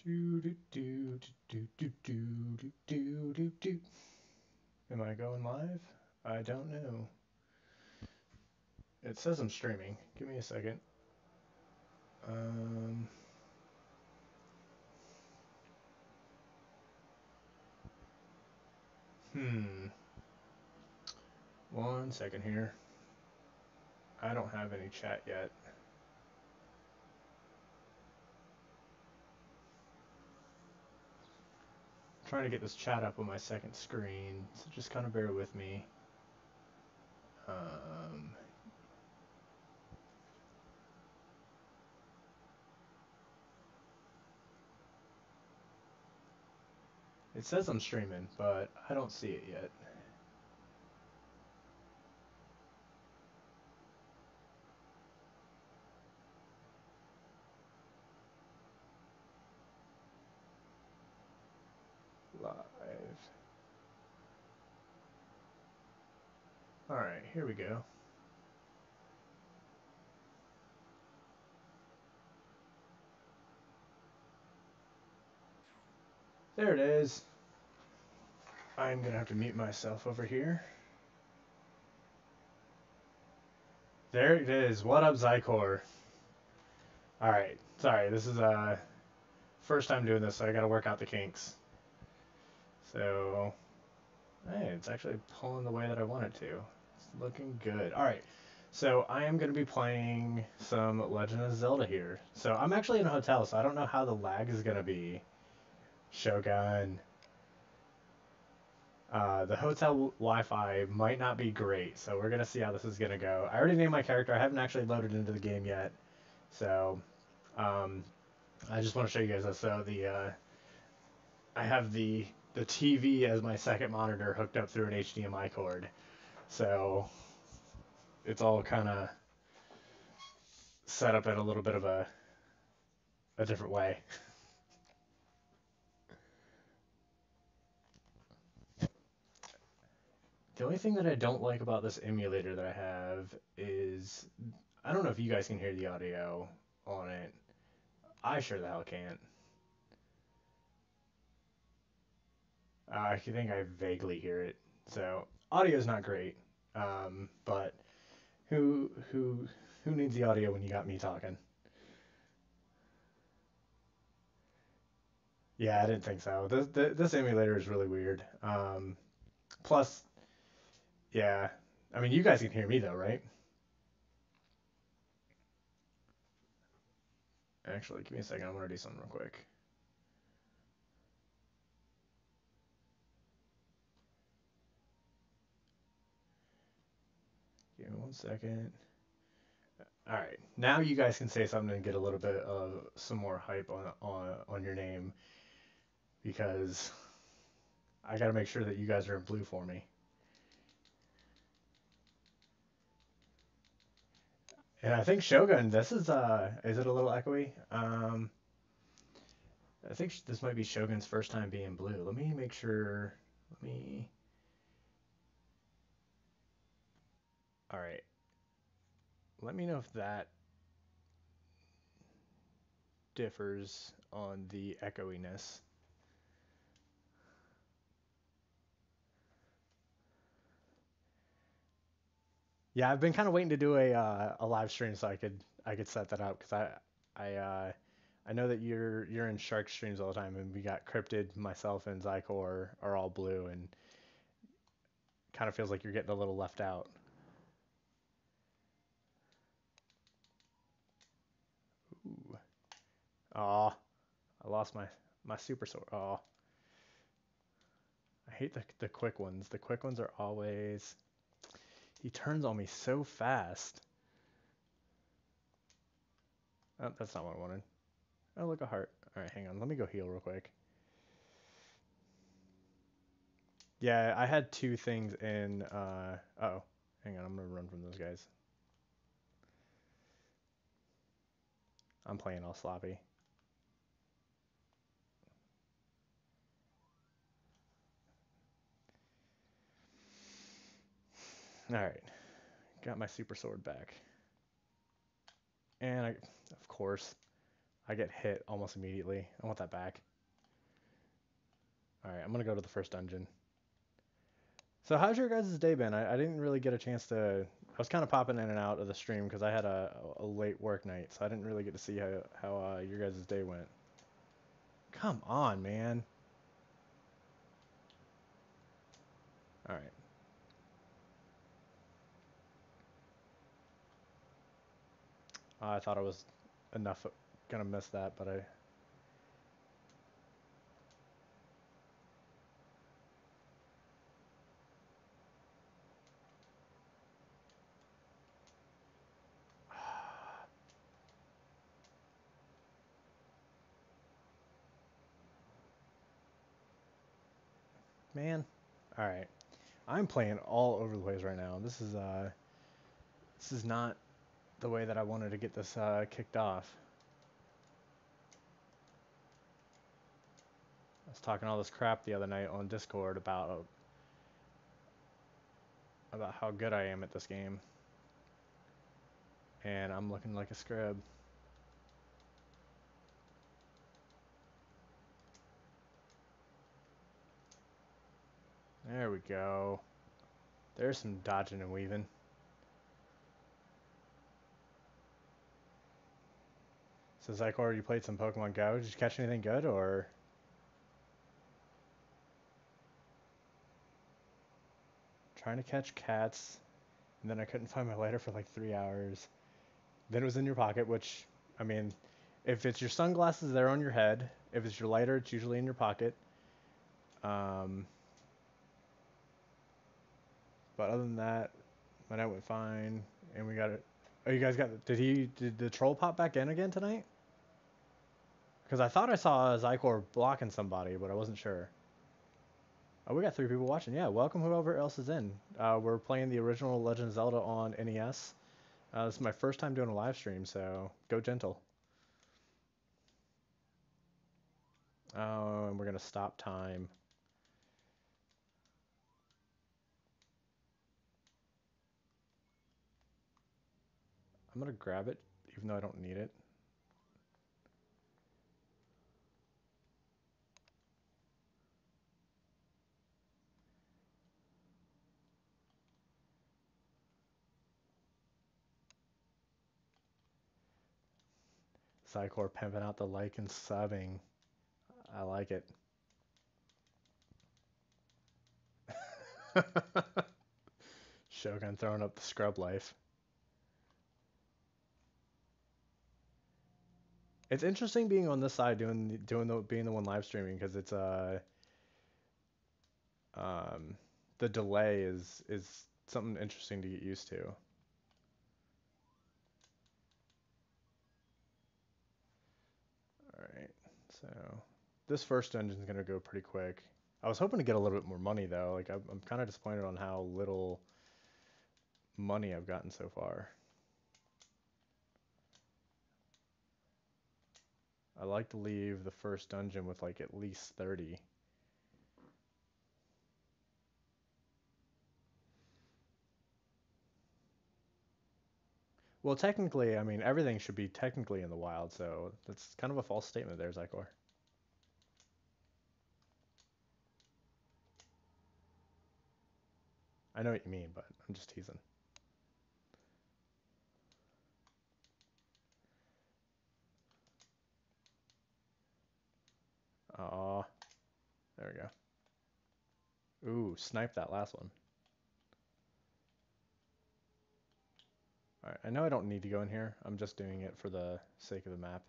Do, do, do, do, do, do, do, do, do, do. Am I going live? I don't know. It says I'm streaming. Give me a second. Um, hmm. One second here. I don't have any chat yet. I'm trying to get this chat up on my second screen, so just kind of bear with me. Um, it says I'm streaming, but I don't see it yet. Live. Alright, here we go. There it is. I'm gonna have to mute myself over here. There it is. What up, Zycor? Alright, sorry, this is first time doing this, so I gotta work out the kinks. So, hey, it's actually pulling the way that I want it to. It's looking good. Alright, so I am gonna be playing some Legend of Zelda here. So I'm actually in a hotel, so I don't know how the lag is gonna be. Shogun. The hotel Wi-Fi might not be great, so we're gonna see how this is gonna go. I already named my character. I haven't actually loaded into the game yet, so um, I just want to show you guys this. So I have the TV as my second monitor hooked up through an HDMI cord, so it's all kind of set up in a little bit of a different way. The only thing that I don't like about this emulator that I have is I don't know if you guys can hear the audio on it. I sure the hell can't. I think I vaguely hear it. So audio's not great, but who who who needs the audio when you got me talking? Yeah, I didn't think so. This emulator is really weird. Plus, yeah, I mean you guys can hear me though, right? Actually, give me a second. I'm gonna do something real quick. Give me one second. All right, now you guys can say something and get a little bit of some more hype on your name because I got to make sure that you guys are in blue for me. And I think Shogun, this is it a little echoey? I think this might be Shogun's first time being blue. Let me make sure. Let me. All right. Let me know if that differs on the echoiness. Yeah, I've been kind of waiting to do a live stream so I could set that up because I know that you're in Shark streams all the time and we got Cryptid, myself, and Zycor are all blue and kind of feels like you're getting a little left out. Ooh. Aw, I lost my super sword. Aw. I hate the quick ones. The quick ones are always. He turns on me so fast. Oh, that's not what I wanted. Oh, look, a heart. All right, hang on. Let me go heal real quick. Yeah, I had two things in. Oh, hang on. I'm gonna run from those guys. I'm playing all sloppy. All right, got my super sword back, and of course, I get hit almost immediately. I want that back. All right, I'm gonna go to the first dungeon. So how's your guys' day been? I didn't really get a chance to. I was kind of popping in and out of the stream because I had a late work night, so I didn't really get to see how your guys' day went. Come on, man. All right. I thought I was enough gonna miss that, but I. Man. All right. I'm playing all over the place right now. This is not the way that I wanted to get this kicked off. I was talking all this crap the other night on Discord about how good I am at this game, and I'm looking like a scrub. There we go. There's some dodging and weaving. So Zycor, you played some Pokemon Go. Did you catch anything good, or trying to catch cats? And then I couldn't find my lighter for like 3 hours. Then it was in your pocket, which, I mean, if it's your sunglasses, they're on your head. If it's your lighter, it's usually in your pocket. Um, but other than that, my night went fine, and we got it. Oh, you guys got? Did the troll pop back in again tonight? Because I thought I saw Zycor blocking somebody, but I wasn't sure. Oh, we got 3 people watching. Yeah, welcome whoever else is in. We're playing the original Legend of Zelda on NES. This is my first time doing a live stream, so go gentle. Oh, and we're gonna stop time. I'm gonna grab it, even though I don't need it. Psycor pimping out the like and subbing. I like it. Shogun throwing up the scrub life. It's interesting being on this side being the one live streaming because it's um the delay is something interesting to get used to. All right, so this first dungeon's gonna go pretty quick. I was hoping to get a little bit more money though. Like I'm kind of disappointed on how little money I've gotten so far. I like to leave the first dungeon with like at least 30. Well, technically, I mean, everything should be technically in the wild, so that's kind of a false statement there, Zycor. I know what you mean, but I'm just teasing. Aw, there we go. Ooh, snipe that last one. Alright, I know I don't need to go in here. I'm just doing it for the sake of the map.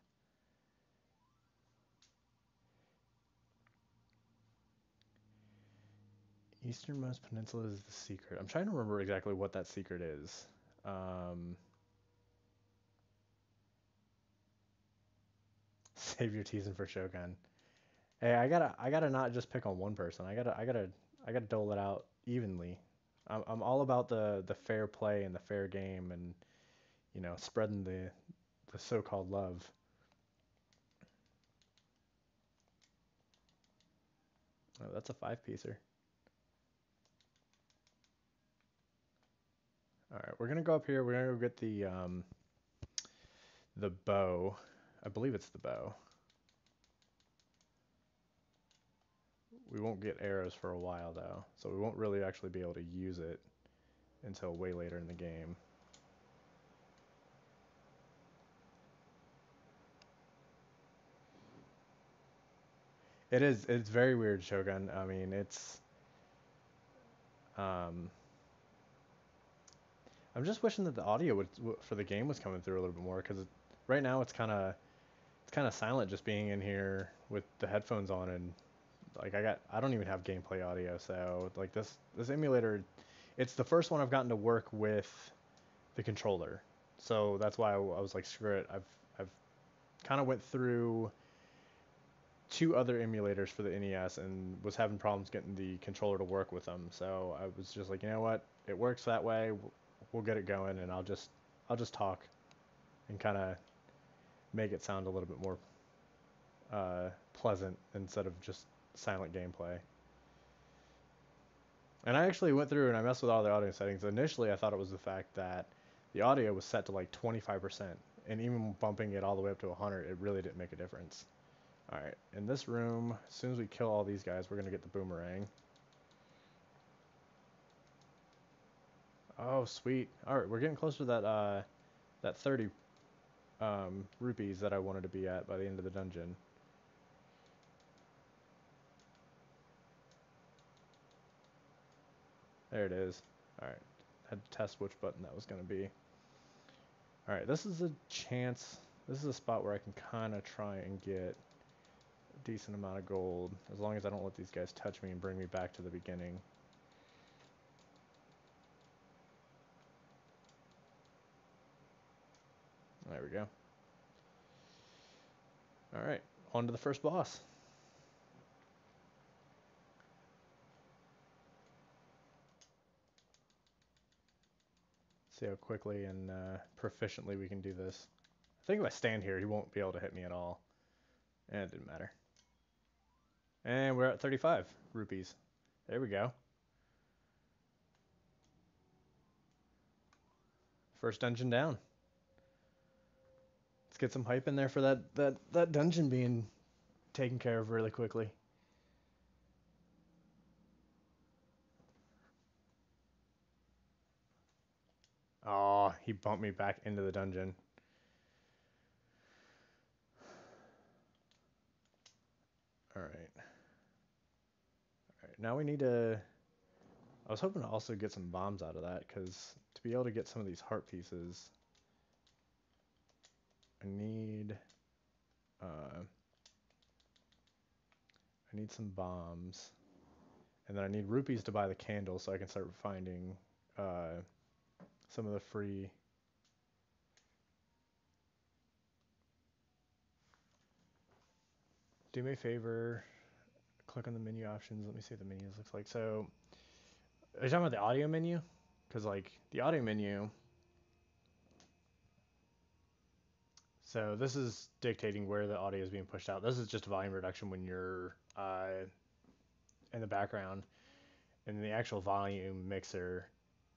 Easternmost peninsula is the secret. I'm trying to remember exactly what that secret is. Save your teasing for Shogun. Hey, I gotta not just pick on one person. I gotta dole it out evenly. I'm all about the fair play and the fair game and spreading the so-called love. Oh, that's a 5-piecer. All right, we're gonna go up here. We're gonna go get the bow. I believe it's the bow. We won't get arrows for a while though, so we won't really actually be able to use it until way later in the game. It's very weird, Shogun. I mean, um, I'm just wishing that the audio for the game was coming through a little bit more, because right now it's kind of silent just being in here with the headphones on, and like I don't even have gameplay audio, so like this emulator, it's the first one I've gotten to work with the controller. So that's why I was like, screw it. I've kind of went through two other emulators for the NES and was having problems getting the controller to work with them. So I was just like, you know what? It works that way. We'll get it going, and I'll just talk and kind of make it sound a little bit more pleasant instead of just silent gameplay. And I actually went through and I messed with all the audio settings. Initially, I thought it was the fact that the audio was set to like 25%, and even bumping it all the way up to 100, it really didn't make a difference. All right, in this room, as soon as we kill all these guys, we're gonna get the boomerang. Oh, sweet. All right, we're getting closer to that 30 rupees that I wanted to be at by the end of the dungeon. There it is. All right, had to test which button that was gonna be. All right, this is a chance. This is a spot where I can kind of try and get a decent amount of gold, as long as I don't let these guys touch me and bring me back to the beginning. There we go. All right, on to the first boss. See how quickly and proficiently we can do this. I think if I stand here, he won't be able to hit me at all. And it didn't matter. And we're at 35 rupees. There we go. First dungeon down. Let's get some hype in there for that dungeon being taken care of really quickly. Oh, he bumped me back into the dungeon. All right. All right. Now we need to. I was hoping to also get some bombs out of that, because to be able to get some of these heart pieces, I need. I need some bombs, and then I need rupees to buy the candles so I can start finding some of the free. Do me a favor, click on the menu options. Let me see what the menus looks like. So, are you talking about the audio menu? Because like the audio menu. So this is dictating where the audio is being pushed out. This is just volume reduction when you're in the background. And the actual volume mixer,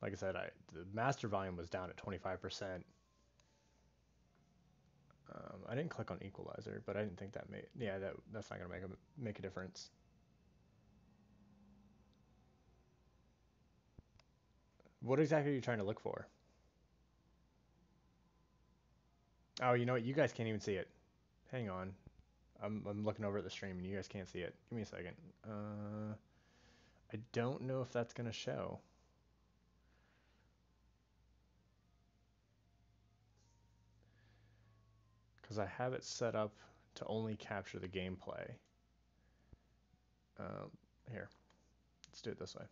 like I said, the master volume was down at 25%. I didn't click on equalizer, but I didn't think that made. Yeah, that's not gonna make a difference. What exactly are you trying to look for? Oh, you know what? You guys can't even see it. Hang on. I'm looking over at the stream and you guys can't see it. Give me a second. I don't know if that's gonna show. Because I have it set up to only capture the gameplay. Um, Here, let's do it this way.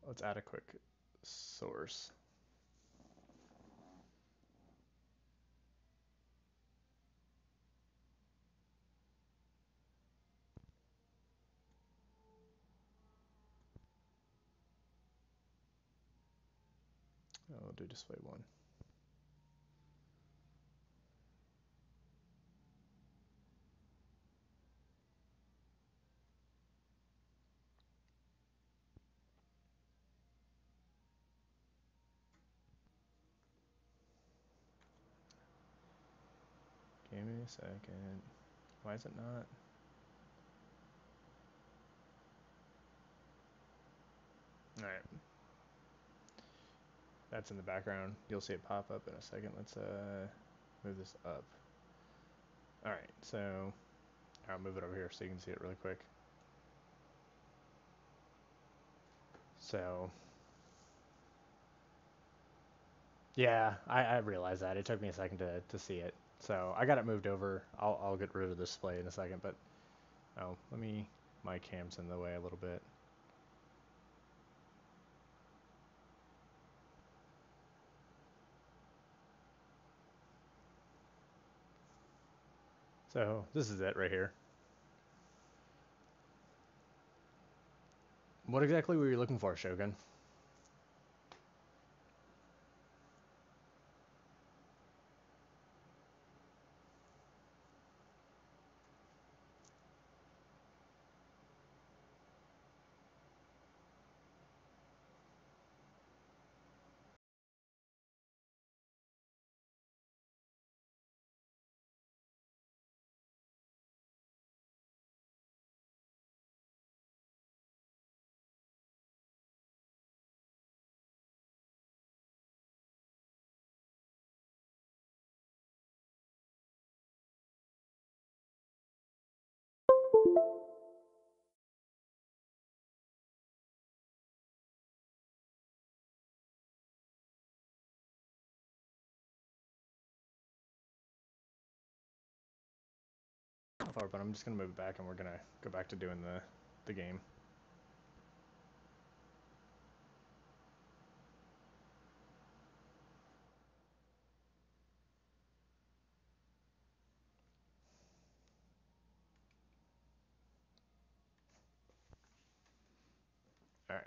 Let's add a quick source. I'll do display one. Give me a second. Why is it not? Alright. That's in the background. You'll see it pop up in a second. Let's move this up. Alright, so I'll move it over here so you can see it really quick. So yeah, I realized that. It took me a second to see it. So I got it moved over. I'll get rid of the display in a second, but my cam's in the way a little bit. So this is it right here. What exactly were you looking for, Shogun? Far, but I'm just gonna move it back and we're gonna go back to doing the game. Alright.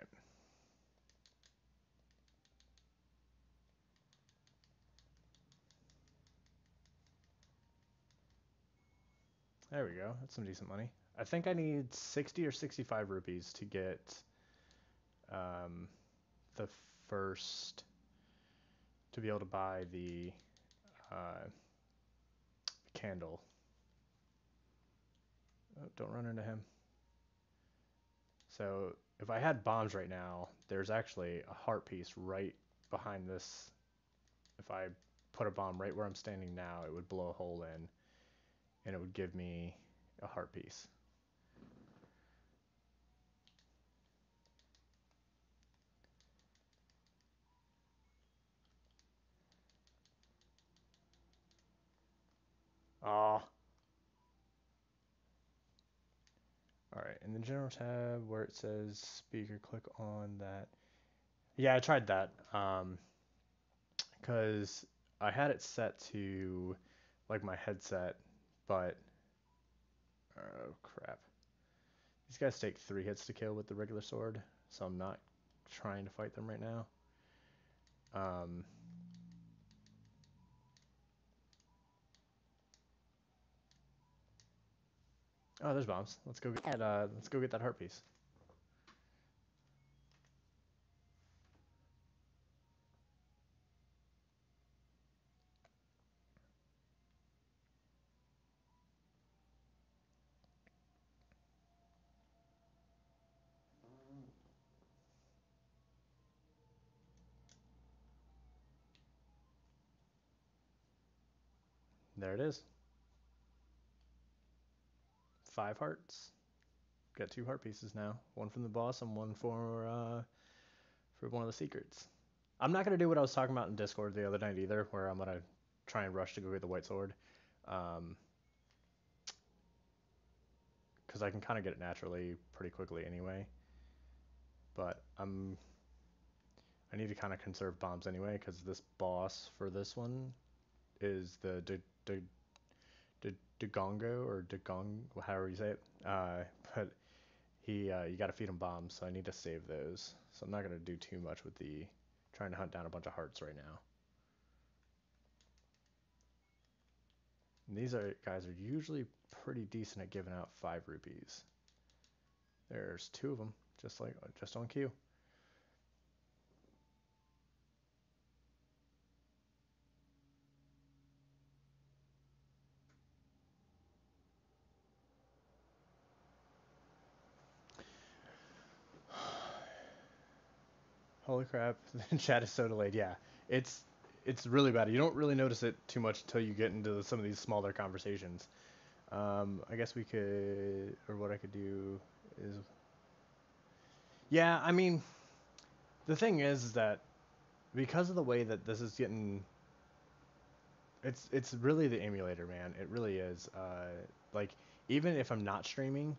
There we go. That's some decent money. I think I need 60 or 65 rupees to get um, the first, to be able to buy the uh, candle. Oh, don't run into him. So if I had bombs right now, there's actually a heart piece right behind this. If I put a bomb right where I'm standing now, it would blow a hole in, and it would give me a heart piece. Oh. Alright, in the general tab where it says speaker, click on that. Yeah, I tried that. Because I had it set to like my headset, but oh crap. These guys take 3 hits to kill with the regular sword, so I'm not trying to fight them right now. Oh, there's bombs. Let's go get that heart piece. There it is. 5 hearts. Got 2 heart pieces now. One from the boss and one for one of the secrets. I'm not gonna do what I was talking about in Discord the other night either, where I'm gonna try and rush to go get the white sword, because I can kind of get it naturally pretty quickly anyway. But I need to kind of conserve bombs anyway, because this boss for this one is the Dagongo or Dagong, however you say it. But you got to feed him bombs, so I need to save those. So I'm not gonna do too much with the trying to hunt down a bunch of hearts right now. And these guys are usually pretty decent at giving out 5 rupees. There's 2 of them, just on cue. Holy crap! The chat is so delayed. Yeah, it's really bad. You don't really notice it too much until you get into some of these smaller conversations. I guess we could, or what I could do is, yeah. I mean, the thing is that because of the way that this is getting, it's really the emulator, man. It really is. Like even if I'm not streaming,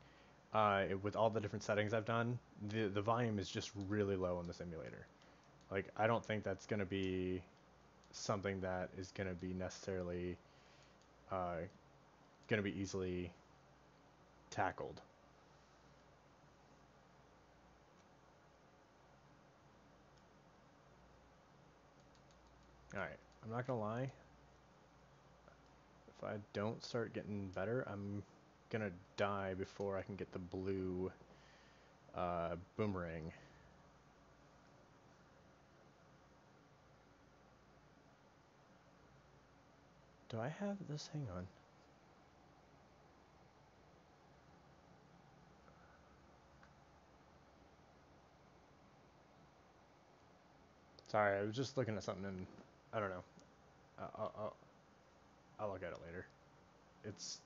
with all the different settings I've done, the volume is just really low on this emulator. Like I don't think that's gonna be something that is gonna be necessarily uh, gonna be easily tackled. All right, I'm not gonna lie. If I don't start getting better, I'm gonna die before I can get the blue boomerang. Do I have this? Hang on. Sorry, I was just looking at something and I don't know. I'll look at it later. It's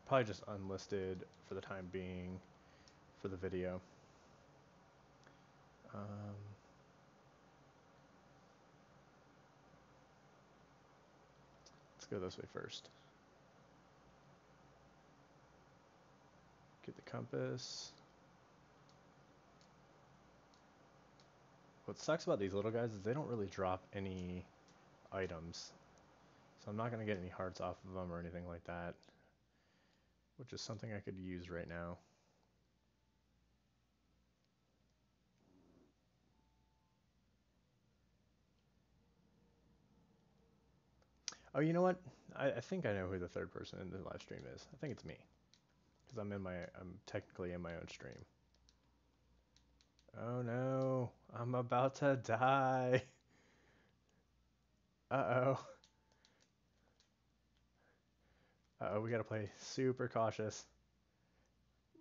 probably just unlisted for the time being for the video. Let's go this way first. Get the compass. What sucks about these little guys is they don't really drop any items. So I'm not going to get any hearts off of them or anything like that. Which is something I could use right now. Oh, you know what? I think I know who the third person in the live stream is. I think it's me. Because I'm technically in my own stream. Oh no, I'm about to die. Uh-oh. Uh-oh, we gotta play super cautious.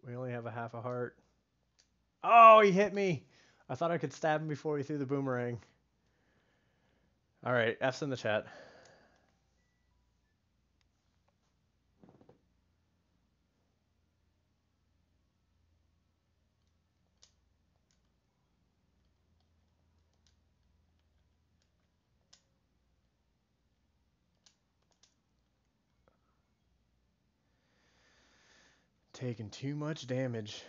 We only have a half a heart. Oh, he hit me! I thought I could stab him before he threw the boomerang. Alright, F's in the chat. Taking too much damage.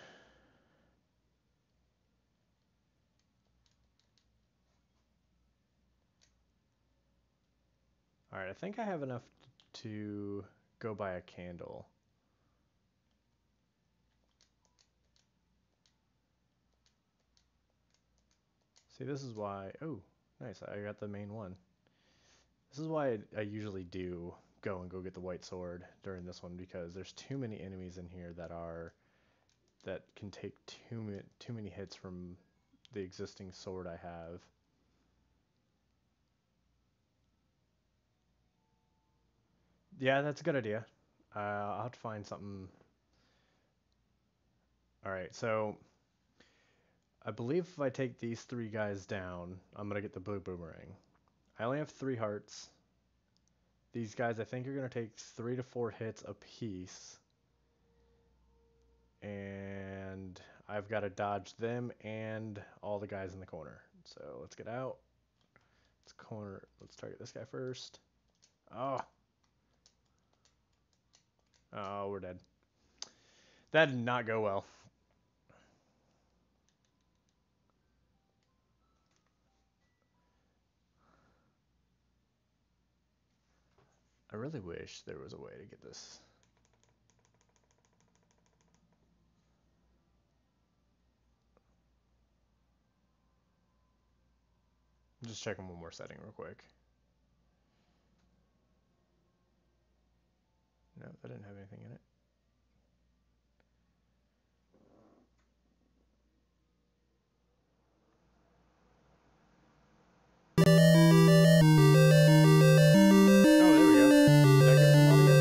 Alright, I think I have enough to go buy a candle. See, this is why... Oh, nice, I got the main one. This is why I usually do go get the white sword during this one, because there's too many enemies in here that can take too many hits from the existing sword I have. Yeah, that's a good idea. I'll have to find something. Alright, so I believe if I take these three guys down, I'm gonna get the blue boomerang. I only have 3 hearts. These guys I think are gonna take 3 to 4 hits apiece. And I've got to dodge them and all the guys in the corner. So let's get out. Let's target this guy first. Oh. Oh, we're dead. That did not go well. I really wish there was a way to get this. I'm just checking one more setting real quick. No, that didn't have anything in it. Oh, there we go. Did that give us some audio?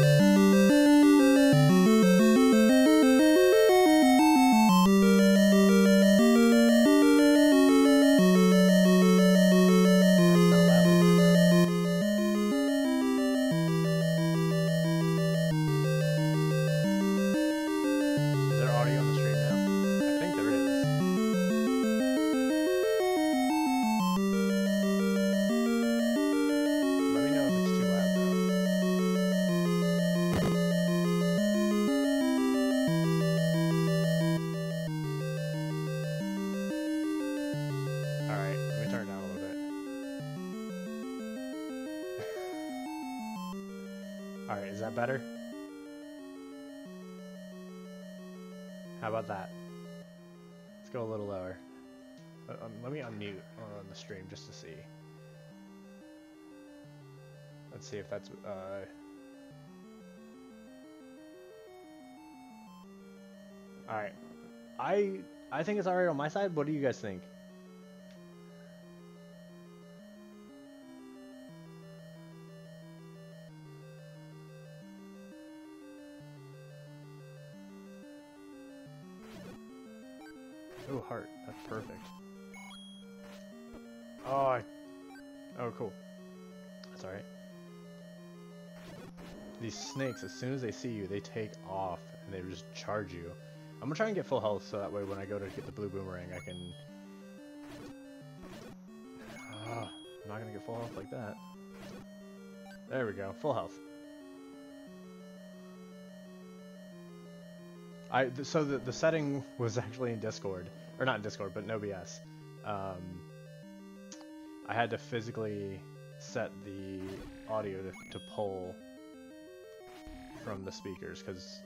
Alright, is that better? How about that? Let's go a little lower. Let me unmute on the stream just to see. Let's see if that's Alright. I think it's alright on my side. What do you guys think? Oh, heart. That's perfect. Oh, oh, cool. That's alright. These snakes, as soon as they see you, they take off and they just charge you. I'm gonna try and get full health so that way when I go to get the blue boomerang, I can... I'm not gonna get full health like that. There we go, full health. So the setting was actually in Discord, or not in Discord, but in OBS. I had to physically set the audio to pull from the speakers, because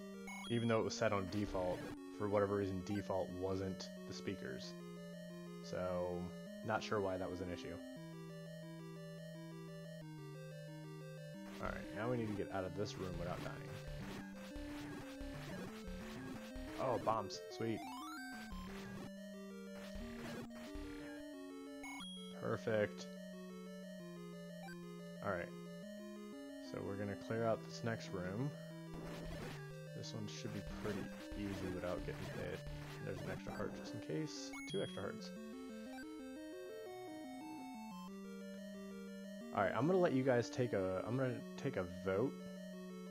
even though it was set on default, for whatever reason default wasn't the speakers. So, not sure why that was an issue. Alright, now we need to get out of this room without dying. Oh, bombs. Sweet. Perfect. Alright. So we're gonna clear out this next room. This one should be pretty easy without getting hit. There's an extra heart just in case. 2 extra hearts. Alright, I'm gonna let you guys take a... I'm gonna take a vote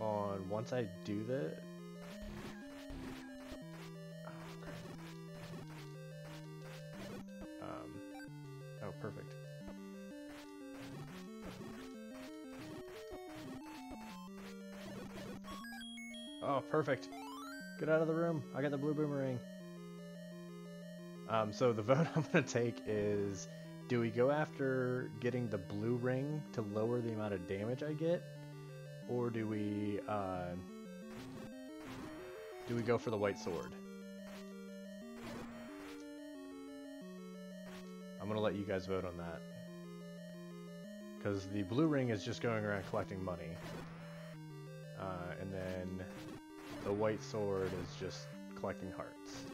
on once I do the... Oh, perfect. Oh, perfect. Get out of the room. I got the blue boomerang. So the vote I'm going to take is, do we go after getting the blue ring to lower the amount of damage I get? Or do we go for the white sword? I'm going to let you guys vote on that. Because the blue ring is just going around collecting money. And then the white sword is just collecting hearts.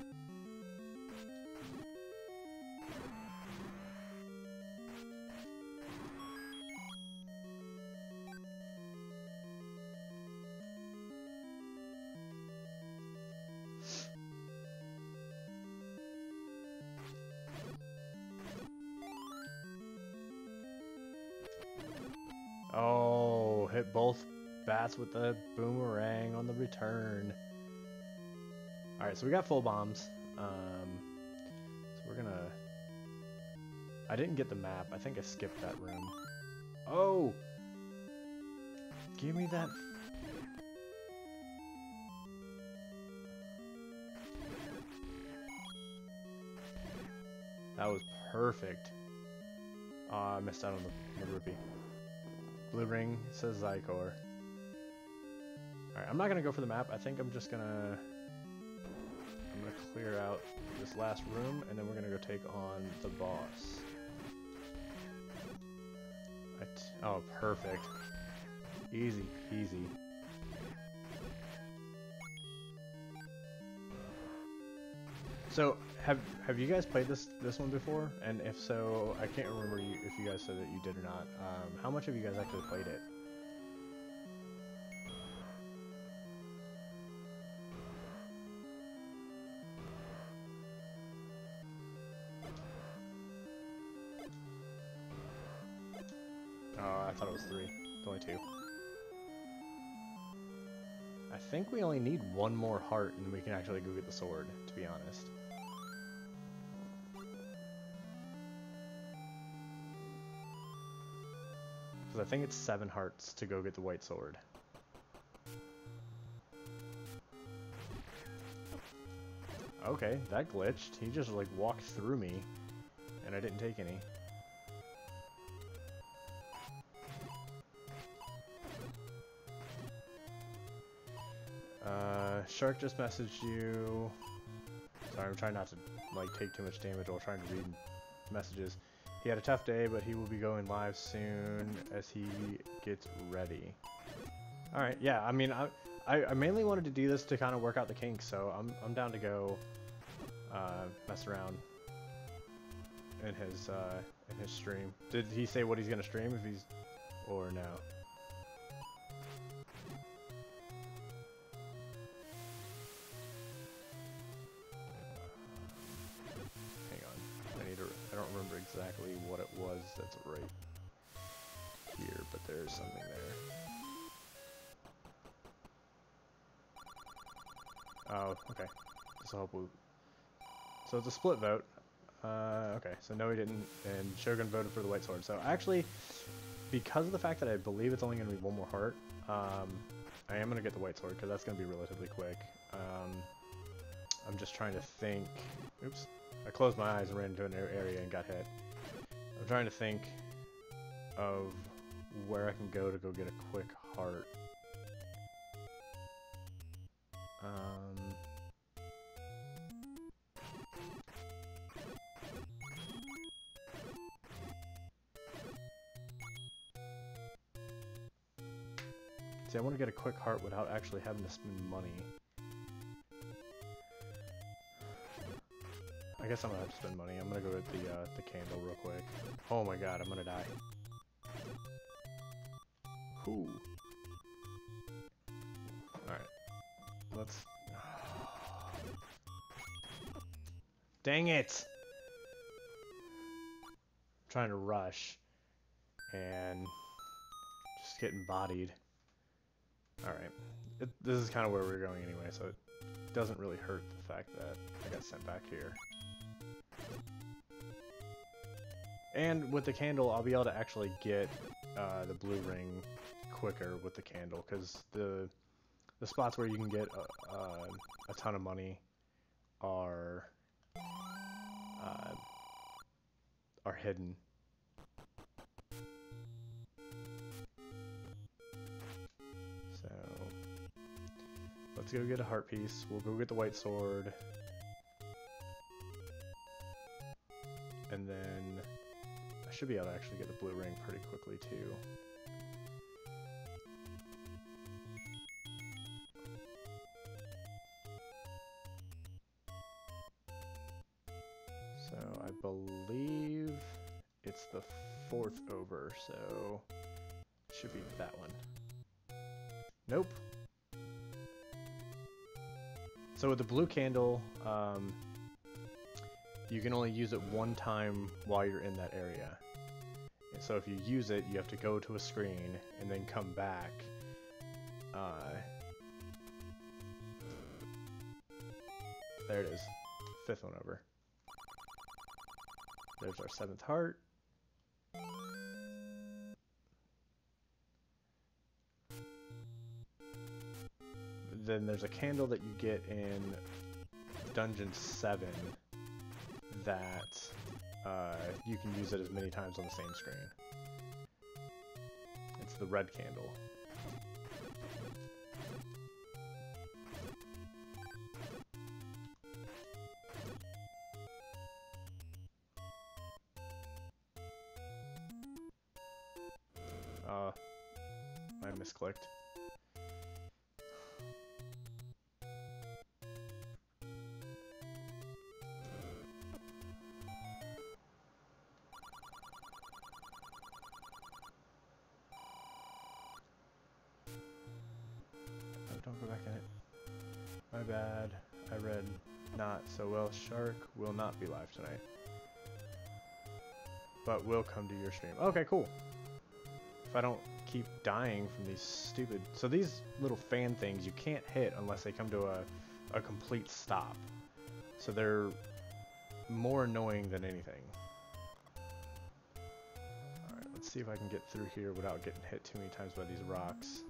Oh, hit both bats with the boomerang on the return. Alright, so we got full bombs. So we're gonna... I didn't get the map. I think I skipped that room. Oh! Give me that... That was perfect. I missed out on the rupee. Blue ring says Zycor. Alright, I'm not gonna go for the map. I think I'm just gonna... I'm gonna clear out this last room, and then we're gonna go take on the boss. Oh, perfect. Easy peasy. So, have you guys played this one before? And if so, I can't remember if you guys said that you did or not. How much have you guys actually played it? Oh, I thought it was 3. It's only 2. I think we only need 1 more heart and we can actually go get the sword, to be honest. Because I think it's 7 hearts to go get the white sword. Okay, that glitched. He just like walked through me and I didn't take any. Shark just messaged you. Sorry, I'm trying not to like take too much damage while trying to read messages. He had a tough day, but he will be going live soon as he gets ready. All right, yeah. I mean, I mainly wanted to do this to kind of work out the kinks, so I'm down to go mess around in his stream. Did he say what he's gonna stream if he's or no? I don't remember exactly what it was that's right here, but there's something there. Oh, okay. So hopefully, so it's a split vote. Okay, so no, he didn't, and Shogun voted for the white sword. So actually, because of the fact that I believe it's only going to be one more heart, I am going to get the white sword because that's going to be relatively quick. I'm just trying to think. Oops. I closed my eyes and ran into an area and got hit. I'm trying to think of where I can go to go get a quick heart. See, I want to get a quick heart without actually having to spend money. I guess I'm gonna have to spend money. I'm gonna go get the candle real quick. Oh my god, I'm gonna die. Whew. Alright. Let's... Dang it! I'm trying to rush. And... just getting bodied. Alright. This is kind of where we're going anyway, so it doesn't really hurt the fact that I got sent back here. And with the candle, I'll be able to actually get the blue ring quicker with the candle, because the spots where you can get a ton of money are hidden. So let's go get a heart piece. We'll go get the white sword, and then I should be able to actually get the blue ring pretty quickly too. So I believe it's the 4th over, so it should be that one. Nope. So with the blue candle, you can only use it one time while you're in that area. And so if you use it, you have to go to a screen and then come back. There it is. 5th one over. There's our 7th heart. Then there's a candle that you get in Dungeon 7 that you can use it as many times on the same screen. It's the red candle. I misclicked. Don't go back in it. My bad. I read not so well. Shark will not be live tonight, but will come to your stream. Okay, cool. If I don't keep dying from these stupid... So these little fan things you can't hit unless they come to a complete stop. So they're more annoying than anything. Alright, let's see if I can get through here without getting hit too many times by these rocks.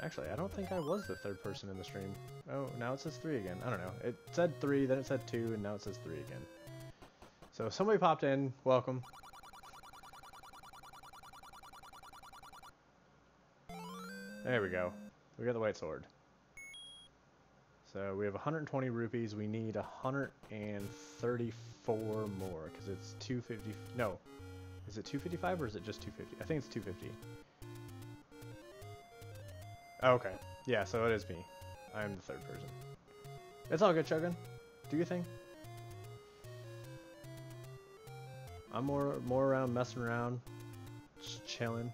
Actually, I don't think I was the third person in the stream. Oh, now it says 3 again. I don't know. It said 3, then it said 2, and now it says 3 again. So if somebody popped in, welcome. There we go. We got the white sword. So we have 120 rupees. We need 134 more because it's 250. No, is it 255 or is it just 250? I think it's 250. Okay. Yeah, so it is me. I am the third person. It's all good, Shogun. Do your thing. I'm more around messing around, just chilling,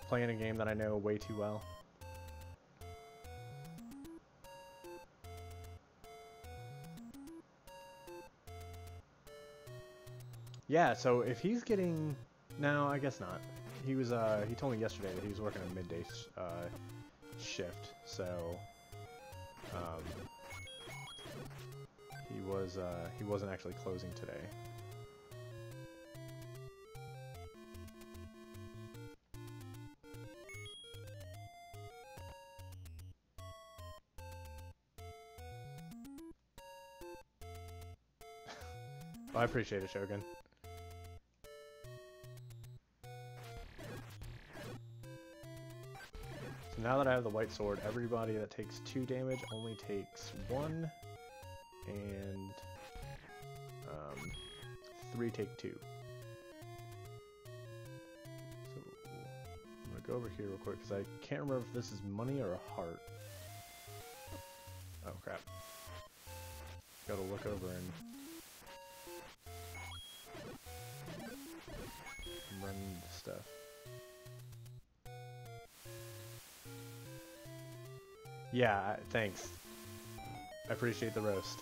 playing a game that I know way too well. Yeah, so if he's getting... No, I guess not. He was, he told me yesterday that he was working a midday shift, so... he wasn't actually closing today. Well, I appreciate it, Shogun. So now that I have the white sword, everybody that takes 2 damage only takes 1, and 3 take 2. So I'm gonna go over here real quick because I can't remember if this is money or a heart. Oh crap! Gotta look over and run stuff. Yeah, thanks. I appreciate the roast.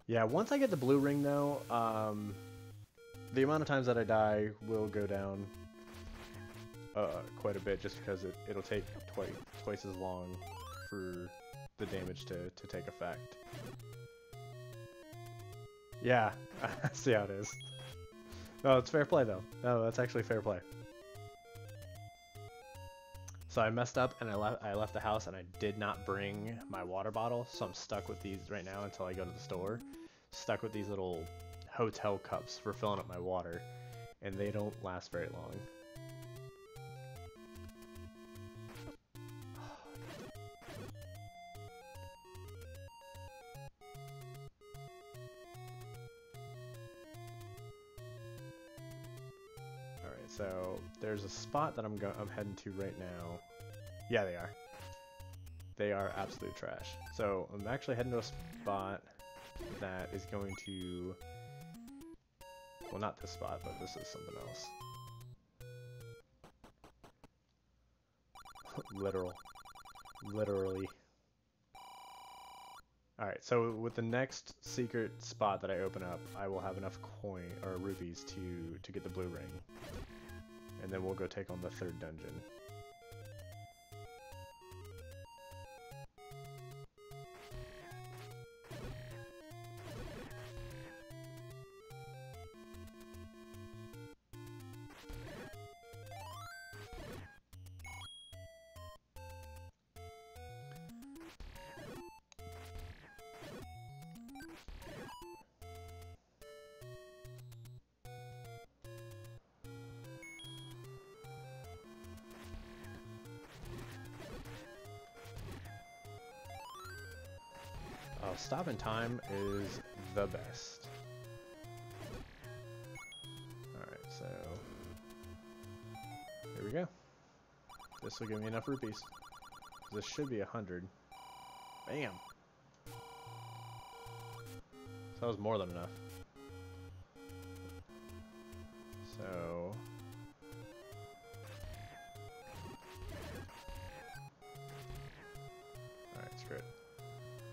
Yeah, once I get the blue ring though, the amount of times that I die will go down quite a bit just because it'll take twice as long for the damage to take effect. Yeah, I see how it is. No, it's fair play though. No, that's actually fair play. So I messed up and I left the house and I did not bring my water bottle, so I'm stuck with these right now until I go to the store. Stuck with these little hotel cups for filling up my water, and they don't last very long. Alright, so there's a spot that I'm heading to right now. Yeah, they are. They are absolute trash. So I'm actually heading to a spot that is going to... Well, not this spot, but this is something else. Literally. Alright, so with the next secret spot that I open up, I will have enough coin or rupees to get the blue ring. And then we'll go take on the 3rd dungeon. Stopping time is the best. Alright, so here we go. This will give me enough rupees. This should be 100. Bam! So that was more than enough. So... Alright, screw it.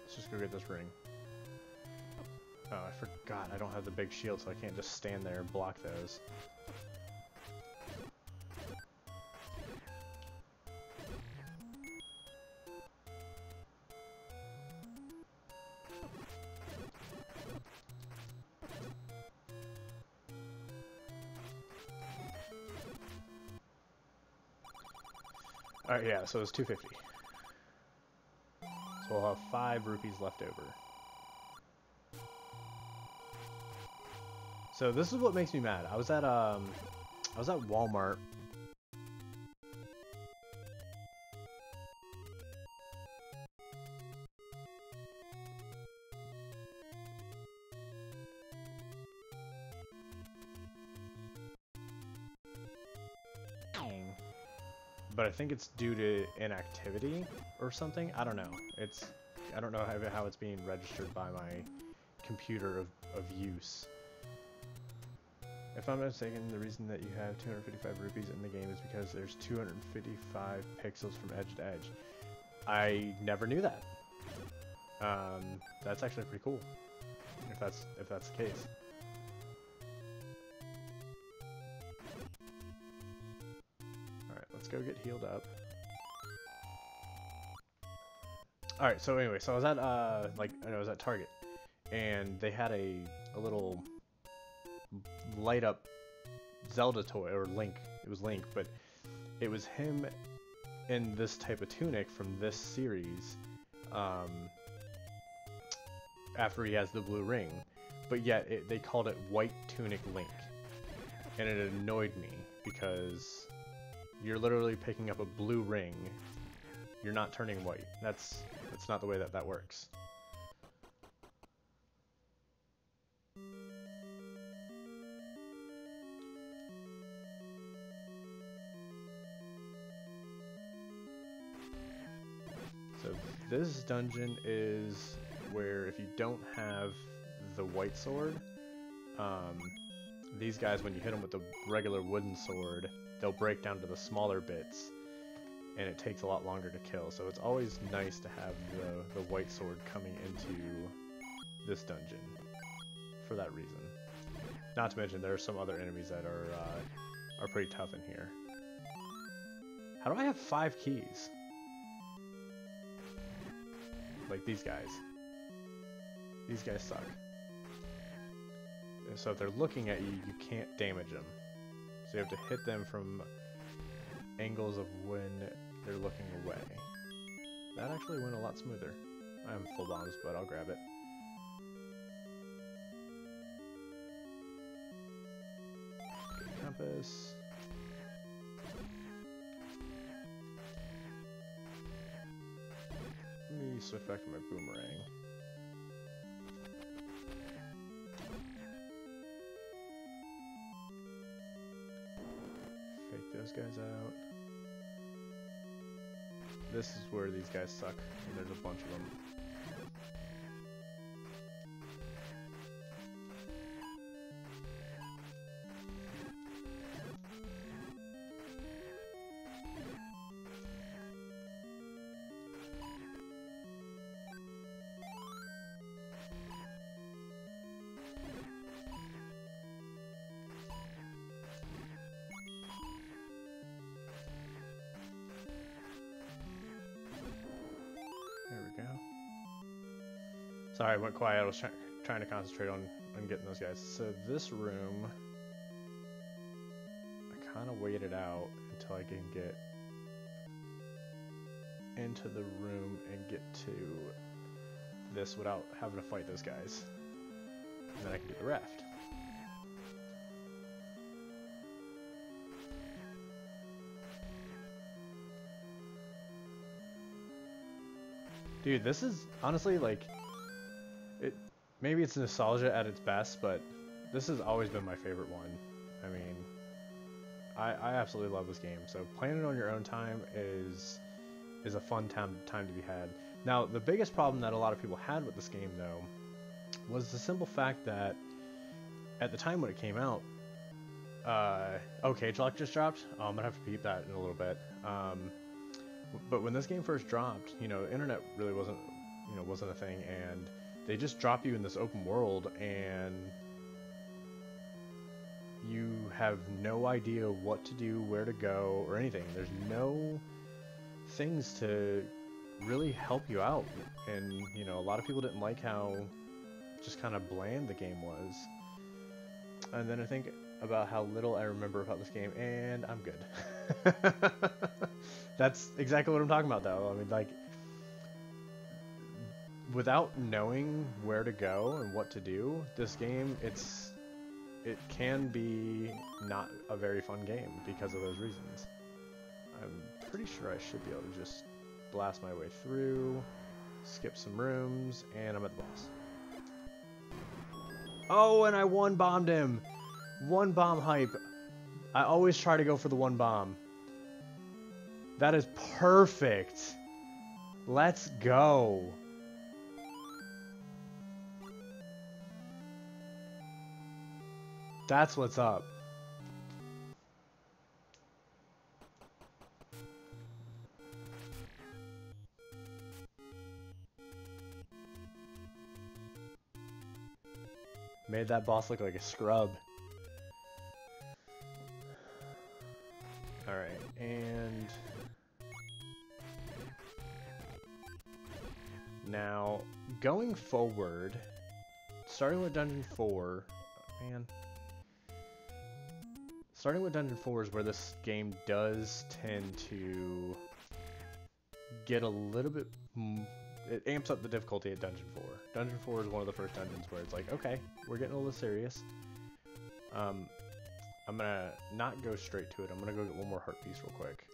Let's just go get this ring. Oh, I forgot. I don't have the big shield, so I can't just stand there and block those. Alright, yeah, so it's 250. So we'll have 5 rupees left over. So this is what makes me mad. I was at Walmart. But I think it's due to inactivity or something. I don't know. I don't know how it's being registered by my computer of use. If I'm not mistaken, the reason that you have 255 rupees in the game is because there's 255 pixels from edge to edge. I never knew that. That's actually pretty cool. If that's the case. Let's go get healed up. Alright, so anyway, so I was at I was at Target, and they had a little light up Zelda toy, or Link. It was Link, but it was him in this type of tunic from this series, after he has the blue ring, but yet they called it White Tunic Link, and it annoyed me because you're literally picking up a blue ring. You're not turning white. That's not the way that works. So this dungeon is where if you don't have the white sword, these guys, when you hit them with the regular wooden sword, they'll break down to the smaller bits, and it takes a lot longer to kill. So it's always nice to have the white sword coming into this dungeon for that reason. Not to mention there are some other enemies that are pretty tough in here. How do I have 5 keys? Like these guys. These guys suck. So if they're looking at you, you can't damage them. So you have to hit them from angles of when they're looking away. That actually went a lot smoother. I have full bombs, but I'll grab it. Compass. Let me switch back to my boomerang. Fake those guys out. This is where these guys suck, and there's a bunch of them. Sorry, I went quiet. I was trying to concentrate on getting those guys. So this room, I kind of waited out until I can get into the room and get to this without having to fight those guys. And then I can do the raft. Dude, this is honestly like... Maybe it's nostalgia at its best, but this has always been my favorite one. I mean, I absolutely love this game. So playing it on your own time is a fun time to be had. Now, the biggest problem that a lot of people had with this game, though, was the simple fact that at the time when it came out, oh, Cage Lock just dropped. I'm gonna have to beat that in a little bit. But when this game first dropped, you know, internet really wasn't a thing, and they just drop you in this open world, and you have no idea what to do, where to go, or anything. There's no things to really help you out, and you know, a lot of people didn't like how just kind of bland the game was. And then I think about how little I remember about this game, and I'm good. That's exactly what I'm talking about, though. I mean, like, without knowing where to go and what to do, this game, it can be not a very fun game because of those reasons. I'm pretty sure I should be able to just blast my way through, skip some rooms, and I'm at the boss. Oh, and I one-bombed him! One bomb hype. I always try to go for the one bomb. That is perfect. Let's go. That's what's up. Made that boss look like a scrub. Alright, and now going forward, starting with Dungeon 4, man. Starting with Dungeon 4 is where this game does tend to get a little bit... It amps up the difficulty at Dungeon 4. Dungeon 4 is one of the first dungeons where it's like, okay, we're getting a little serious. I'm gonna not go straight to it. I'm gonna go get one more heart piece real quick.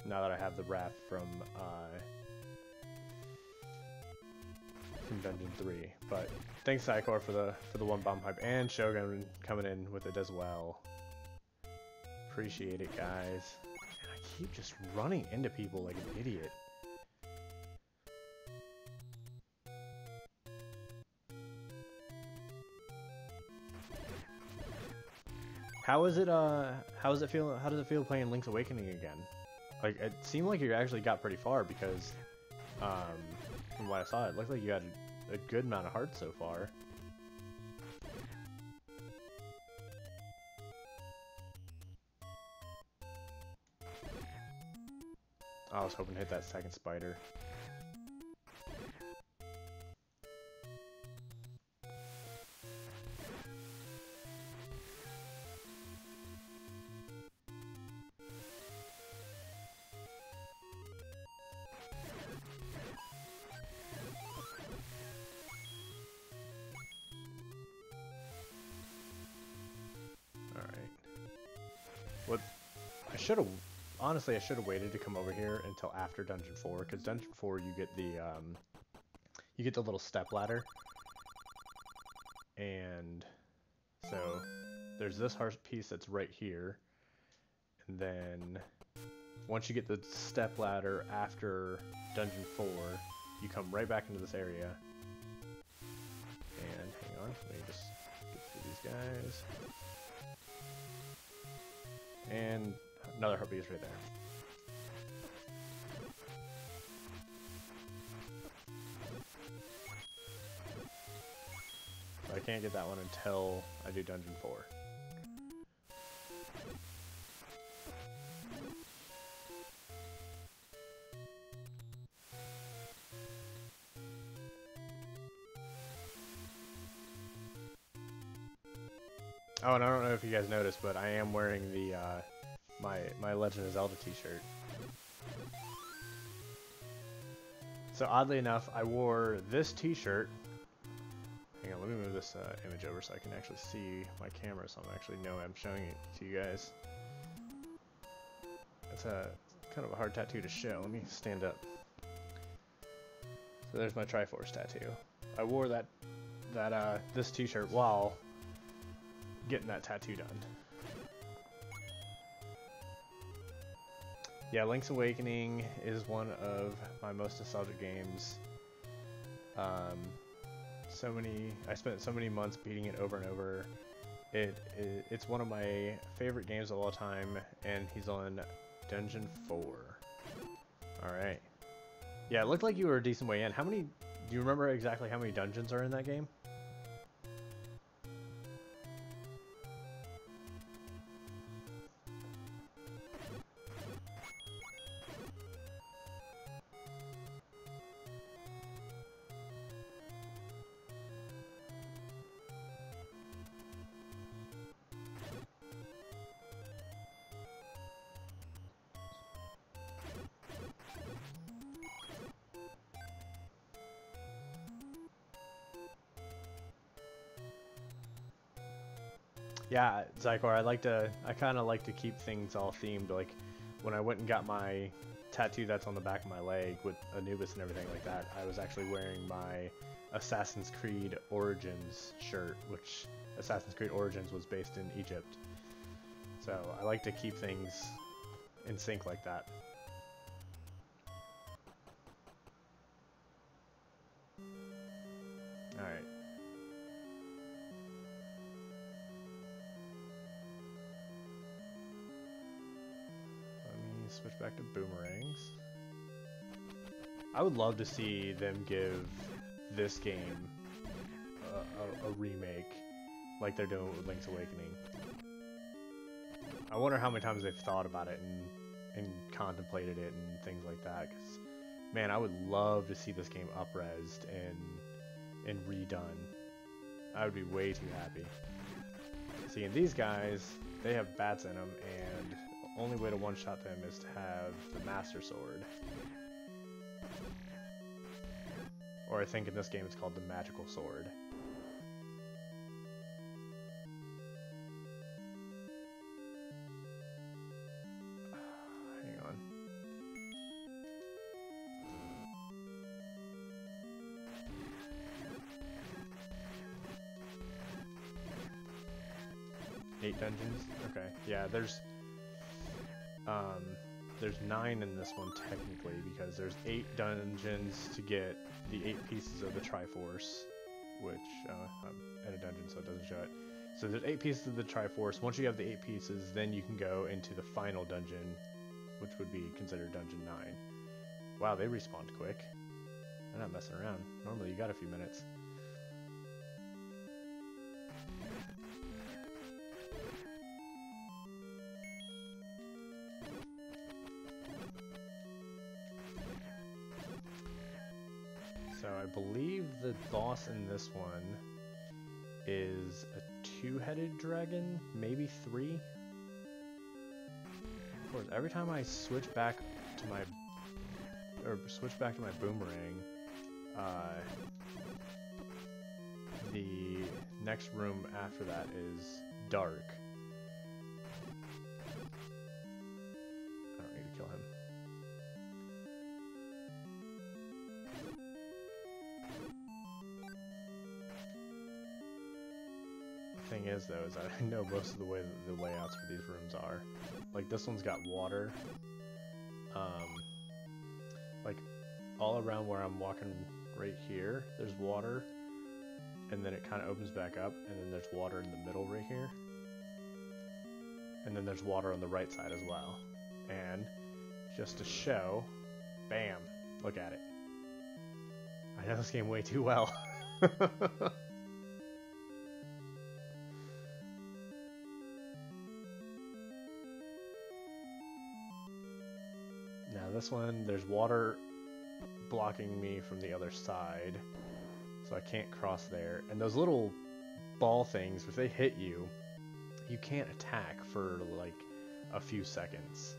Now that I have the wrath from Dungeon 3. But thanks Psychor for the one bomb hype, and Shogun coming in with it as well. Appreciate it, guys. And I keep just running into people like an idiot. How does it feel playing Link's Awakening again? Like, it seemed like you actually got pretty far because, from what I saw, it looked like you had a good amount of hearts so far. I was hoping to hit that second spider. Honestly, I should have waited to come over here until after Dungeon 4, because Dungeon 4 you get the little step ladder, and so there's this heart piece that's right here, and then once you get the step ladder after Dungeon 4, you come right back into this area. And hang on, let me just get through these guys. And another heart piece right there. But I can't get that one until I do Dungeon 4. Oh, and I don't know if you guys noticed, but I am wearing the my Legend of Zelda t-shirt. So oddly enough, I wore this t-shirt. Hang on, let me move this image over so I can actually see my camera, so I actually know I'm showing it to you guys. It's a kind of a hard tattoo to show. Let me stand up. So there's my Triforce tattoo. I wore this t-shirt while getting that tattoo done. Yeah, Link's Awakening is one of my most nostalgic games. I spent so many months beating it over and over. It's one of my favorite games of all time, and he's on Dungeon 4. Alright. Yeah, it looked like you were a decent way in. Do you remember exactly how many dungeons are in that game? Yeah, Zycor, I kind of like to keep things all themed. Like, when I went and got my tattoo that's on the back of my leg with Anubis and everything like that, I was actually wearing my Assassin's Creed Origins shirt, which Assassin's Creed Origins was based in Egypt. So I like to keep things in sync like that. Alright. Let me switch back to boomerangs. I would love to see them give this game a remake like they're doing with Link's Awakening. I wonder how many times they've thought about it and contemplated it and things like that. Cause, man, I would love to see this game up-resed and redone. I would be way too happy. See, and these guys, they have bats in them, and the only way to one-shot them is to have the Master Sword. Or I think in this game it's called the Magical Sword. Hang on. Eight dungeons? Okay. Yeah, there's 9 in this one technically, because there's 8 dungeons to get the 8 pieces of the Triforce, which I'm in a dungeon so it doesn't show it. So there's 8 pieces of the Triforce. Once you have the 8 pieces, then you can go into the final dungeon, which would be considered dungeon 9. Wow, they respawned quick. They're not messing around. Normally you got a few minutes. So I believe the boss in this one is a 2-headed dragon, maybe 3. Of course, every time I switch back to my boomerang, the next room after that is dark. I don't need to kill him. Thing is though, is I know most of the way that the layouts for these rooms are. Like this one's got water. Like all around where I'm walking right here, there's water, and then it kind of opens back up, and then there's water in the middle right here, and then there's water on the right side as well. And just to show, bam, look at it. I know this game way too well. Now this one, there's water blocking me from the other side, so I can't cross there. And those little ball things, if they hit you, you can't attack for like a few seconds.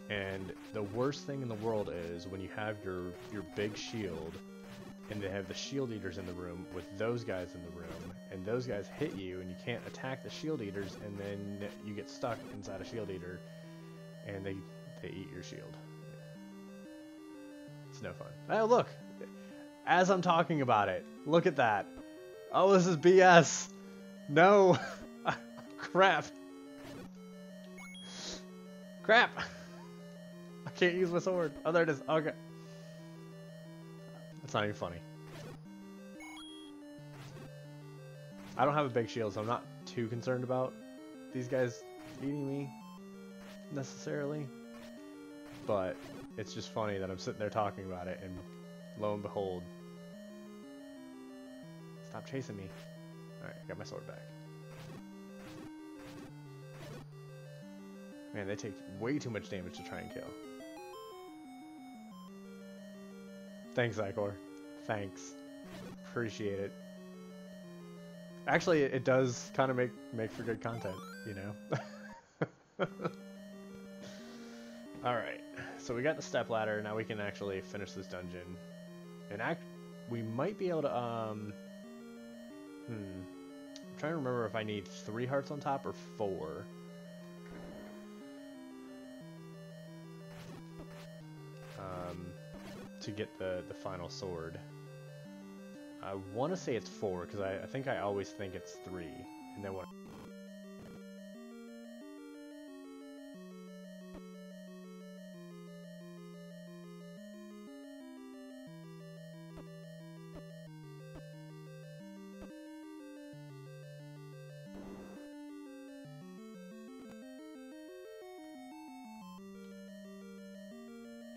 And the worst thing in the world is when you have your big shield, and they have the shield eaters in the room with those guys in the room, and those guys hit you and you can't attack the shield eaters, and then you get stuck inside a shield eater and they eat your shield. It's no fun. Oh look! As I'm talking about it, look at that. Oh, this is BS. No. Crap. Crap. I can't use my sword. Oh, there it is. Okay. That's not even funny. I don't have a big shield, so I'm not too concerned about these guys eating me necessarily. But it's just funny that I'm sitting there talking about it, and lo and behold, stop chasing me. Alright, got my sword back. Man, they take way too much damage to try and kill. Thanks, Zycor. Thanks. Appreciate it. Actually, it does kind of make for good content, you know? Alright, so we got the step ladder. Now we can actually finish this dungeon. And we might be able to, I'm trying to remember if I need 3 hearts on top or 4. To get the final sword. I want to say it's 4 because I think I always think it's 3, and then when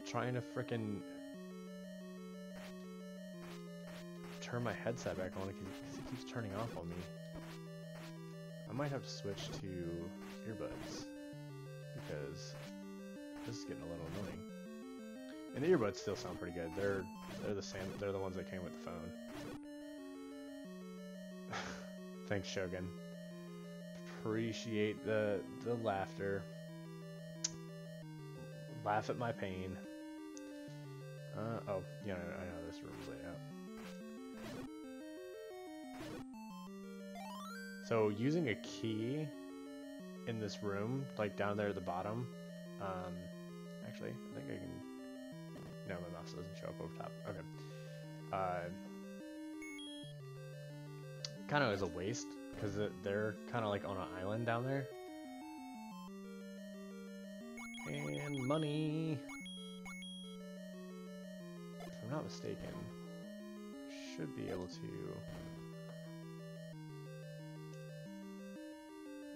trying to frickin' turn my headset back on because it keeps turning off on me. I might have to switch to earbuds because this is getting a little annoying. And the earbuds still sound pretty good. They're the same. They're the ones that came with the phone. Thanks, Shogun. Appreciate the laughter. Laugh at my pain. Oh, yeah, I know this room's laid out. So using a key in this room, like down there at the bottom, actually, I think I can, no, my mouse doesn't show up over top, okay. Kind of is a waste, because they're kind of like on an island down there. And money! If I'm not mistaken, should be able to...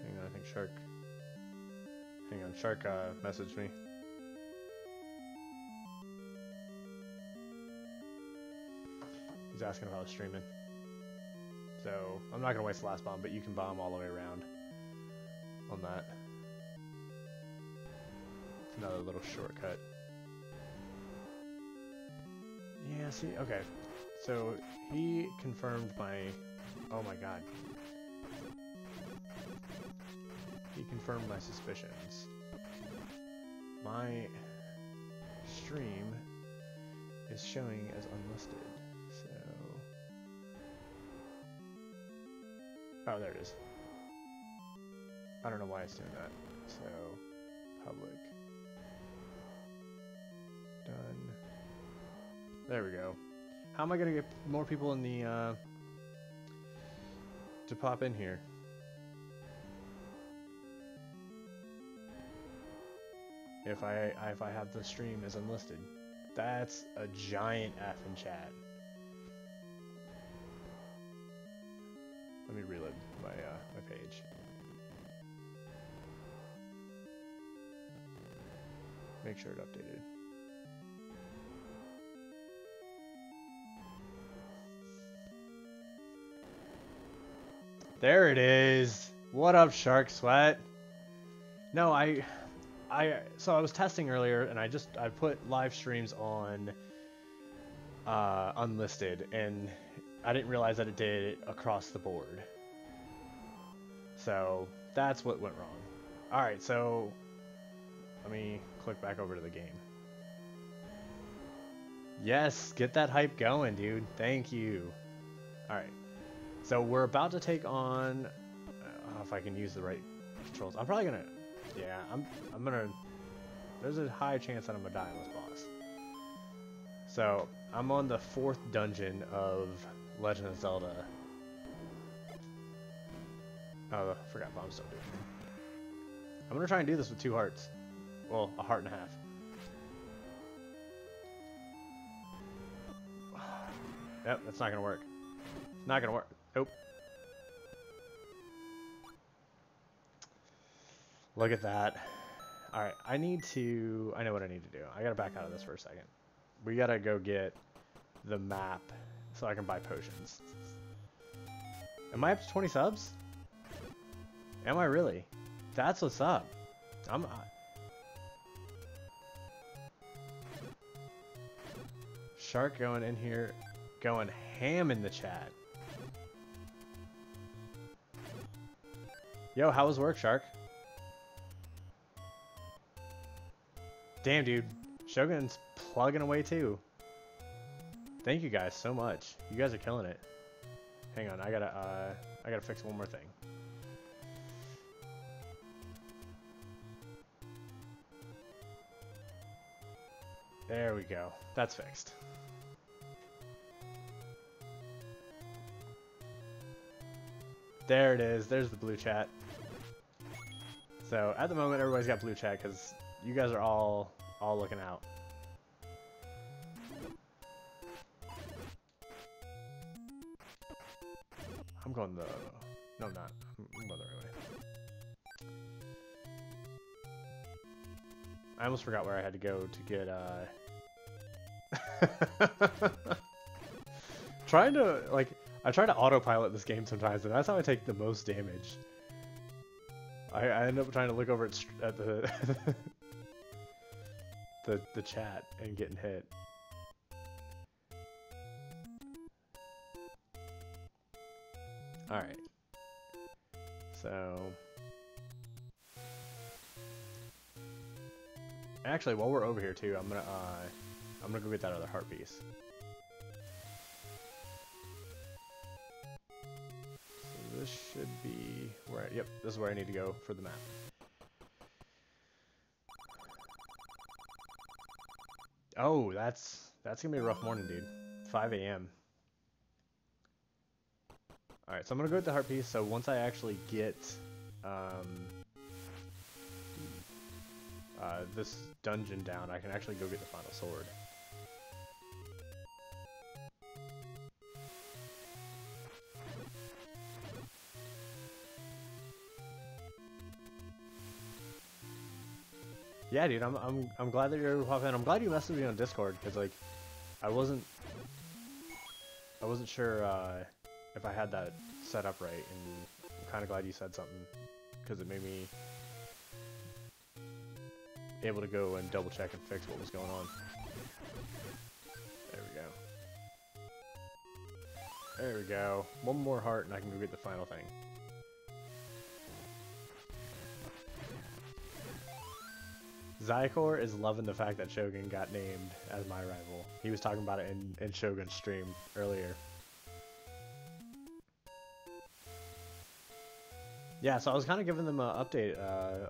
Hang on, I think Shark... Hang on, Shark messaged me. He's asking about streaming. So, I'm not going to waste the last bomb, but you can bomb all the way around on that. It's another little shortcut. Yeah, see, okay. So, he confirmed my... Oh my god. He confirmed my suspicions. My stream is showing as unlisted, so... Oh, there it is. I don't know why it's doing that. So, public. Done. There we go. How am I gonna get more people in the, to pop in here? If I have the stream as unlisted. That's a giant F in chat. Let me reload my my page. Make sure it updated. There it is. What up, Shark Sweat? No, so I was testing earlier, and I put live streams on unlisted, and I didn't realize that it did it across the board. So that's what went wrong. All right, so let me click back over to the game. Yes, get that hype going, dude. Thank you. All right, so we're about to take on. If I can use the right controls, I'm probably gonna. Yeah, I'm gonna. There's a high chance that I'm gonna die on this boss. So I'm on the 4th dungeon of Legend of Zelda. Oh, I forgot bombs still do. I'm gonna try and do this with 2 hearts. Well, a heart and a half. Yep, that's not gonna work. Not gonna work. Nope. Look at that. Alright, I know what I need to do. I gotta back out of this for a second. We gotta go get the map so I can buy potions. Am I up to 20 subs? Am I really? That's what's up. Shark going in here, going ham in the chat. Yo, how was work, Shark? Damn, dude. Shogun's plugging away too. Thank you guys so much. You guys are killing it. hang on. I gotta fix one more thing. There we go. That's fixed. There it is. There's the blue chat. So at the moment, everybody's got blue chat because you guys are all looking out. I'm going the... No, I'm not. I'm going the right way. I almost forgot where I had to go to get, Trying to, like... I try to autopilot this game sometimes, and that's how I take the most damage. I end up trying to look over at the the chat and getting hit. All right. So actually, while we're over here too, I'm gonna go get that other heart piece. This should be where yep, this is where I need to go for the map. Oh, that's gonna be a rough morning, dude. 5 a.m. Alright, so I'm gonna go with the heart piece, so once I actually get this dungeon down, I can actually go get the final sword. Yeah, dude, I'm glad that you're able to pop in. I'm glad you messaged me on Discord because like I wasn't sure if I had that set up right, and I'm kind of glad you said something because it made me able to go and double check and fix what was going on. There we go. There we go. One more heart and I can go get the final thing. Zycor is loving the fact that Shogun got named as my rival. He was talking about it in Shogun's stream earlier. Yeah, so I was kind of giving them an update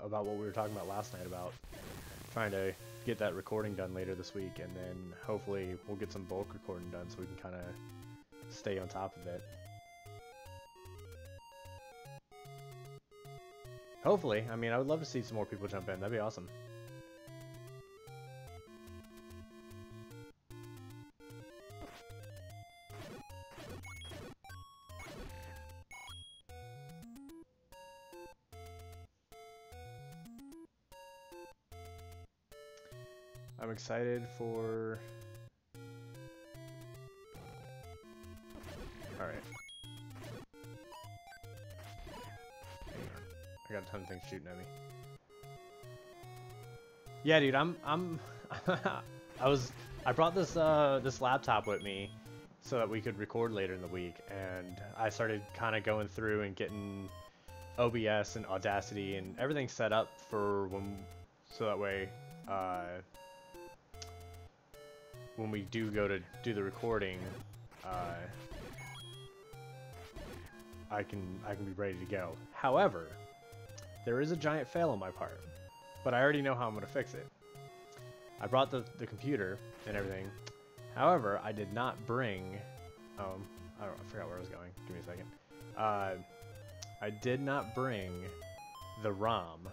about what we were talking about last night about trying to get that recording done later this week, and then hopefully we'll get some bulk recording done so we can kind of stay on top of it. Hopefully. I mean, I would love to see some more people jump in. That'd be awesome. I'm excited for... Alright. I got a ton of things shooting at me. Yeah, dude, I brought this this laptop with me so that we could record later in the week, and I started kind of going through and getting OBS and Audacity and everything set up for so that way when we do go to do the recording, I can be ready to go. However, there is a giant fail on my part, but I already know how I'm going to fix it. I brought the computer and everything. However, I did not bring... I forgot where I was going. Give me a second. I did not bring the ROM.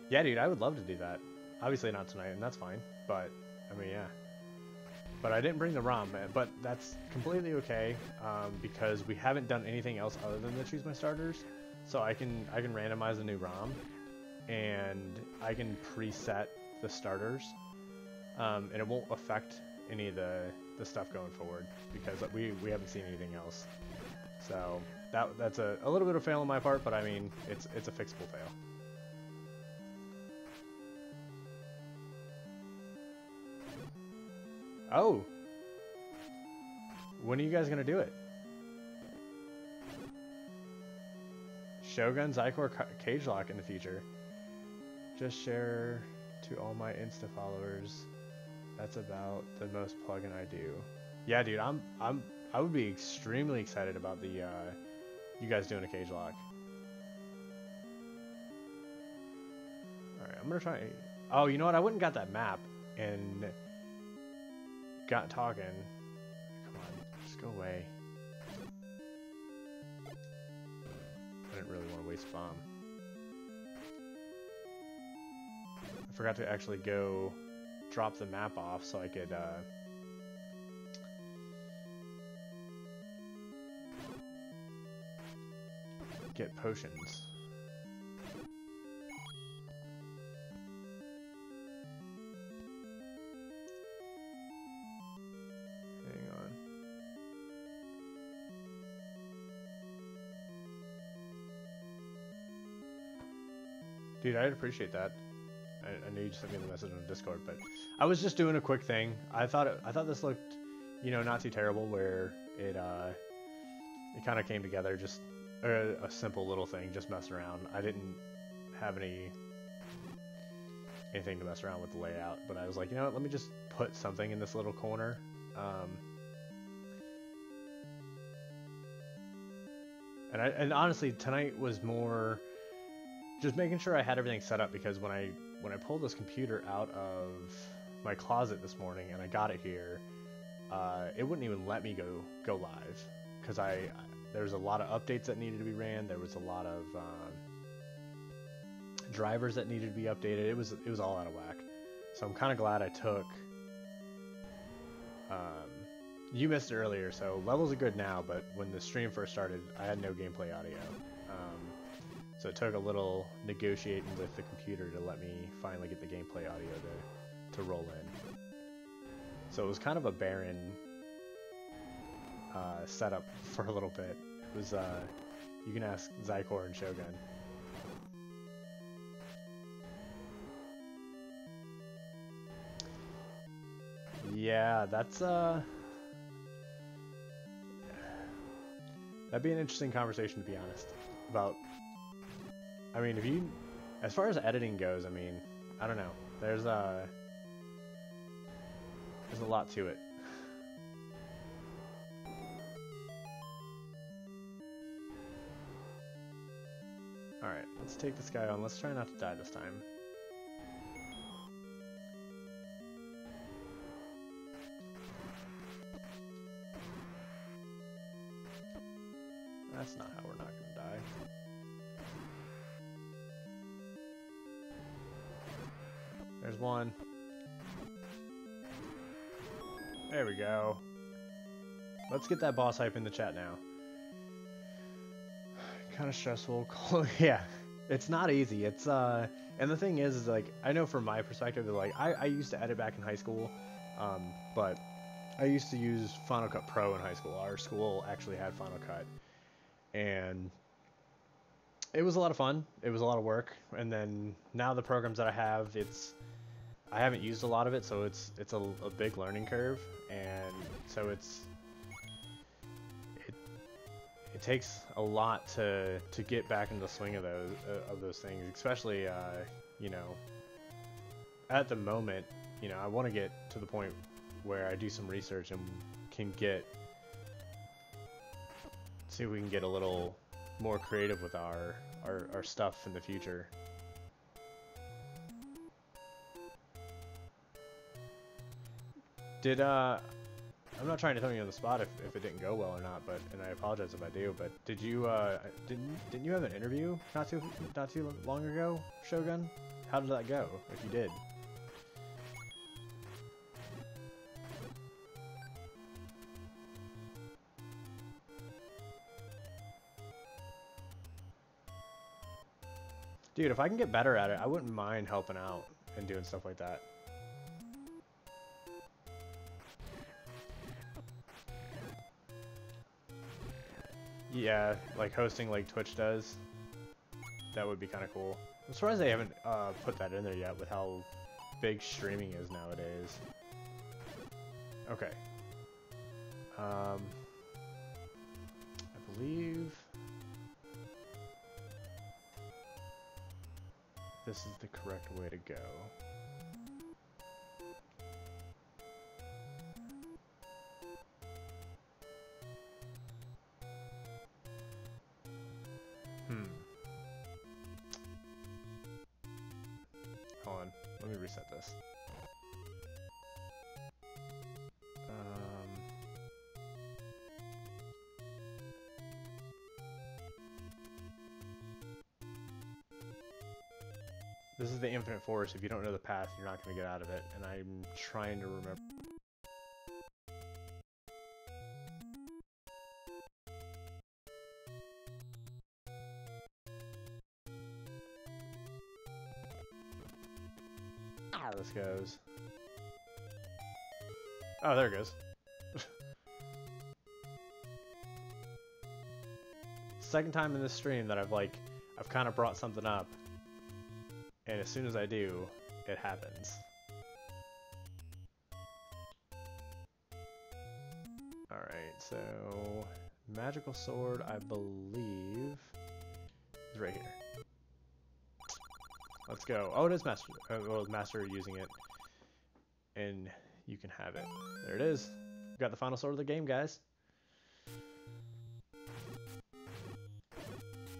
Yeah, dude, I would love to do that. Obviously not tonight, and that's fine. But, I mean, yeah. But I didn't bring the ROM, but that's completely okay, because we haven't done anything else other than the Choose My Starters. So I can randomize a new ROM, and I can preset the starters, and it won't affect any of the stuff going forward, because we haven't seen anything else. So that's a little bit of fail on my part, but I mean, it's a fixable fail. Oh! When are you guys gonna do it? Shogun, Zycor, Cage Lock in the future. Just share to all my Insta followers. That's about the most plugin I do. Yeah, dude, I would be extremely excited about the you guys doing a cage lock. All right, I'm gonna try. Oh, you know what? I went and got that map and got talking. Come on, just go away. I didn't really want to waste bomb. I forgot to actually go drop the map off so I could get potions. Hang on. Dude, I'd appreciate that. I know you just sent me the message on Discord, but I was just doing a quick thing. I thought this looked, you know, not too terrible. Where it kind of came together, just a simple little thing, just messing around. I didn't have anything to mess around with the layout, but I was like, you know what? Let me just put something in this little corner. And honestly, tonight was more just making sure I had everything set up, because when I pulled this computer out of my closet this morning and I got it here, it wouldn't even let me go live, because there was a lot of updates that needed to be ran. There was a lot of drivers that needed to be updated. It was all out of whack. So I'm kind of glad I took. You missed it earlier, so levels are good now. But when the stream first started, I had no gameplay audio. So it took a little negotiating with the computer to let me finally get the gameplay audio to roll in. So it was kind of a barren setup for a little bit. It was, you can ask Zykor and Shogun. Yeah, that's, that'd be an interesting conversation, to be honest, about, I mean, as far as editing goes, I mean, I don't know, there's a lot to it. Alright, let's take this guy on. Let's try not to die this time. That's not how we're not gonna die. There's one. There we go. Let's get that boss hype in the chat now. Kind of stressful. Yeah, it's not easy. It's and the thing is like, I know from my perspective that, like, I used to edit back in high school, but I used to use Final Cut Pro in high school. Our school actually had Final Cut, and it was a lot of fun. It was a lot of work. And then now the programs that I have, I haven't used a lot of it, so it's a big learning curve, and so it takes a lot to get back into the swing of those things, especially you know, at the moment, you know, I want to get to the point where I do some research and can see if we can get a little more creative with our stuff in the future. I'm not trying to throw you on the spot if it didn't go well or not, but, and I apologize if I do, but did you didn't you have an interview not too long ago, Shogun? How did that go, if you did? Dude, if I can get better at it, I wouldn't mind helping out and doing stuff like that. Yeah, like hosting like Twitch does. That would be kind of cool. I'm surprised they haven't put that in there yet with how big streaming is nowadays. Okay. I believe... this is the correct way to go. Hold on, let me reset this. This is the infinite forest. If you don't know the path, you're not going to get out of it, and I'm trying to remember. How this goes. Oh, there it goes. Second time in this stream that I've kind of brought something up, and as soon as I do, it happens. Alright, so magical sword, I believe, is right here. Let's go. Oh, it is master. Well, master using it, and you can have it. There it is. We got the final sword of the game, guys.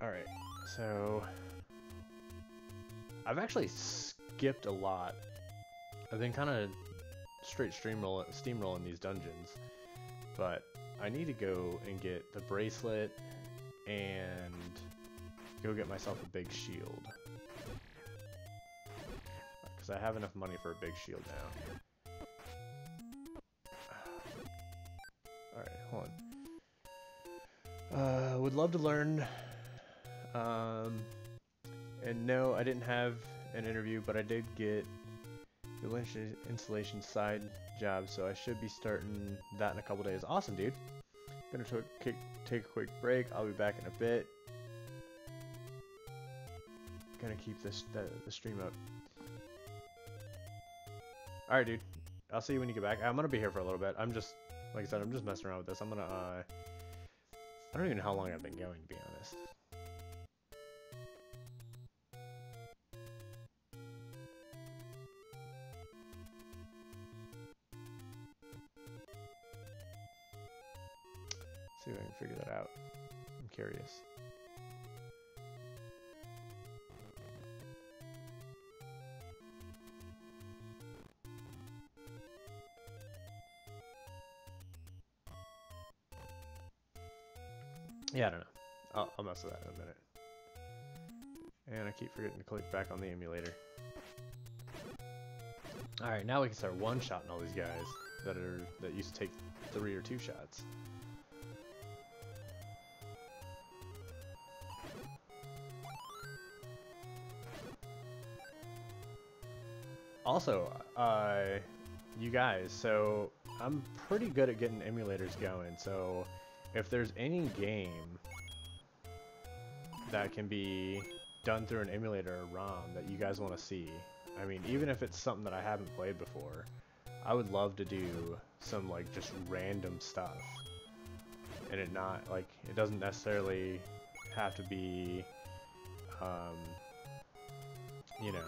Alright, so I've actually skipped a lot. I've been kind of straight steamrolling these dungeons, but I need to go and get the bracelet and go get myself a big shield. Because I have enough money for a big shield now. Alright, hold on. Would love to learn. And no, I didn't have an interview, but I did get the installation side job, so I should be starting that in a couple days. Awesome, dude. Gonna take a quick break. I'll be back in a bit. Gonna keep the stream up. Alright, dude. I'll see you when you get back. I'm gonna be here for a little bit. I'm just, like I said, I'm just messing around with this. I'm gonna, I don't even know how long I've been going, to be honest. See if I can figure that out. I'm curious. Yeah, I don't know. I'll mess with that in a minute. And I keep forgetting to click back on the emulator. Alright, now we can start one-shotting all these guys that used to take 3 or 2 shots. Also, you guys, so I'm pretty good at getting emulators going, so if there's any game that can be done through an emulator or ROM that you guys want to see, I mean, even if it's something that I haven't played before, I would love to do some, like, just random stuff. And it doesn't necessarily have to be, you know,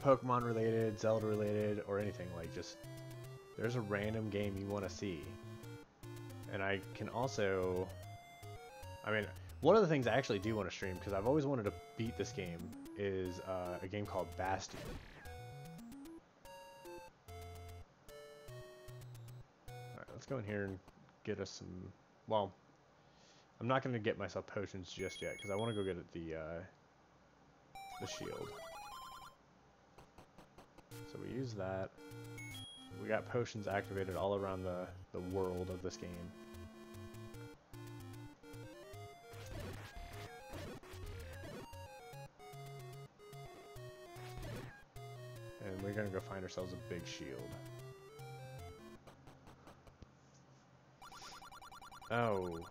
Pokemon related, Zelda related, or anything. Like, just there's a random game you want to see. And I can also, I mean, one of the things I actually do want to stream, because I've always wanted to beat this game, is a game called Bastion. Alright, let's go in here and get us some, well, I'm not going to get myself potions just yet, because I want to go get the shield. So we use that. We got potions activated all around the world of this game. And we're gonna go find ourselves a big shield. Oh.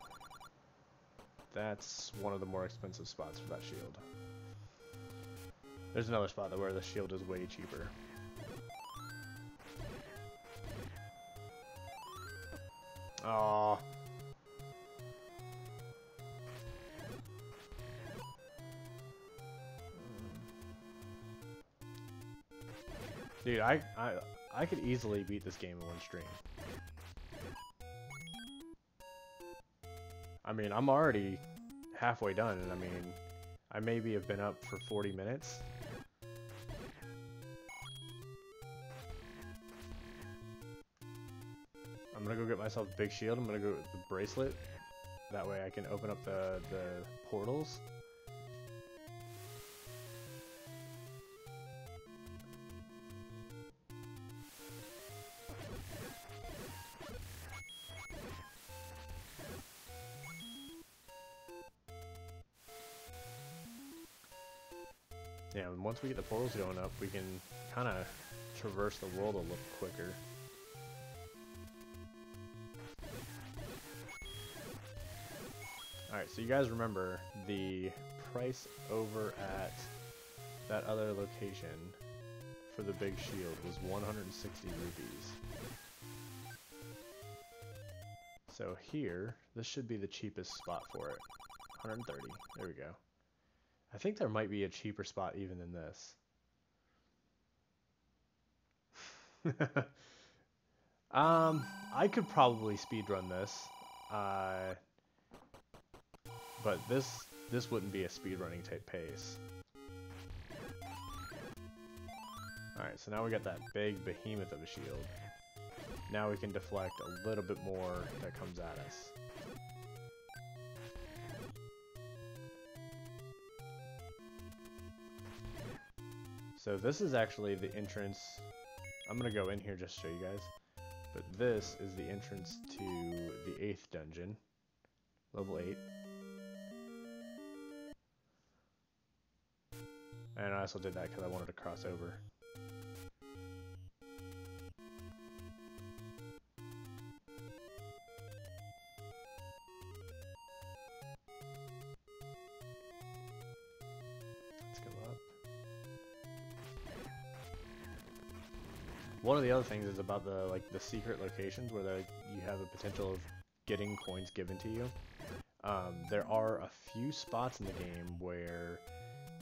That's one of the more expensive spots for that shield. There's another spot where the shield is way cheaper. Aww. Dude, I could easily beat this game in one stream. I mean, I'm already halfway done, and I mean, I maybe have been up for 40 minutes. I'm gonna go get myself a big shield. I'm gonna go with the bracelet. That way I can open up the portals. Yeah, and once we get the portals going up, we can kind of traverse the world a little quicker. Alright, so you guys remember the price over at that other location for the big shield was 160 rupees. So here, this should be the cheapest spot for it. 130. There we go. I think there might be a cheaper spot even than this. I could probably speedrun this. But this wouldn't be a speedrunning type pace. Alright, so now we got that big behemoth of a shield. Now we can deflect a little bit more that comes at us. So this is actually the entrance. I'm gonna go in here just to show you guys. But this is the entrance to the 8th dungeon. Level 8. And I also did that because I wanted to cross over. Let's go up. One of the other things is about the secret locations where you have a potential of getting coins given to you. There are a few spots in the game where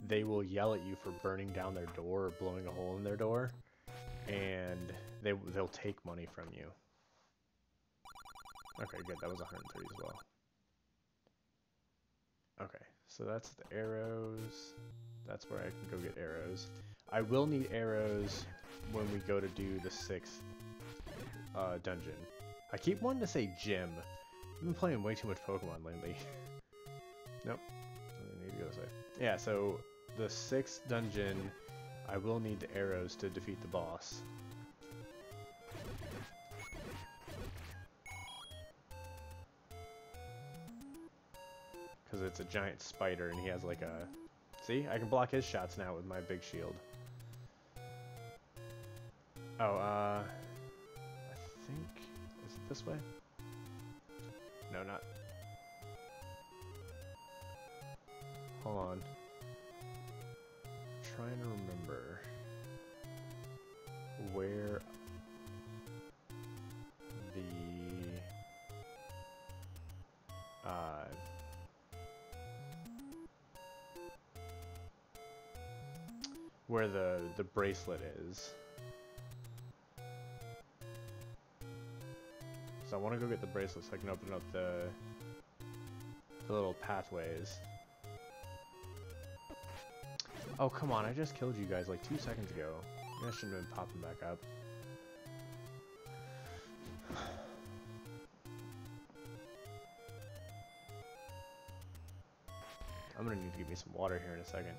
they will yell at you for burning down their door or blowing a hole in their door, and they'll take money from you. Okay, good. That was 130 as well. Okay, so that's the arrows. That's where I can go get arrows. I will need arrows when we go to do the 6th dungeon. I keep wanting to say gym. I've been playing way too much Pokemon lately. Nope. I need to go this way. Yeah, so the 6th dungeon, I will need the arrows to defeat the boss. Because it's a giant spider and he has like a... See? I can block his shots now with my big shield. Oh, I think... Is it this way? No, not... Hold on. I'm trying to remember where the bracelet is. So I want to go get the bracelet so I can open up the little pathways. Oh, come on, I just killed you guys like 2 seconds ago. You guys shouldn't have been popping back up. I'm gonna need to get me some water here in a second.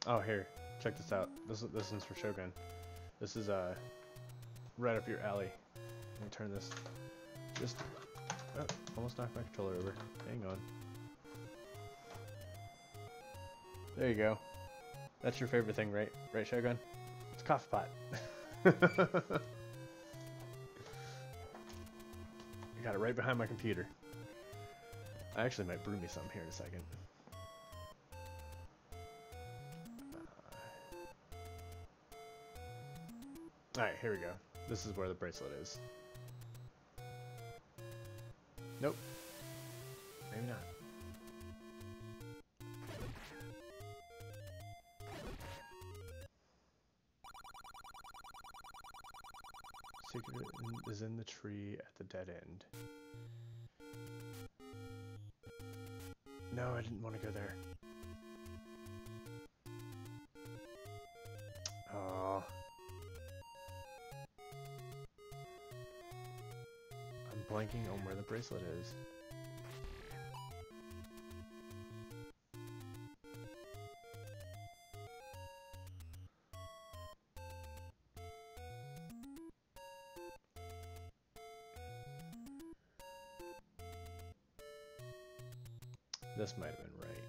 Oh, here, check this out. This one's for Shogun. This is right up your alley. Let me turn this. Just almost knocked my controller over. Hang on. There you go. That's your favorite thing, right? Right, Shogun? It's a coffee pot. I got it right behind my computer. I actually might brew me some here in a second. Alright, here we go. This is where the bracelet is. Nope. Maybe not. Secret is in the tree at the dead end. No, I didn't want to go there. Oh. I'm blanking on where the bracelet is. This might have been right.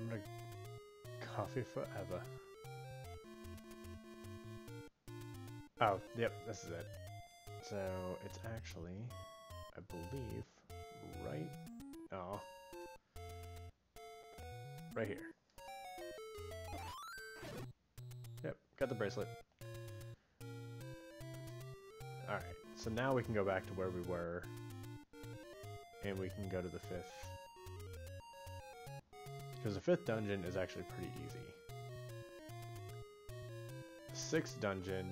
I'm gonna coffee forever. Oh, yep, this is it. So it's actually, I believe, right. Oh, right here. Yep, got the bracelet. Alright, so now we can go back to where we were, and we can go to the 5th. Because the 5th dungeon is actually pretty easy. The 6th dungeon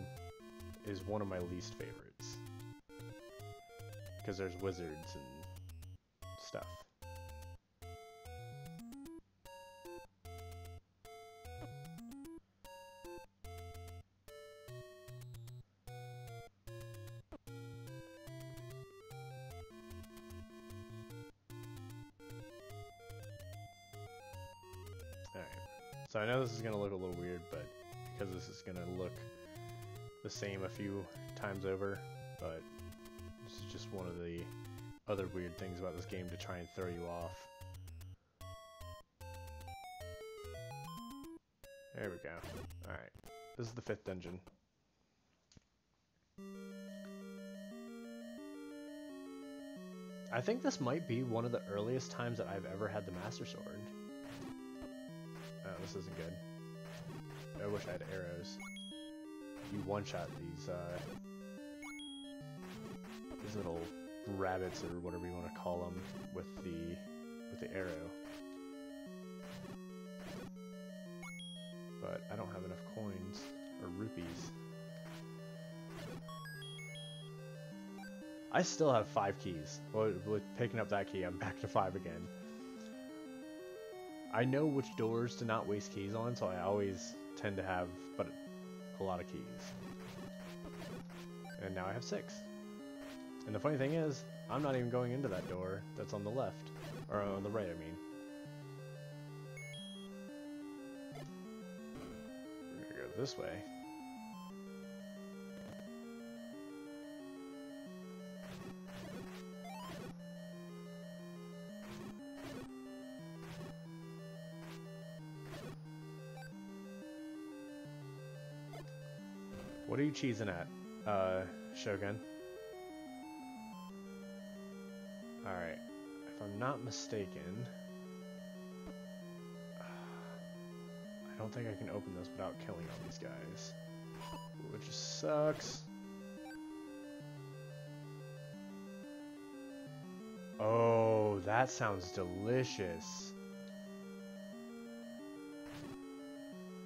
is one of my least favorites. Because there's wizards and stuff. Alright, so I know this is going to look a little weird, but because this is going to look the same a few times over, but this is just one of the other weird things about this game to try and throw you off. There we go. Alright, this is the 5th dungeon. I think this might be one of the earliest times that I've ever had the Master Sword. Oh, this isn't good. I wish I had arrows. You one-shot these little rabbits or whatever you want to call them with the arrow. But I don't have enough coins or rupees. I still have 5 keys. Well, with picking up that key, I'm back to 5 again. I know which doors to not waste keys on, so I always tend to have but a lot of keys. And now I have 6. And the funny thing is, I'm not even going into that door that's on the left. Or on the right, I mean. We're gonna go this way. What are you cheesing at, Shogun? Alright, if I'm not mistaken, I don't think I can open this without killing all these guys, which sucks. Oh, that sounds delicious.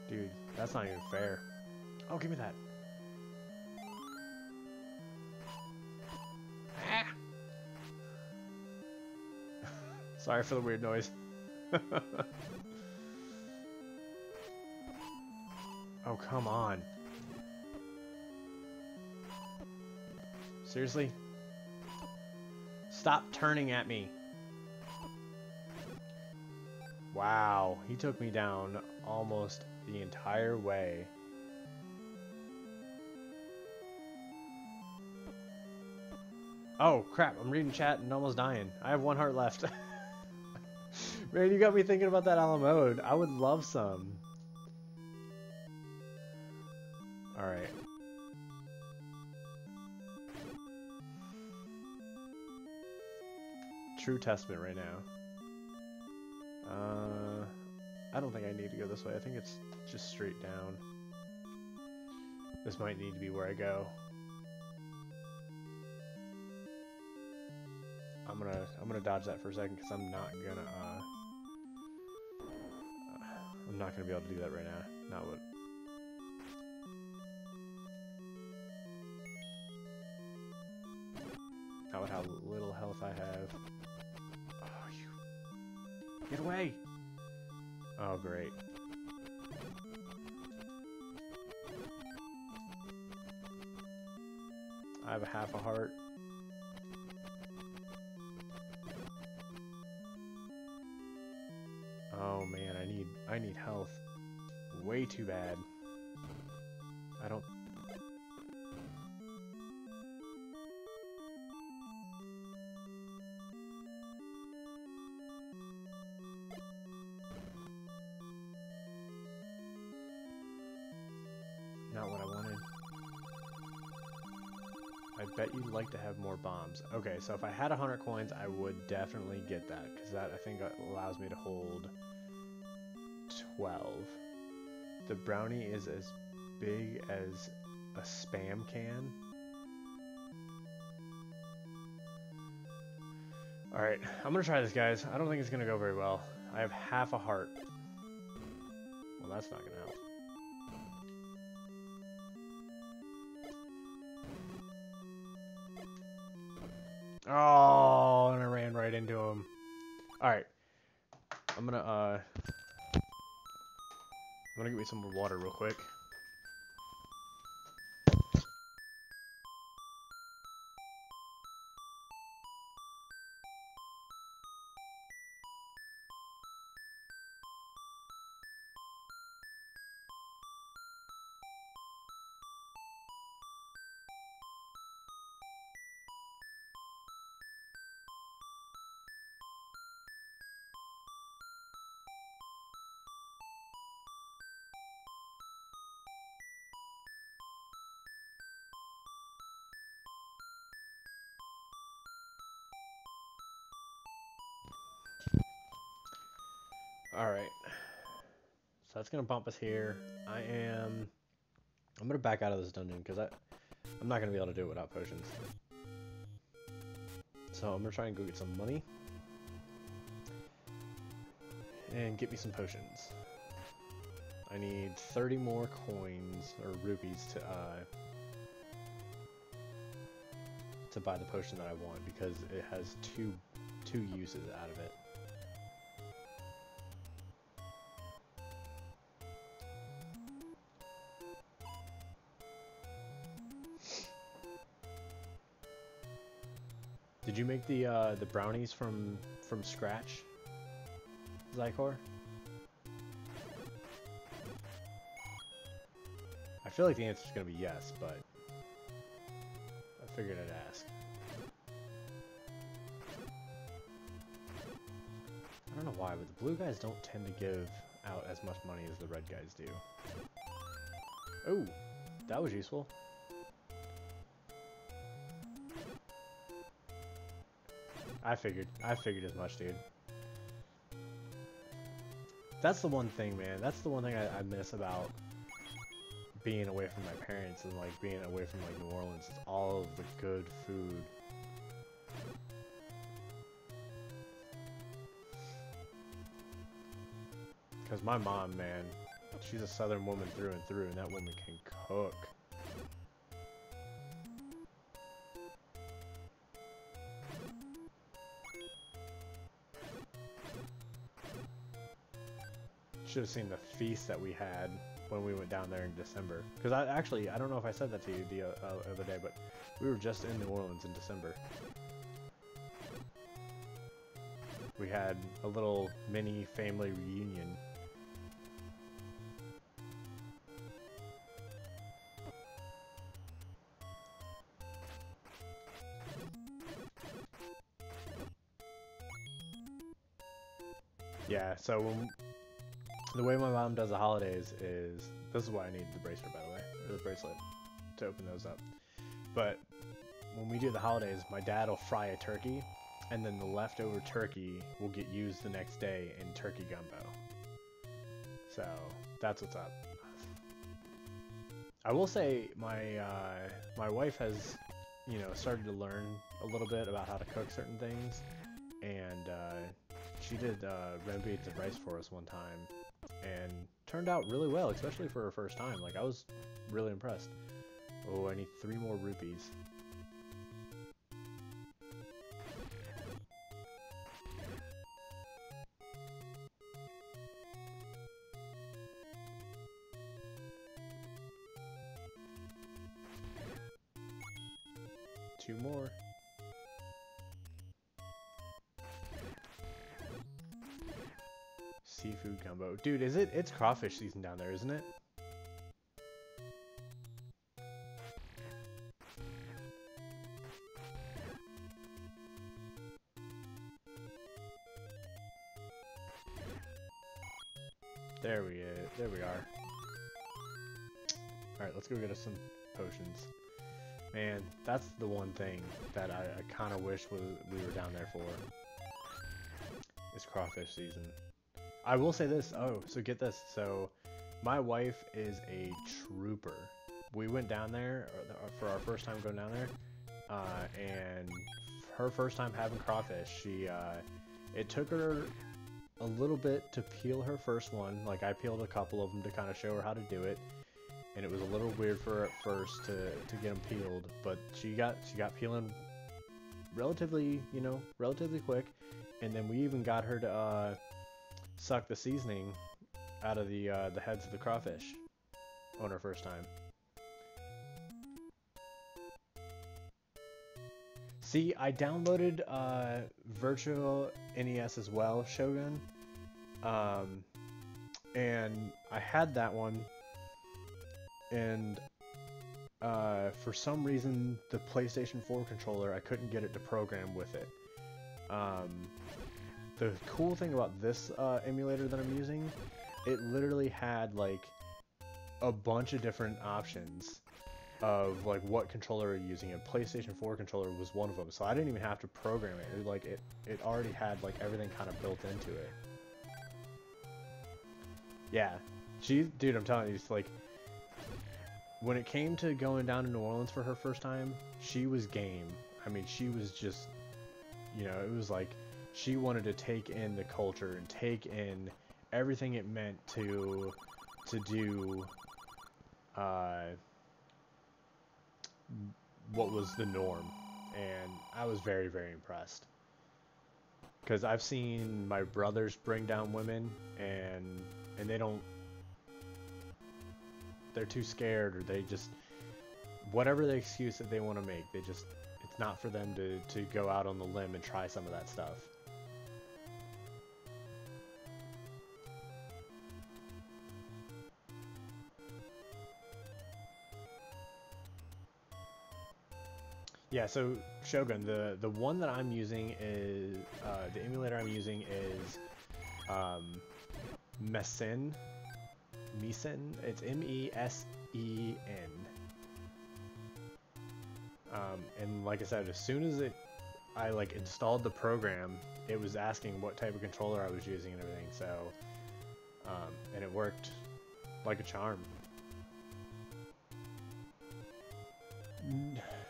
Dude, that's not even fair. Oh, give me that. Sorry for the weird noise. Oh, come on. Seriously? Stop turning at me. Wow, he took me down almost the entire way. Oh, crap, I'm reading chat and almost dying. I have 1 heart left. Man, you got me thinking about that a la mode. I would love some. Alright. True Testament right now. I don't think I need to go this way. I think it's just straight down. This might need to be where I go. I'm gonna dodge that for a second because I'm not gonna be able to do that right now. Not what. Not with how little health I have. Oh, you get away! Oh, great. I have a half a heart. Oh man, I need health. Way too bad. I don't. Not what I wanted. I bet you'd like to have more bombs. Okay, so if I had 100 coins, I would definitely get that, because that, I think, allows me to hold 12. The brownie is as big as a Spam can. Alright, I'm gonna try this, guys. I don't think it's gonna go very well. I have half a heart. Well, that's not gonna help. Oh, and I ran right into him. Alright. I'm gonna get me some more water real quick. Alright. So that's gonna bump us here. I'm gonna back out of this dungeon because I'm not gonna be able to do it without potions. So I'm gonna try and go get some money and get me some potions. I need 30 more coins or rupees to buy the potion that I want because it has two uses out of it. Did you make the brownies from scratch, Zykor? I feel like the answer is gonna be yes, but I figured I'd ask. I don't know why, but the blue guys don't tend to give out as much money as the red guys do. Oh, that was useful. I figured as much, dude. That's the one thing, man. That's the one thing I miss about being away from my parents and like being away from like New Orleans. It's all of the good food. Because my mom, man, she's a Southern woman through and through, and that woman can cook. Should have seen the feast that we had when we went down there in December. Because I don't know if I said that to you the other day, but we were just in New Orleans in December. We had a little mini family reunion. Yeah, so the way my mom does the holidays is, this is why I needed the bracelet, by the way, or the bracelet, to open those up. But when we do the holidays, my dad will fry a turkey, and then the leftover turkey will get used the next day in turkey gumbo. So that's what's up. I will say my wife has you know, started to learn a little bit about how to cook certain things, and she did red beans and rice for us one time, and turned out really well, especially for her first time. Like, I was really impressed. Oh, I need 3 more rupees. Two more. Seafood gumbo. Dude, it's crawfish season down there, isn't it? There we are. Alright, let's go get us some potions. Man, that's the one thing that I kind of wish we were down there for. Is crawfish season. I will say this. Oh, so get this. So, my wife is a trooper. We went down there for our first time going down there, and her first time having crawfish, it took her a little bit to peel her first one. Like, I peeled a couple of them to kind of show her how to do it, and it was a little weird for her at first to get them peeled, but she got peeling relatively quick, and then we even got her to suck the seasoning out of the heads of the crawfish on her first time. See, I downloaded Virtual NES as well, Shogun, and I had that one, and for some reason the PlayStation 4 controller, I couldn't get it to program with it. The cool thing about this emulator that I'm using, it literally had like a bunch of different options of like what controller you're using, and PlayStation 4 controller was one of them, so I didn't even have to program it. It already had like everything kind of built into it. Yeah, dude, I'm telling you, it's like when it came to going down to New Orleans for her first time, she was game. I mean, she was just, you know, it was like she wanted to take in the culture and take in everything it meant to do what was the norm, and I was very, very impressed, because I've seen my brothers bring down women, and they're too scared, or they just, whatever the excuse that they want to make, it's not for them to go out on the limb and try some of that stuff. Yeah, so Shogun, the one that I'm using is, the emulator I'm using is Mesen. It's MESEN. And like I said, as soon as I like installed the program, it was asking what type of controller I was using and everything. So, and it worked like a charm.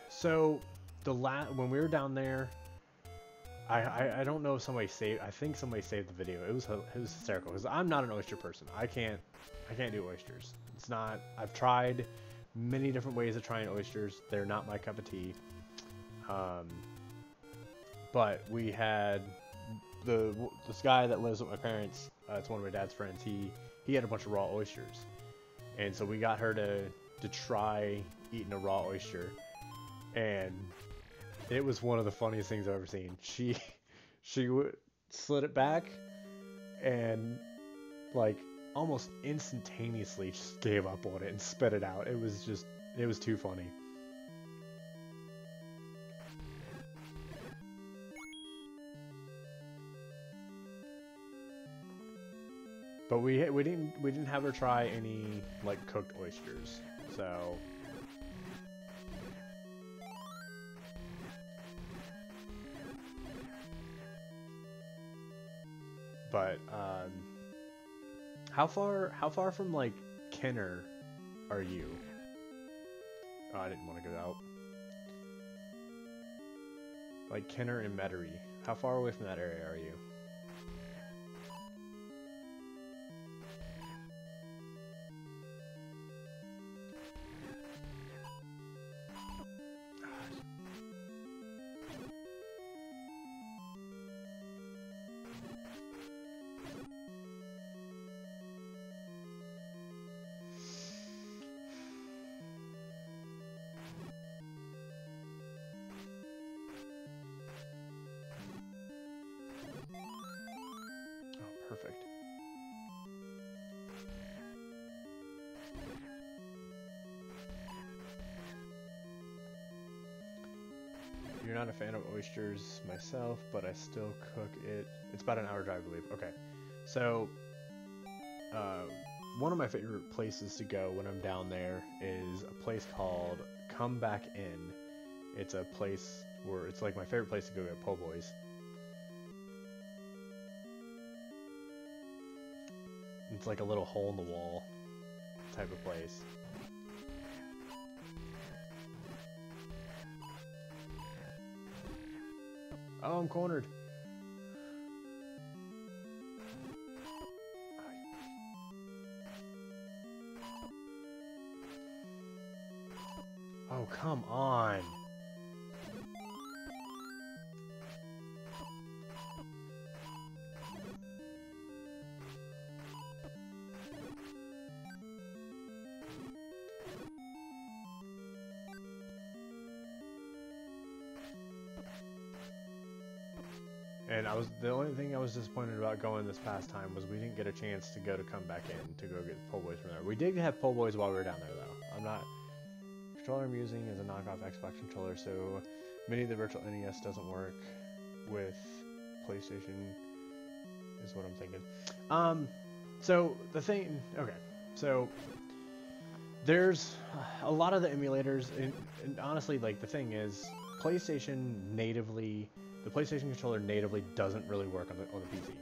So when we were down there, I don't know if somebody saved. I think somebody saved the video. It was hysterical, because I'm not an oyster person. I can't do oysters. It's not. I've tried many different ways of trying oysters. They're not my cup of tea. But we had this guy that lives with my parents. It's one of my dad's friends. He had a bunch of raw oysters, and so we got her to try eating a raw oyster, and it was one of the funniest things I've ever seen. She slid it back, and like almost instantaneously just gave up on it and spit it out. It was too funny. But we didn't have her try any like cooked oysters, so. But how far from like Kenner are you? Oh, I didn't want to go out. like Kenner and Metairie. How far away from that area are you? Perfect. You're not a fan of oysters myself, but I still cook it. It's about an hour drive, I believe. Okay. So, one of my favorite places to go when I'm down there is a place called Come Back In. It's a place where it's like my favorite place to go get po' boys. It's like a little hole in the wall type of place. Oh, I'm cornered. Oh, come on. And the only thing I was disappointed about going this past time was we didn't get a chance to come back in to go get po' boys from there. We did have po' boys while we were down there though. The controller I'm using is a knockoff Xbox controller, so many of the virtual NES doesn't work with PlayStation is what I'm thinking. So the thing, okay, so there's a lot of the emulators, and honestly, like the thing is, the PlayStation controller natively doesn't really work on the PC.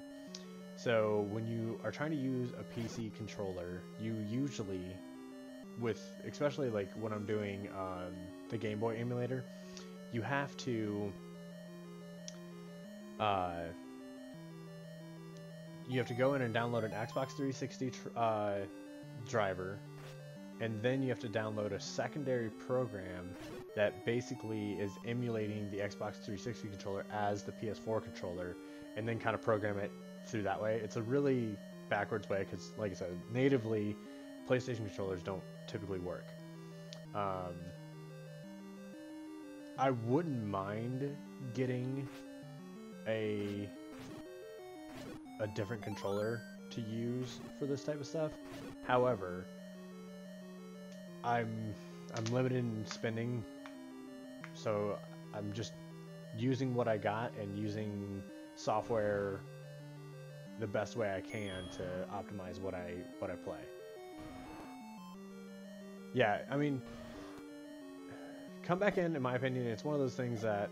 So when you are trying to use a PC controller, you usually, especially like when I'm doing the Game Boy emulator, you have to go in and download an Xbox 360 driver, and then you have to download a secondary program that basically is emulating the Xbox 360 controller as the PS4 controller, and then kind of program it through that way. It's a really backwards way because, like I said, natively, PlayStation controllers don't typically work. I wouldn't mind getting a different controller to use for this type of stuff. However, I'm limited in spending, so I'm just using what I got and using software the best way I can to optimize what I play. Yeah, I mean, Come Back In my opinion, it's one of those things that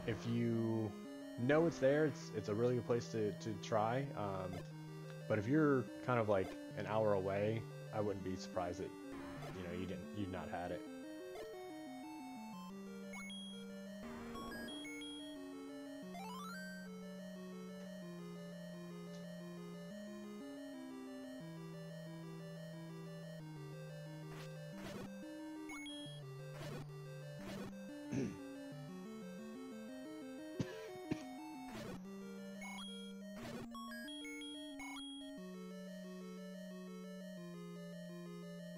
if you know it's there, it's a really good place to try. But if you're kind of like an hour away, I wouldn't be surprised that you've not had it.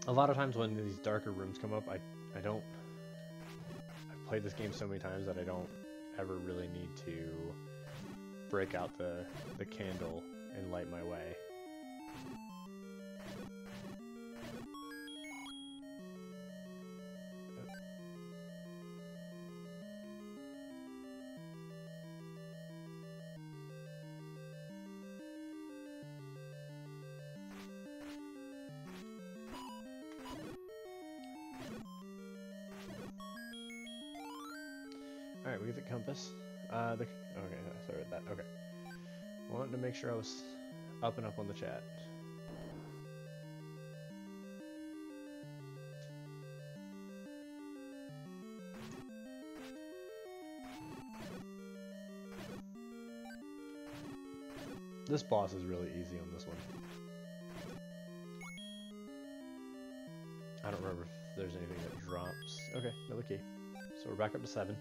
A lot of times when these darker rooms come up, I've played this game so many times that I don't ever really need to break out the candle and light my way. Alright, we get the compass. Okay, sorry about that. Okay. Wanted to make sure I was up and up on the chat. This boss is really easy on this one. I don't remember if there's anything that drops. Okay, another key. So we're back up to 7.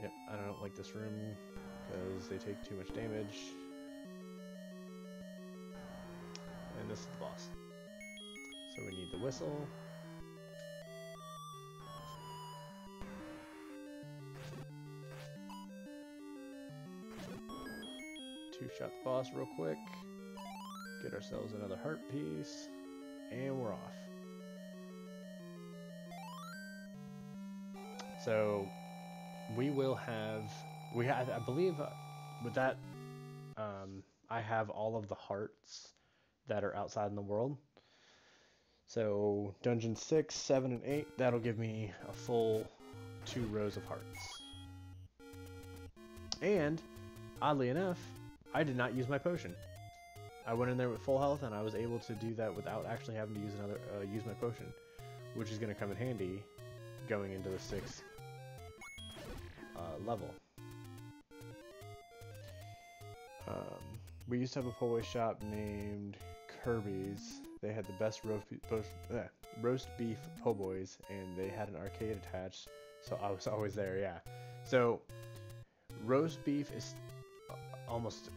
Yep, I don't like this room because they take too much damage. And this is the boss. So we need the whistle. Two-shot the boss real quick. Get ourselves another heart piece. And we're off. So we will have, I believe with that, I have all of the hearts that are outside in the world. So dungeon 6, 7, and 8, that'll give me a full 2 rows of hearts. And oddly enough, I did not use my potion. I went in there with full health and I was able to do that without actually having to use my potion, which is going to come in handy going into the 6th level. We used to have a po' boy shop named Kirby's. They had the best roast beef po' boys, and they had an arcade attached, so I was always there. Yeah. So roast beef is almost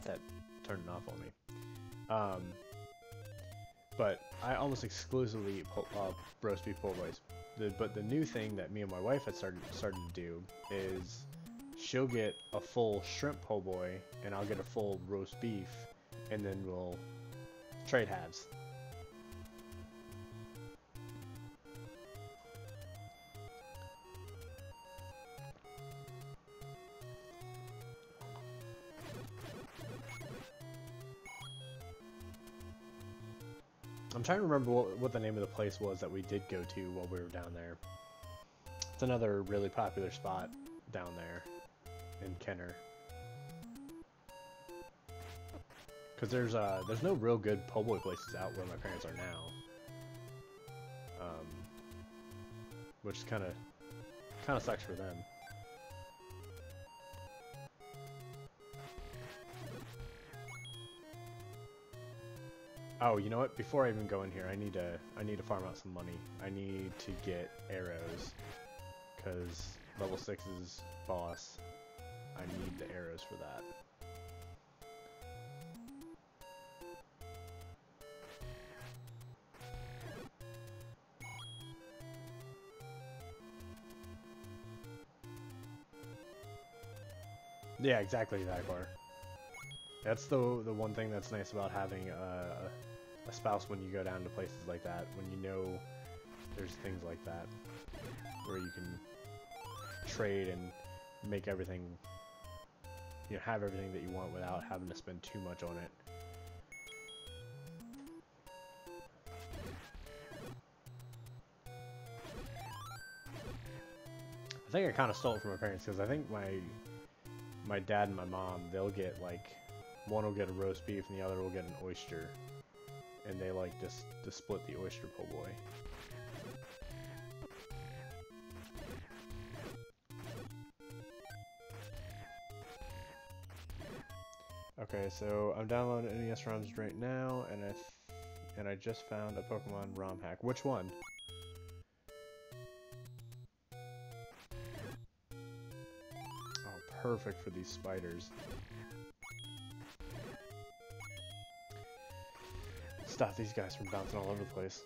that turned it off on me. But I almost exclusively eat roast beef po' boys. But the new thing that me and my wife had started to do is she'll get a full shrimp po' boy and I'll get a full roast beef, and then we'll trade halves. I'm trying to remember what the name of the place was that we did go to while we were down there. It's another really popular spot down there in Kenner. Because there's no real good po' boy places out where my parents are now. Which kind of sucks for them. Oh, you know what? Before I even go in here, I need to farm out some money. I need to get arrows, because level 6's boss. I need the arrows for that. Yeah, exactly, Dagbar. That's the one thing that's nice about having a spouse when you go down to places like that, when you know there's things like that where you can trade and make everything, you know, have everything that you want without having to spend too much on it. I think I kind of stole it from my parents, because I think my dad and my mom, they'll get like, one will get a roast beef and the other will get an oyster, and they like to split the oyster po' boy. Okay, so I'm downloading NES ROMs right now, and I just found a Pokemon ROM hack. Which one? Oh, perfect for these spiders. Stop these guys from bouncing all over the place.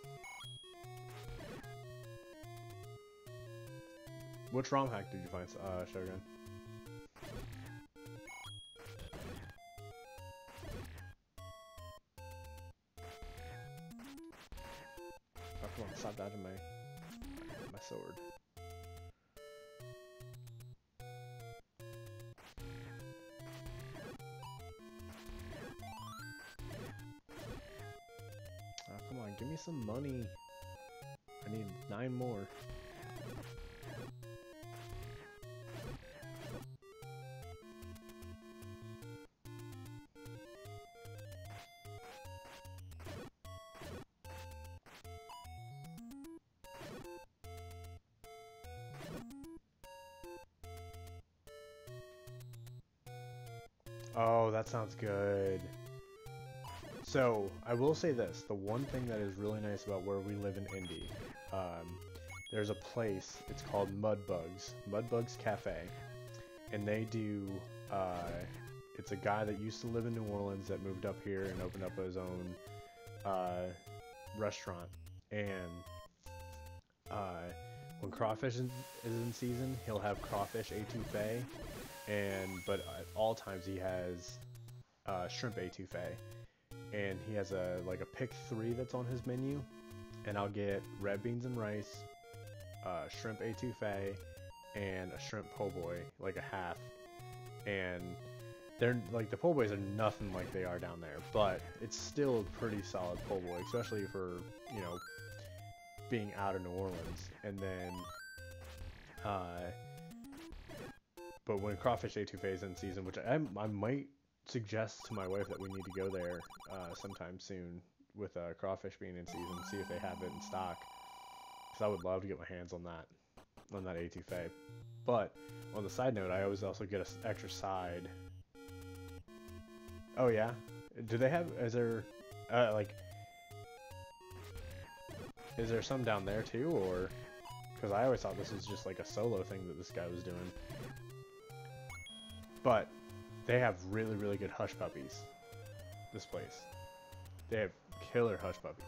Which ROM hack did you find, Shogun? Oh, come on, stop dodging my sword. Oh, come on, give me some money. I need 9 more. Oh, that sounds good. So, I will say this. The one thing that is really nice about where we live in Indy, there's a place, it's called Mudbugs Cafe. And they do, it's a guy that used to live in New Orleans that moved up here and opened up his own restaurant. And when crawfish is in season, he'll have crawfish étouffée, but at all times he has shrimp étouffée. And he has a pick 3 that's on his menu, and I'll get red beans and rice, shrimp étouffée, and a shrimp po' boy, like a half. And they're like, the po' boys are nothing like they are down there, but it's still a pretty solid po' boy, especially for, you know, being out of New Orleans. And then but when crawfish étouffée is in season, which I might suggest to my wife that we need to go there sometime soon with crawfish being in season, see if they have it in stock, because I would love to get my hands on that étouffée. But on the side note, I always also get an extra side. Oh yeah, do they have? Is there is there some down there too, or? Because I always thought this was just like a solo thing that this guy was doing. But they have really, really good hush puppies. This place. They have killer hush puppies.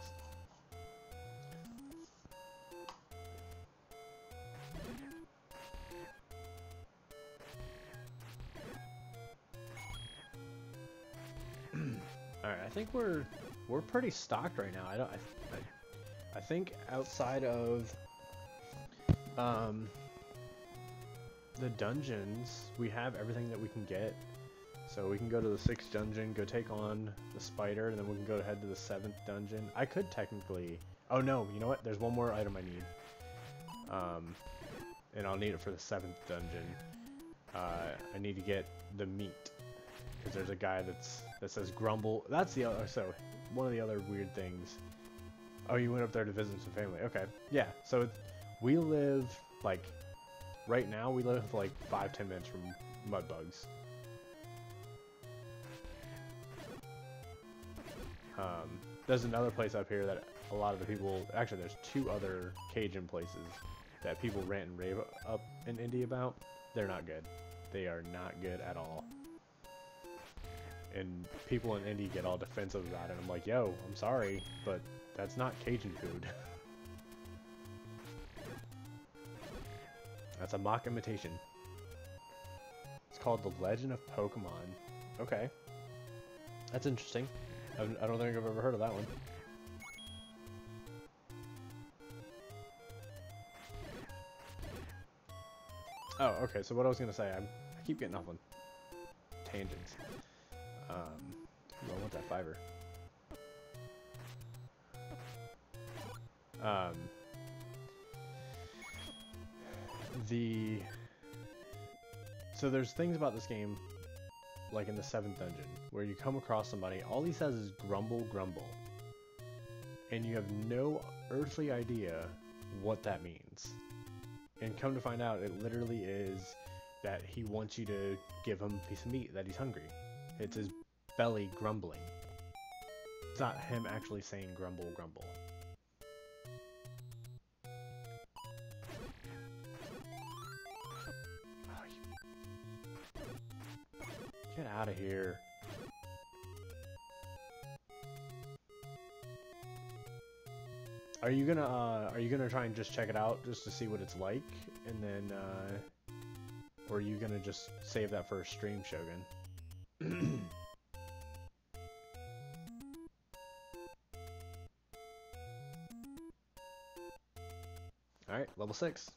All right, I think we're pretty stocked right now. I think outside of the dungeons, we have everything that we can get. So we can go to the 6th dungeon, go take on the spider, and then we can go ahead to the 7th dungeon. I could technically... Oh no, you know what? There's one more item I need. And I'll need it for the 7th dungeon. I need to get the meat. Because there's a guy that says grumble. That's the other... So, one of the other weird things. Oh, you went up there to visit some family. Okay. Yeah, so we live, like... Right now, we live like 5-10 minutes from Mudbugs. There's another place up here that a lot of the people... Actually, there's 2 other Cajun places that people rant and rave up in Indy about. They're not good. They are not good at all. And people in Indy get all defensive about it. I'm like, yo, I'm sorry, but that's not Cajun food. That's a mock imitation. It's called The Legend of Pokemon. Okay. That's interesting. I don't think I've ever heard of that one. Oh, okay, so what I was going to say, I keep getting off on tangents. I want that fiber. So there's things about this game, like in the 7th dungeon, where you come across somebody, all he says is grumble, grumble. And you have no earthly idea what that means. And come to find out, it literally is that he wants you to give him a piece of meat, that he's hungry. It's his belly grumbling. It's not him actually saying grumble, grumble. Get out of here. Are you gonna try and just check it out just to see what it's like, and then or are you gonna just save that for a stream, Shogun? Alright, level 6.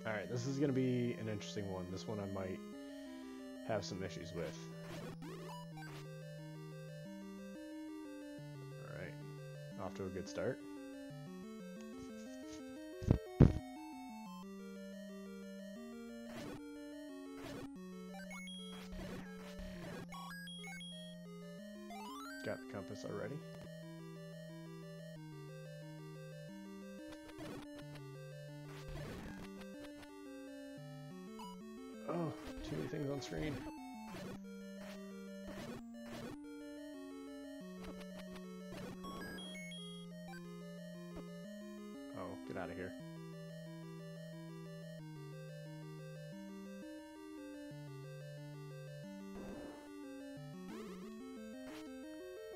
Alright, this is going to be an interesting one. This one I might have some issues with. Alright, off to a good start. Got the compass already. things on screen. Oh, get out of here.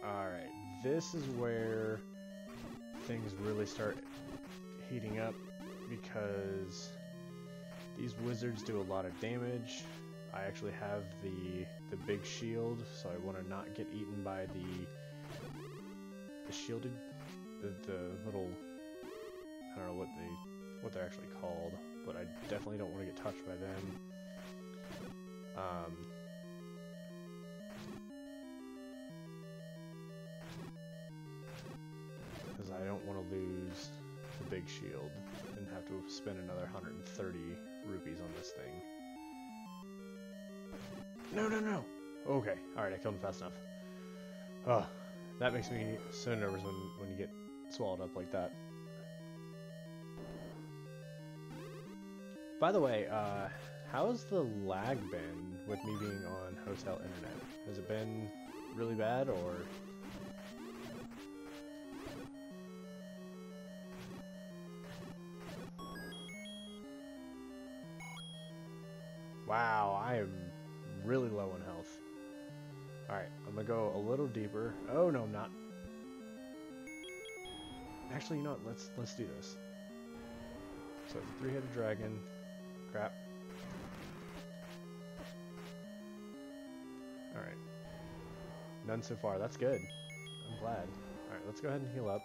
Alright, this is where things really start heating up, because these wizards do a lot of damage. I actually have the big shield, so I want to not get eaten by the shielded, the little, I don't know what they're actually called, but I definitely don't want to get touched by them. Because I don't want to lose the big shield and have to spend another 130 rupees on this thing. No, no, no! Okay, alright, I killed him fast enough. Oh, that makes me so nervous when you get swallowed up like that. By the way, how's the lag been with me being on hotel internet? Has it been really bad, or...? Wow, I am really low on health. Alright, I'm gonna go a little deeper. Oh, no, I'm not. Actually, you know what? Let's do this. So, it's a three-headed dragon. Crap. Alright. None so far. That's good. I'm glad. Alright, let's go ahead and heal up.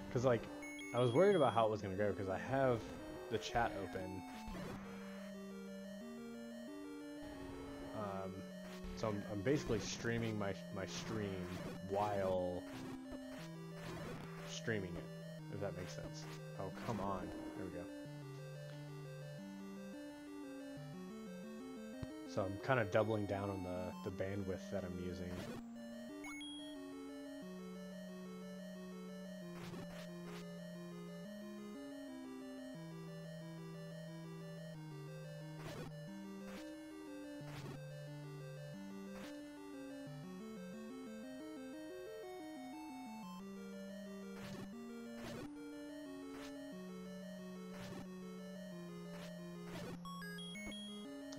Because, like, I was worried about how it was going to go, because I have the chat open. So I'm basically streaming my stream while streaming it, if that makes sense. Oh, come on. There we go. So I'm kind of doubling down on the bandwidth that I'm using.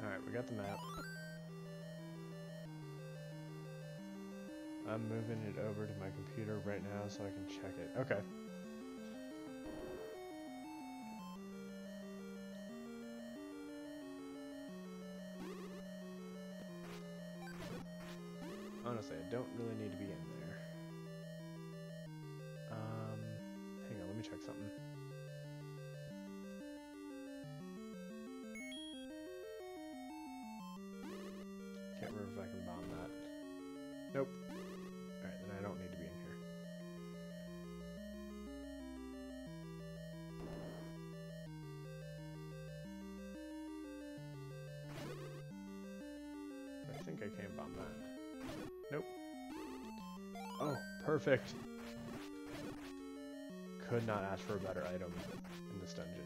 Alright, we got the map. I'm moving it over to my computer right now so I can check it. Okay. Honestly, I don't really need to be in there. Hang on, let me check something. Can't remember if I can bomb that. Nope. Alright, then I don't need to be in here. I think I can bomb that. Nope. Oh, perfect. Could not ask for a better item in this dungeon.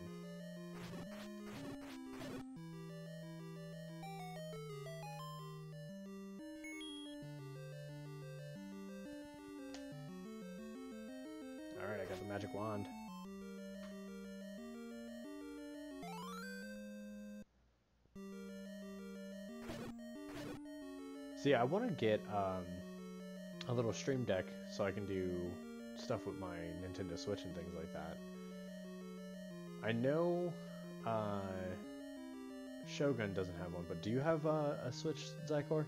Alright, I got the magic wand. See, I want to get a little stream deck so I can do stuff with my Nintendo Switch and things like that. I know Shogun doesn't have one, but do you have a Switch, Zykor?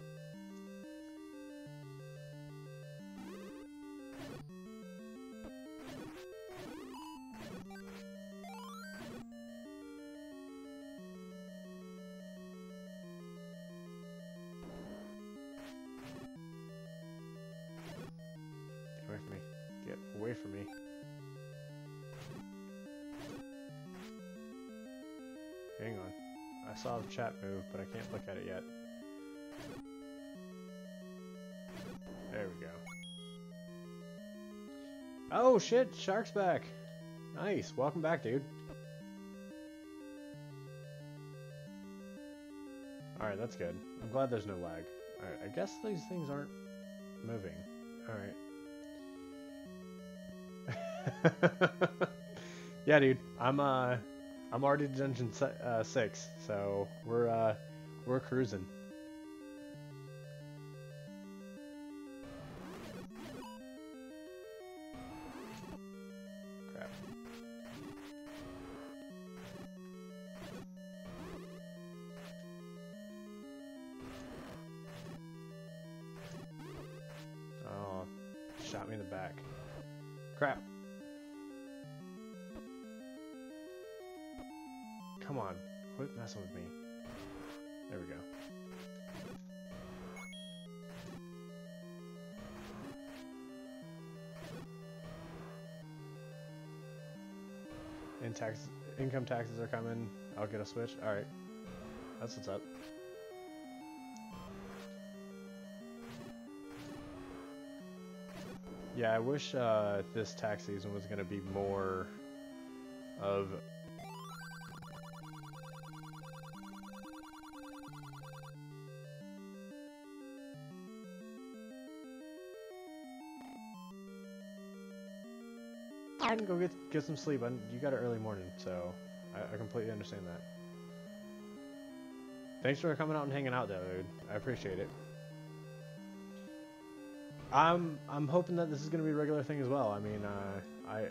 Away from me. Get away from me. Hang on. I saw the chat move, but I can't look at it yet. There we go. Oh shit, Shark's back. Nice, welcome back, dude. Alright, that's good. I'm glad there's no lag. Alright, I guess these things aren't moving. Alright. Yeah, dude. I'm already to dungeon 6, so we're cruising. Crap. Oh, shot me in the back. Crap. Come on, quit messing with me. There we go. And income taxes are coming. I'll get a Switch. Alright. That's what's up. Yeah, I wish this tax season was going to be more of... I can go get some sleep. You got an early morning, so I completely understand that. Thanks for coming out and hanging out, though, dude. I appreciate it. I'm hoping that this is gonna be a regular thing as well. I mean, I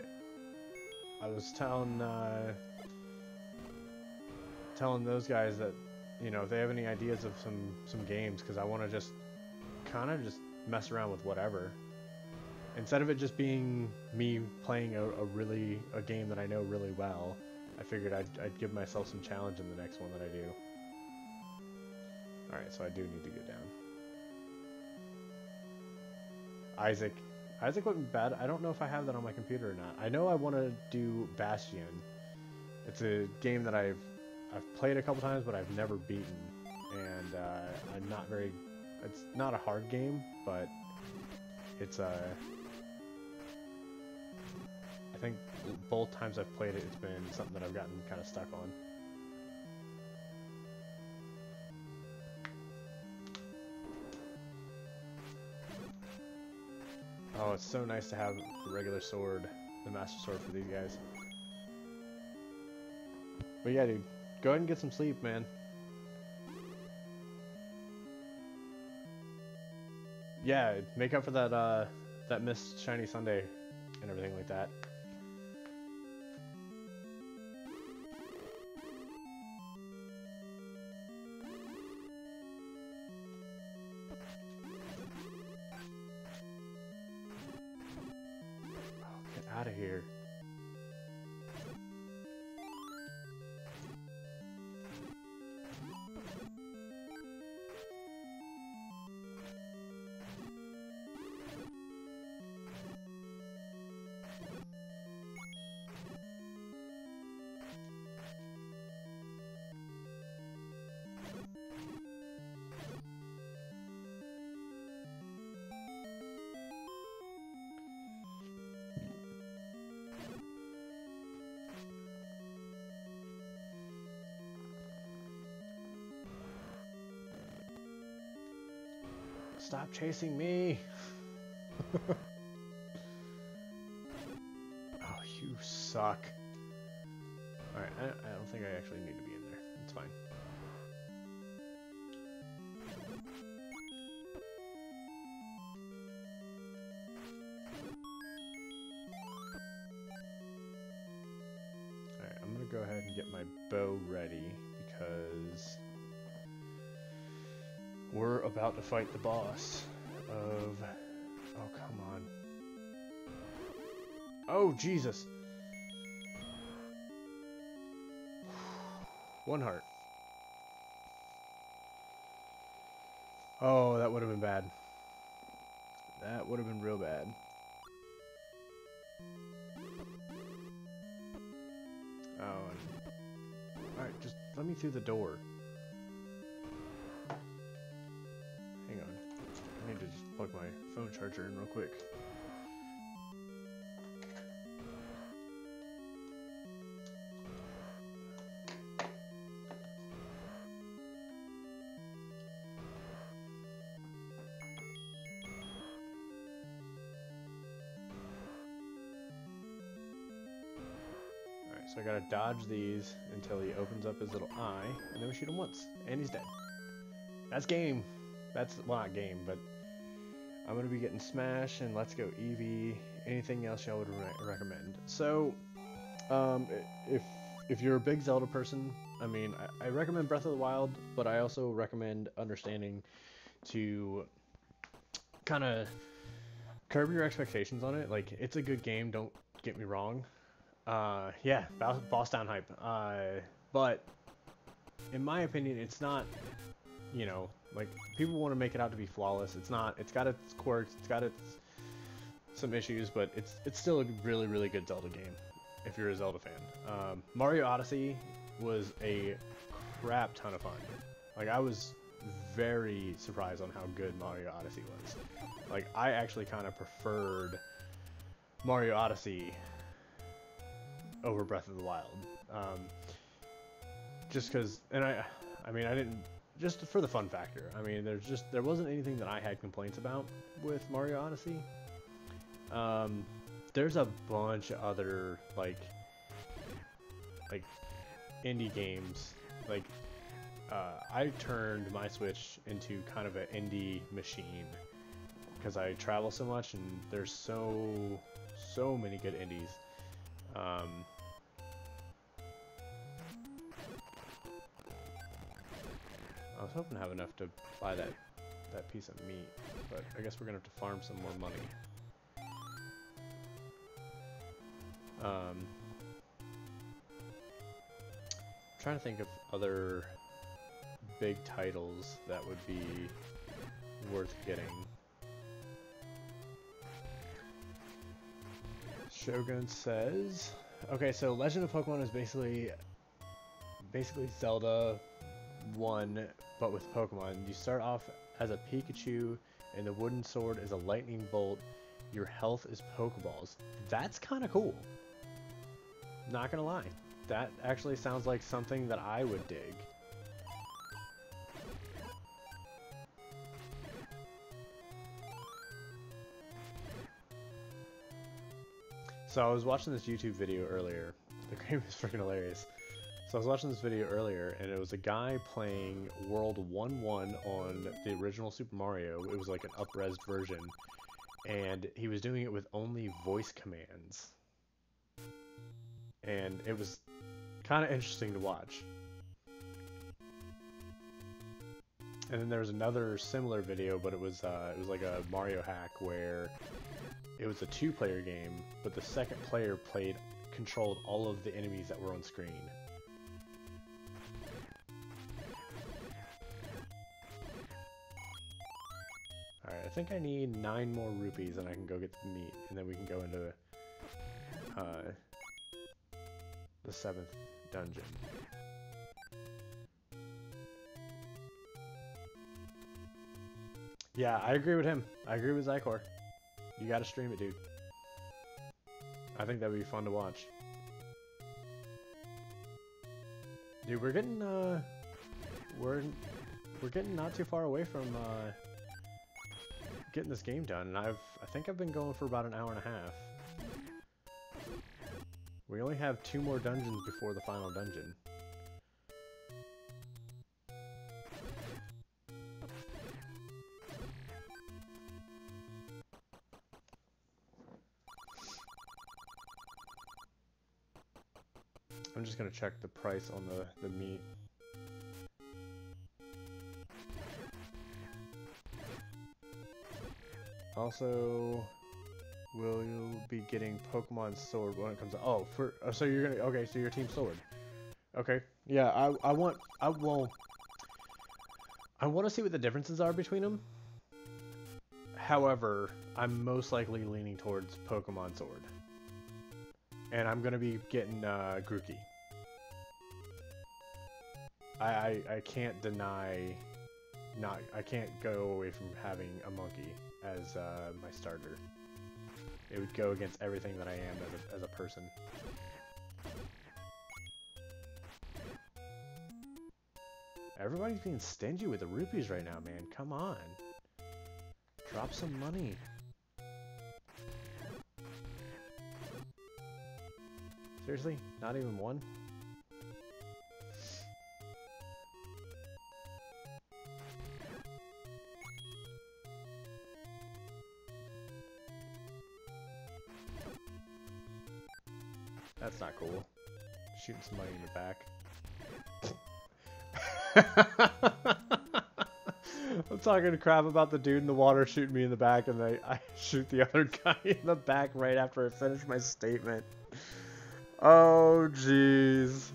was telling those guys that, you know, if they have any ideas of some games, because I want to just kind of just mess around with whatever. Instead of it just being me playing a game that I know really well, I figured I'd give myself some challenge in the next one that I do. Alright, so I do need to get down. Isaac wasn't bad. I don't know if I have that on my computer or not. I know I want to do Bastion. It's a game that I've played a couple times, but I've never beaten. And I'm not very... It's not a hard game, but it's I think both times I've played it, it's been something that I've gotten kind of stuck on. Oh, it's so nice to have the regular sword, the master sword for these guys. But yeah, dude, go ahead and get some sleep, man. Yeah, make up for that missed shiny Sunday and everything like that. Out of here. Stop chasing me! Oh, you suck. Alright, I don't think I actually need to be in there. It's fine. Alright, I'm gonna go ahead and get my bow ready, because we're about to fight the boss of... Oh, come on. Oh, Jesus! One heart. Oh, that would have been bad. That would have been real bad. Oh. Alright, just let me through the door. I need to just plug my phone charger in real quick. So I gotta dodge these until he opens up his little eye, and then we shoot him once, and he's dead. That's game. That's, well, not game, but I'm gonna be getting Smash and Let's Go Eevee. Anything else y'all would recommend? So, if you're a big Zelda person, I mean, I recommend Breath of the Wild, but I also recommend understanding to kind of curb your expectations on it. Like, it's a good game, don't get me wrong. Yeah, boss down hype. But in my opinion, it's not, you know, like, people want to make it out to be flawless. It's not. It's got its quirks, it's got its some issues, but it's still a really, really good Zelda game if you're a Zelda fan. Mario Odyssey was a crap ton of fun. Like, I was very surprised on how good Mario Odyssey was. Like, I actually kind of preferred Mario Odyssey over Breath of the Wild. Just because, and I mean, I didn't, just for the fun factor. I mean, there wasn't anything that I had complaints about with Mario Odyssey. There's a bunch of other, like indie games. Like, I turned my Switch into kind of an indie machine because I travel so much, and there's so many good indies. I was hoping to have enough to buy that piece of meat, but I guess we're gonna have to farm some more money. Trying to think of other big titles that would be worth getting. Shogun says, okay, so Legend of Pokemon is basically Zelda 1, but with Pokemon. You start off as a Pikachu, and the wooden sword is a lightning bolt. Your health is Pokeballs. That's kind of cool. Not gonna lie. That actually sounds like something that I would dig. So I was watching this YouTube video earlier. The game is freaking hilarious. So I was watching this video earlier, and it was a guy playing World 1-1 on the original Super Mario. It was like an up-resed version, and he was doing it with only voice commands. And it was kind of interesting to watch. And then there was another similar video, but it was like a Mario hack where it was a 2-player game, but the second player controlled all of the enemies that were on screen. Alright, I think I need 9 more rupees and I can go get the meat, and then we can go into the 7th dungeon. Yeah, I agree with him. I agree with Zycor. You gotta stream it, dude. I think that would be fun to watch. Dude, we're getting we're getting not too far away from getting this game done, and I think I've been going for about an hour and a half. We only have 2 more dungeons before the final dungeon. I'm just gonna check the price on the meat. Also, will you be getting Pokemon Sword when it comes out? Oh, so you're gonna, okay, so you're Team Sword. Okay, yeah, I want to see what the differences are between them. However, I'm most likely leaning towards Pokemon Sword. And I'm gonna be getting Grookey. I can't deny, I can't go away from having a monkey as my starter. It would go against everything that I am as a person. Everybody's being stingy with the rupees right now, man. Come on. Drop some money. Seriously? Not even one? That's not cool. Shooting somebody in the back. I'm talking crap about the dude in the water shooting me in the back, and I shoot the other guy in the back right after I finish my statement. Oh, jeez.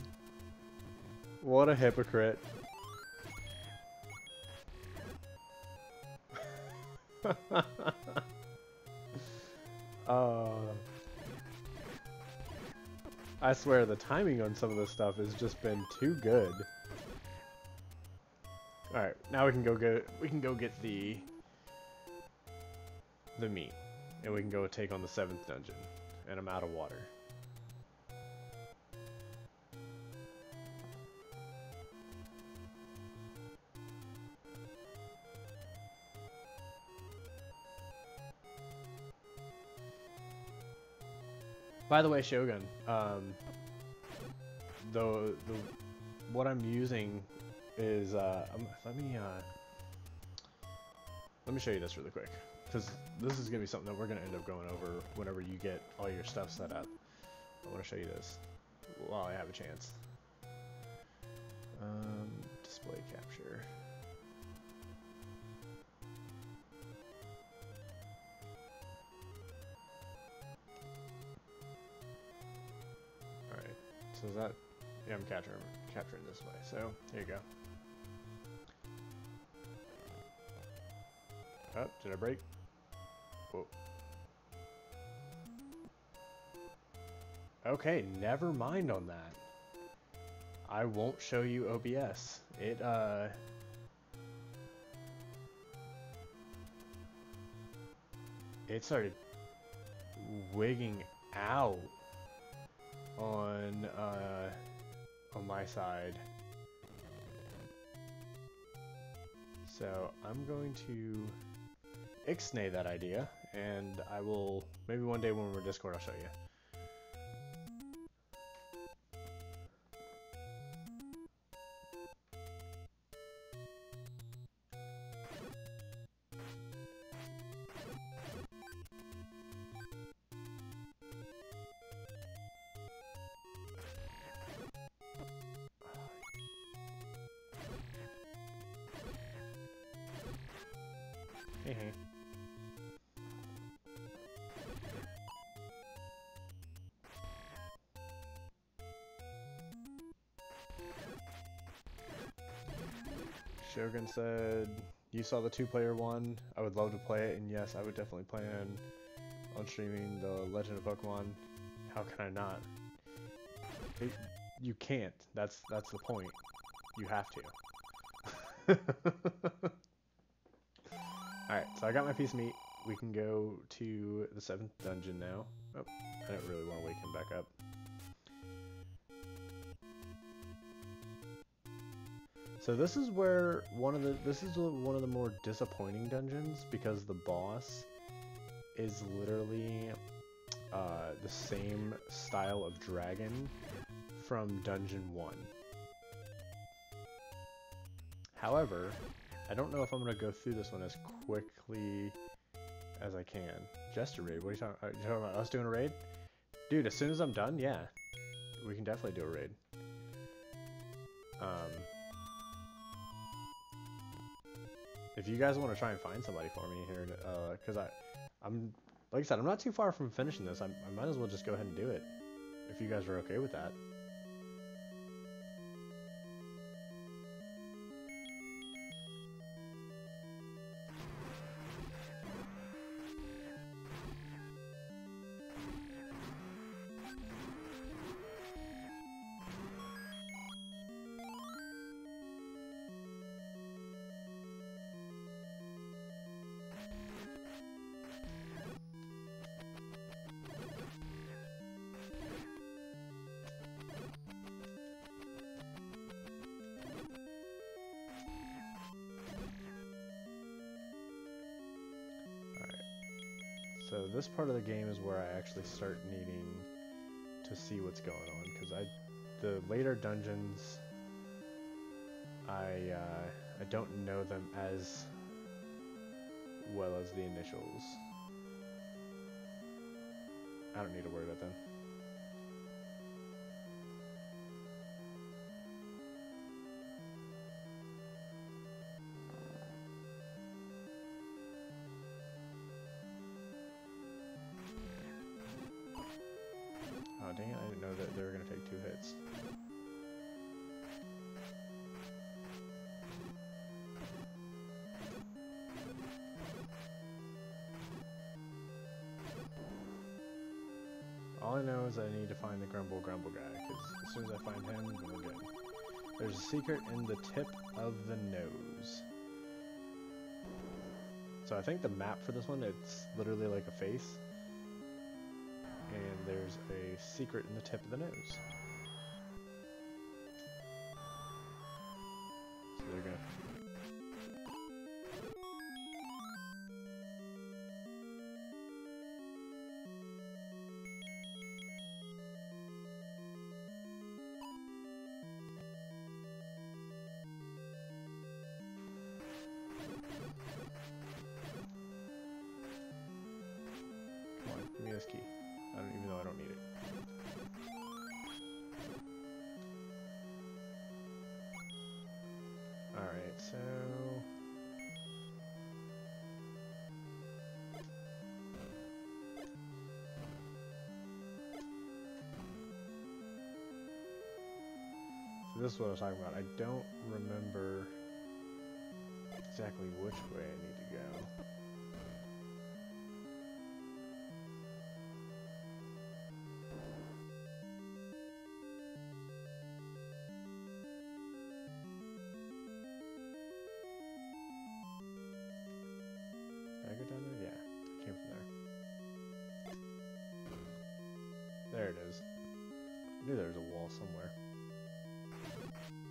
What a hypocrite. I swear the timing on some of this stuff has just been too good. All right, now we can go get the meat, and we can go take on the 7th dungeon. And I'm out of water. By the way, Shogun, the what I'm using is let me show you this really quick, because this is gonna be something that we're gonna end up going over whenever you get all your stuff set up. I want to show you this while I have a chance. Display capture. Alright, so is that, yeah, I'm capturing this way, so here you go. Oh, did I break? Whoa. Okay, never mind on that. I won't show you OBS. It started wigging out on my side. So I'm going to ixnay that idea, and I will, maybe one day when we're Discord, I'll show you. Hey. Shogun said, you saw the 2-player one. I would love to play it, and yes, I would definitely plan on streaming the Legend of Pokemon. How can I not? You can't. That's the point. You have to. Alright, so I got my piece of meat. We can go to the 7th dungeon now. Oh, I don't really want to wake him back up. So this is where one of the more disappointing dungeons, because the boss is literally the same style of dragon from Dungeon 1. However, I don't know if I'm going to go through this one as quickly as I can. Jester raid, what are you talking about? Us doing a raid? Dude, as soon as I'm done, yeah. We can definitely do a raid. If you guys want to try and find somebody for me here, because I'm, like I said, I'm not too far from finishing this. I might as well just go ahead and do it, if you guys are okay with that. So this part of the game is where I actually start needing to to see what's going on, because the later dungeons, I don't know them as well as the initials. I don't need to worry about them. Oh dang it, I didn't know that they were going to take 2 hits. All I know is I need to find the Grumble guy, because as soon as I find him, then we're good. There's a secret in the tip of the nose. So I think the map for this one, it's literally like a face. And there's a secret in the tip of the nose. So they're gonna... Come on, give me this key. Even though I don't need it. Alright, so... this is what I was talking about. I don't remember exactly which way I need to go. Did I go down there? Yeah, I came from there. There it is. I knew there was a wall somewhere.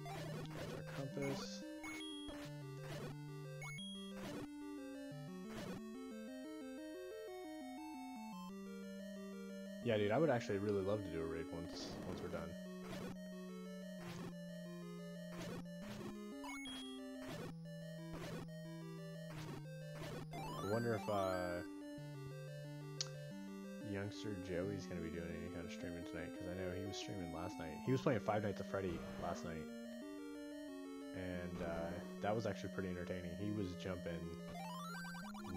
There's our compass. Yeah, dude, I would actually really love to do a raid once we're done. I wonder if youngster Joey's gonna be doing any kind of streaming tonight, because I know he was streaming last night. He was playing Five Nights at Freddy last night, and that was actually pretty entertaining. He was jumping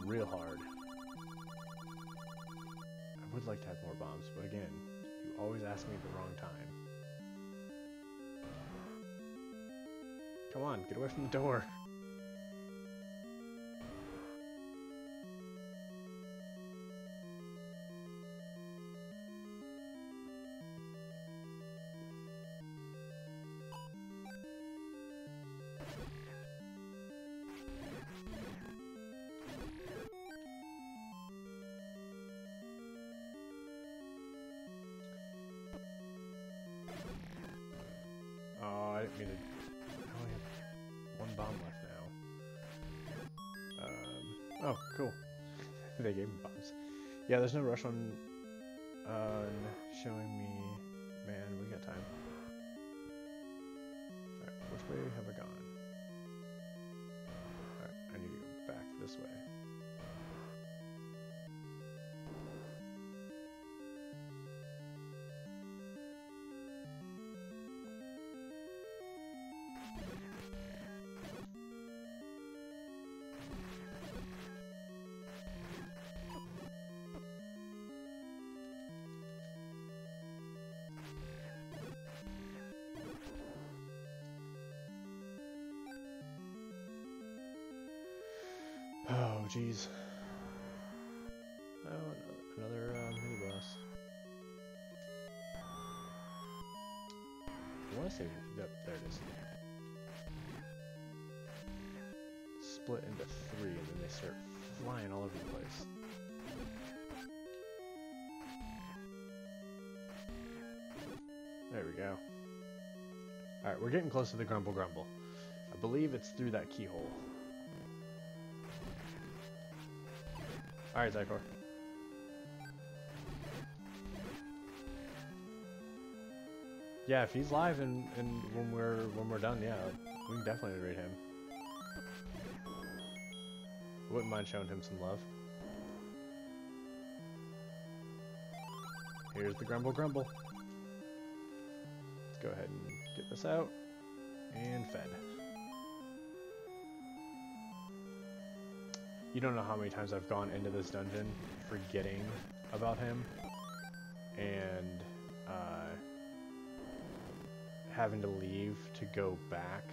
real hard. I would like to have more bombs, but again, you always ask me at the wrong time. Come on, get away from the door. Oh, I didn't mean to... I only have 1 bomb left now. Oh, cool. They gave me bombs. Yeah, there's no rush on showing me... Man, we got time. Alright, which way have I gone? Alright, I need to go back this way. Oh, jeez. Oh, another mini-boss. I want to say... Yep, there it is. Split into 3, and then they start flying all over the place. There we go. Alright, we're getting close to the Grumble. I believe it's through that keyhole. Alright, Zycor. Yeah, if he's live and when we're done, yeah, we can definitely raid him. Wouldn't mind showing him some love. Here's the Grumble Grumble. Let's go ahead and get this out. And fed. You don't know how many times I've gone into this dungeon forgetting about him. And having to leave to go back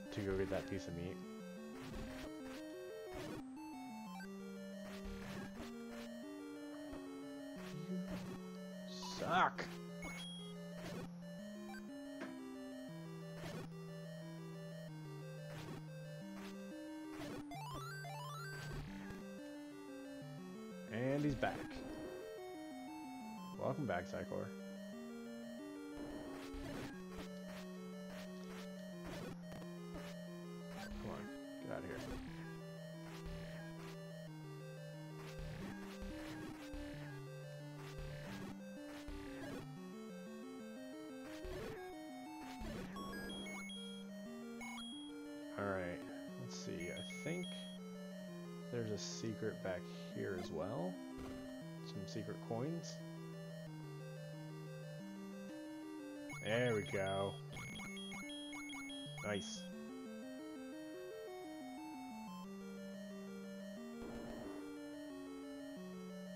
to go get that piece of meat. You suck! And he's back. Welcome back, Psychor. Come on, get out of here. Alright, let's see. I think there's a secret back here as well. Some secret coins. There we go. Nice.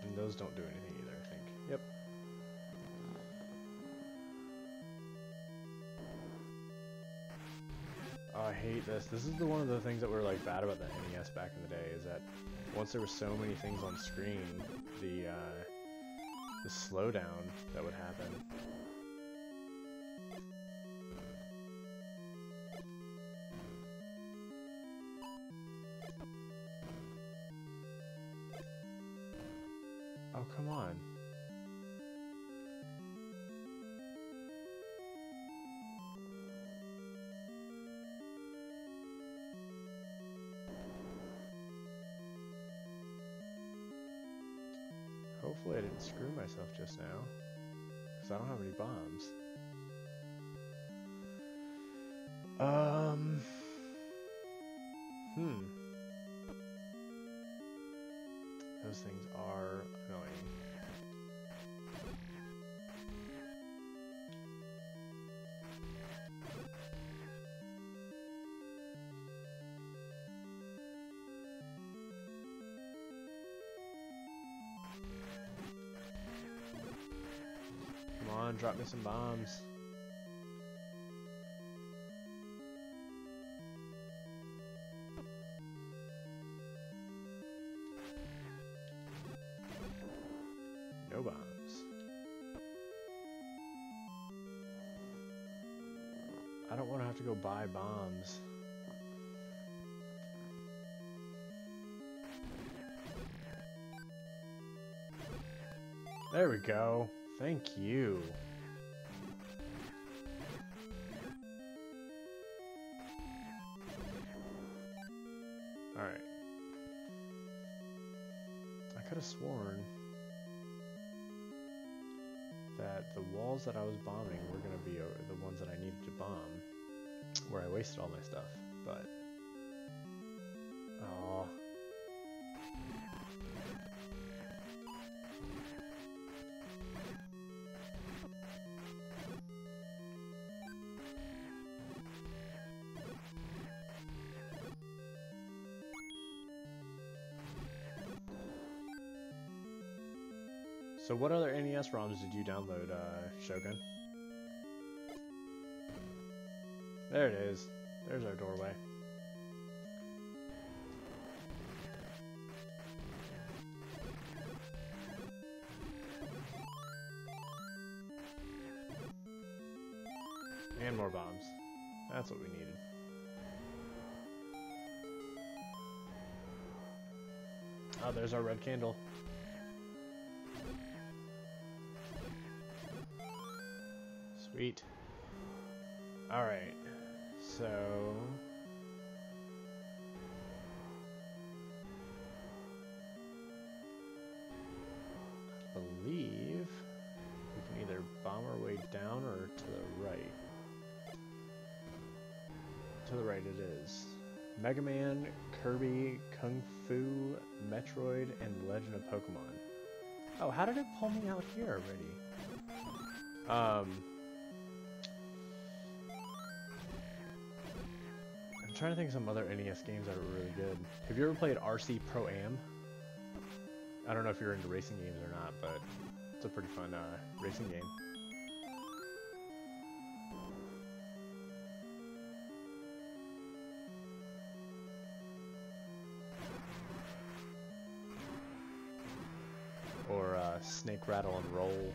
And those don't do anything either, I think. Yep. Oh, I hate this. This is one of the things that were like bad about the NES back in the day, is that once there were so many things on screen, the slowdown that would happen. Oh, come on. Hopefully I didn't screw myself just now, because I don't have any bombs. Those things are annoying. Come on, drop me some bombs. No bombs. I don't want to have to go buy bombs. There we go. Thank you. Alright. I could have sworn that the walls that I was bombing were going to be the ones that I needed to bomb, where I wasted all my stuff, but... Aww. So what other NES ROMs did you download, Shogun? There it is. There's our doorway. And more bombs. That's what we needed. Oh, there's our red candle. Sweet. Alright, so... I believe bomb our way down or to the right? To the right it is. Mega Man, Kirby, Kung Fu, Metroid, and Legend of Pokemon. Oh, how did it pull me out here already? I'm trying to think of some other NES games that are really good. Have you ever played RC Pro Am? I don't know if you're into racing games or not, but it's a pretty fun racing game. Or Snake Rattle and Roll.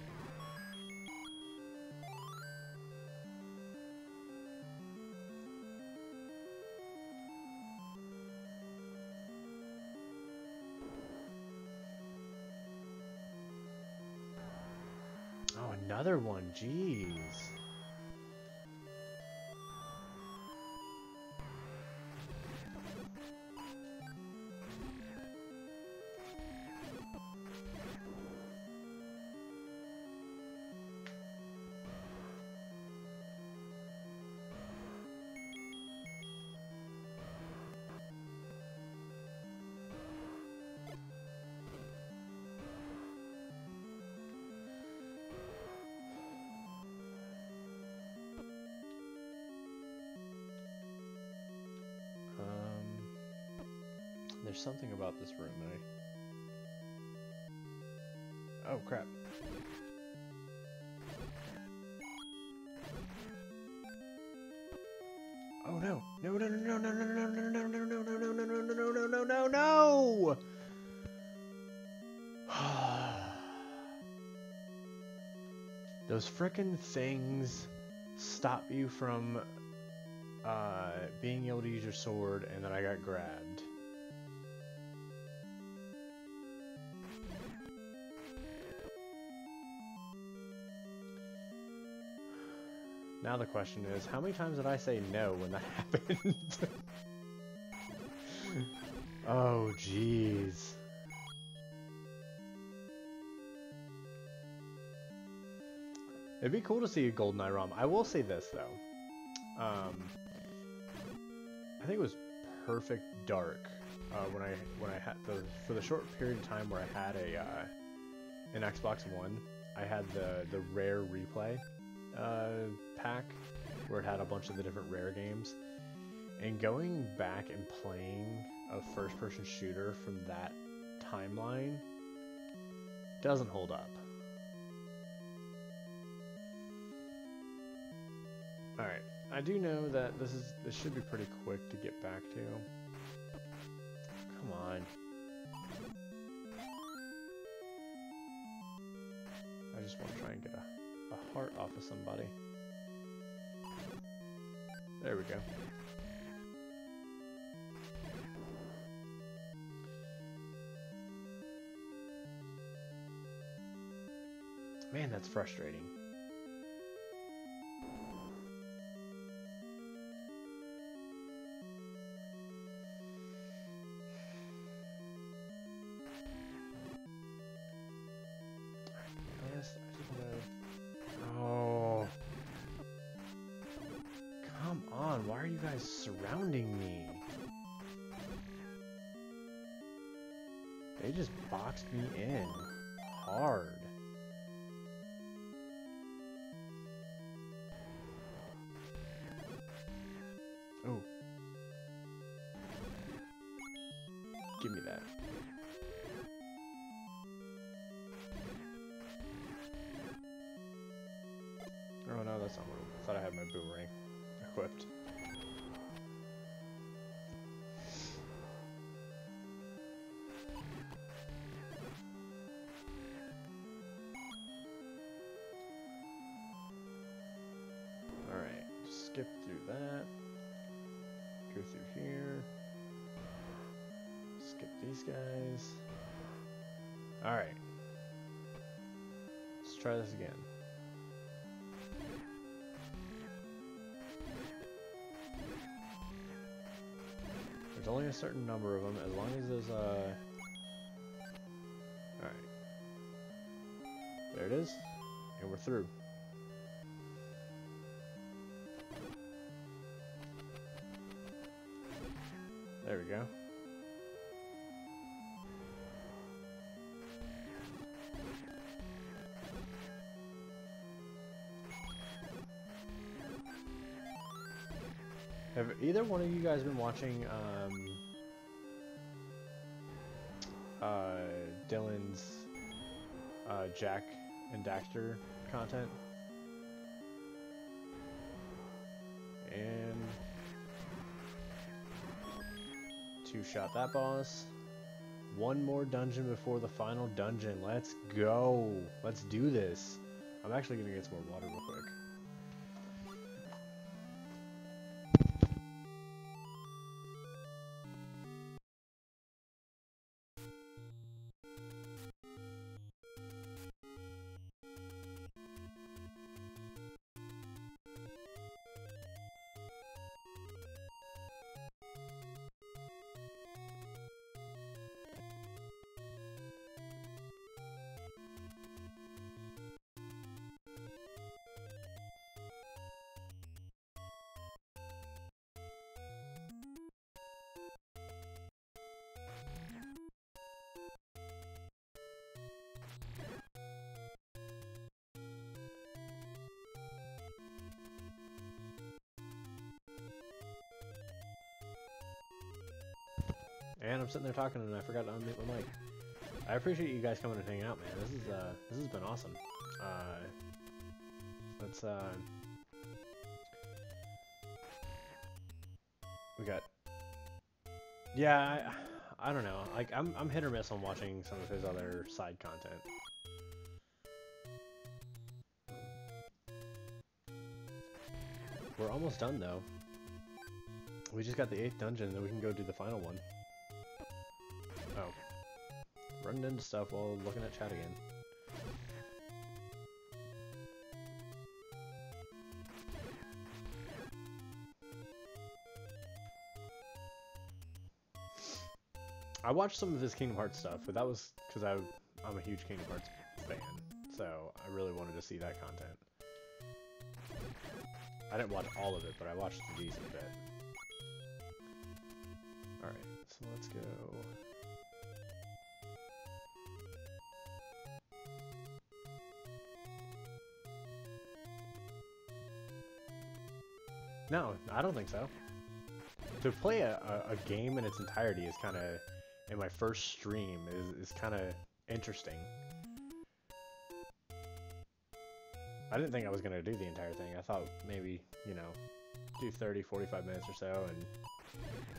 Oh, another one, jeez. There's something about this room, Oh, crap. Oh, no. No, no, no, no, no, no, no, no, no, no, no, no, no, no, no, no, no, no, no, no! Those frickin' things stop you from being able to use your sword, and then I got grabbed. Now the question is, how many times did I say no when that happened? Oh, jeez. It'd be cool to see a GoldenEye ROM. I will say this though. I think it was Perfect Dark when I had for the short period of time where I had an Xbox One. I had the rare replay pack where it had a bunch of the different rare games, and going back and playing a first-person shooter from that timeline doesn't hold up. Alright, I do know that this should be pretty quick to get back to. Come on. I just want to try and get a heart off of somebody. There we go. Man, that's frustrating. Oh. Come on, why are you guys surrounding me? They just boxed me in hard. Oh. Give me that. Oh no, that's not what I thought. I had my boomerang equipped. Alright, skip through that. Go through here. Skip these guys. Alright. Let's try this again. There's only a certain number of them, as long as there's Alright. There it is. And we're through. There we go. Have either one of you guys been watching Dylan's Jack and Daxter content? And two-shot that boss. One more dungeon before the final dungeon. Let's go. Let's do this. I'm actually gonna get some more water real quick. And I'm sitting there talking and I forgot to unmute my mic. I appreciate you guys coming and hanging out, man. This has been awesome. Let's we got, yeah, I don't know. Like I'm hit or miss on watching some of his other side content. We're almost done though. We just got the 8th dungeon, and then we can go do the final one. Oh. Running into stuff while looking at chat again. I watched some of his Kingdom Hearts stuff, but that was because I'm a huge Kingdom Hearts fan, so I really wanted to see that content. I didn't watch all of it, but I watched a decent bit. Alright, so let's go. No, I don't think so. To play a game in its entirety is kind of, in my first stream, is kind of interesting. I didn't think I was going to do the entire thing. I thought maybe, you know, do 30, 45 minutes or so,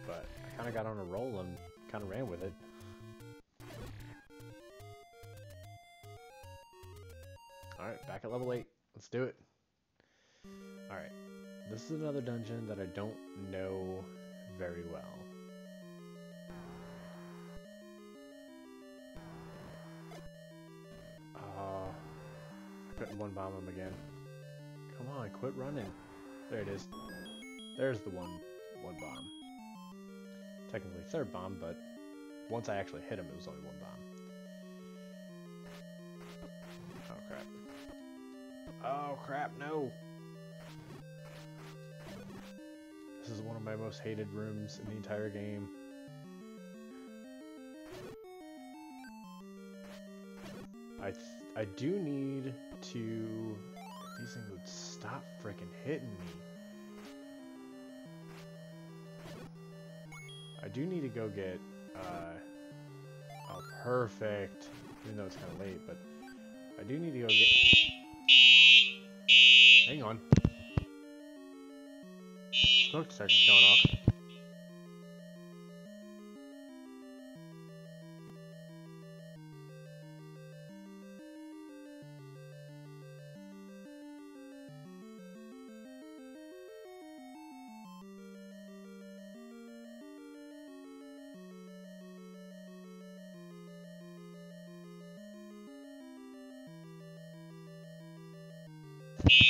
but I kind of got on a roll and kind of ran with it. Alright, back at level 8. Let's do it. Alright, this is another dungeon that I don't know very well. I couldn't one bomb him again. Come on, quit running. There it is. There's the one bomb. Technically third bomb, but once I actually hit him, it was only one bomb. Oh crap. Oh crap, no! This is one of my most hated rooms in the entire game. I do need to... If these things would stop freaking hitting me. I do need to go get... oh, perfect. Even though it's kind of late, but... I do need to go get... Hang on. Smoke detector's going off.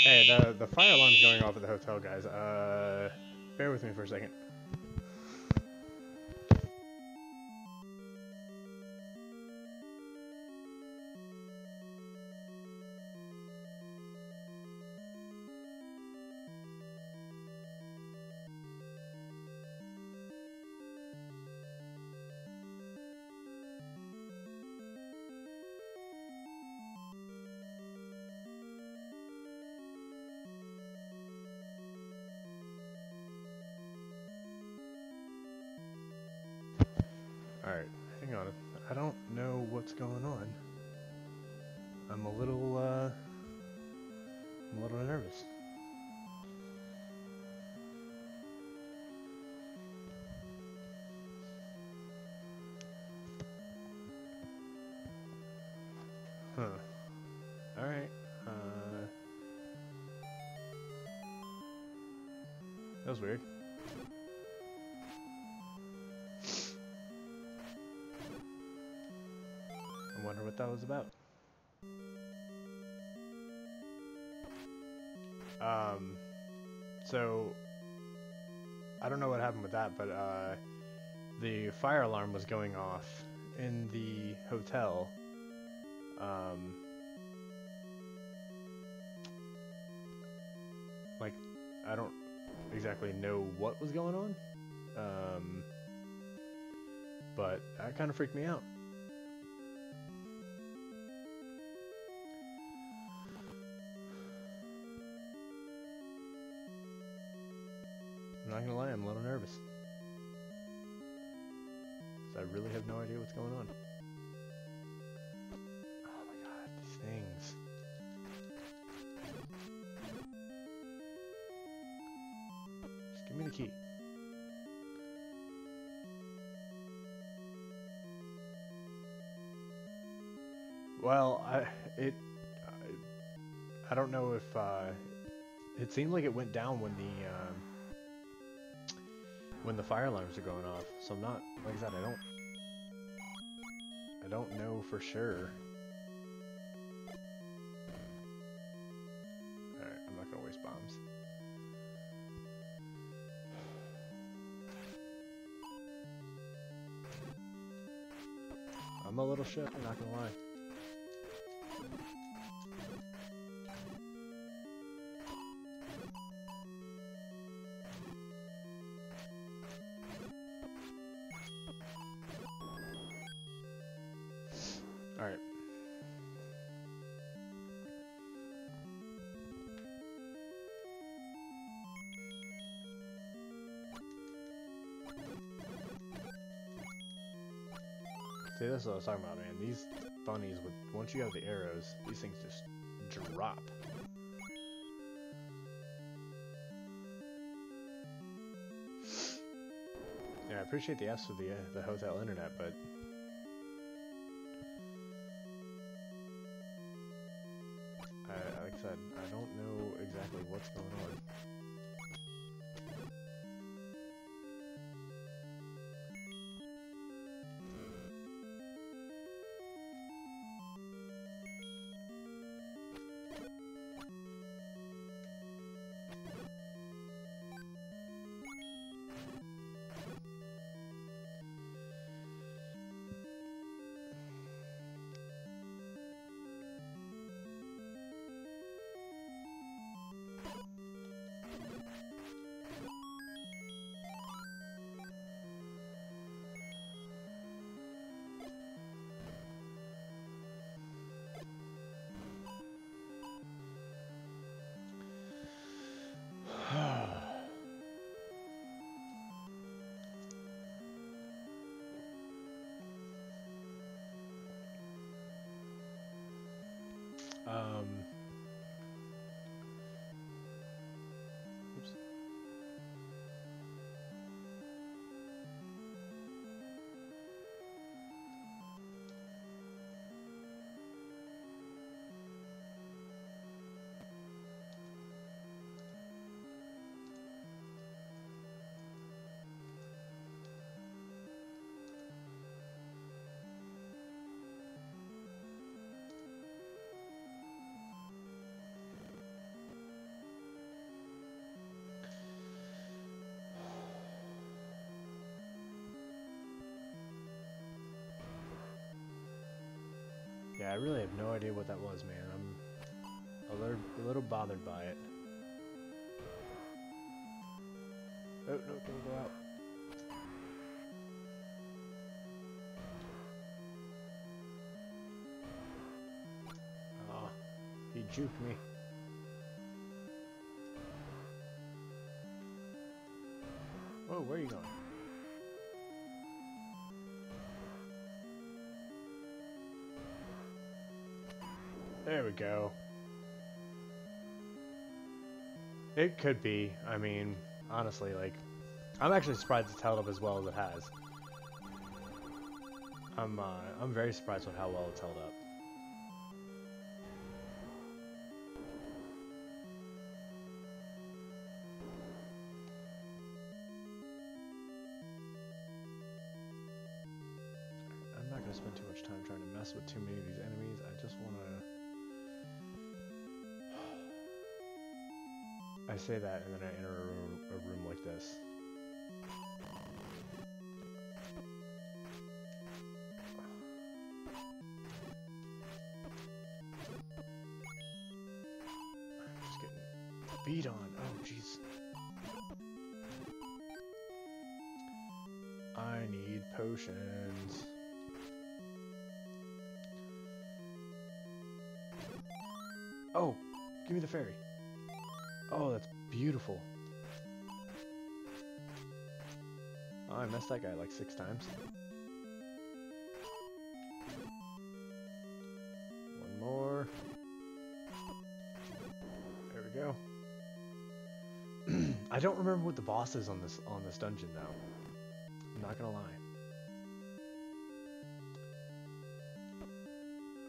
Hey, the fire alarm's going off at the hotel, guys. Bear with me for a second. Alright, hang on. I don't know what's going on. I'm a little nervous. Huh. Alright. That was weird. I wonder what that was about. So I don't know what happened with that, but the fire alarm was going off in the hotel. Like, I don't exactly know what was going on, but that kind of freaked me out. I'm not gonna lie, I'm a little nervous. So I really have no idea what's going on. Oh my god, these things. Just give me the key. Well, I don't know if it seemed like it went down when the fire alarms are going off. So I'm not, like I said, I don't know for sure. Alright, I'm not gonna waste bombs. I'm a little shook, I'm not gonna lie. Alright. See, that's what I was talking about, man. These bunnies, once you have the arrows, these things just drop. Yeah, I appreciate the F's for the hotel internet, but like I said, I don't know exactly what's going on. Oops. Yeah, I really have no idea what that was, man. I'm a little bothered by it. Oh, no, don't go out. Oh, he juked me. Whoa, where are you going? There we go. It could be. I mean, honestly, like, I'm actually surprised it's held up as well as it has. I'm very surprised with how well it's held up. I'm not gonna spend too much time trying to mess with too many of these enemies. I just wanna... I say that and then I enter a room like this. Beat on. Oh, jeez. I need potions. Oh, give me the fairy. Oh, that's beautiful. Oh, I messed that guy like 6 times. One more. There we go. I don't remember what the boss is on this dungeon though. I'm not gonna lie.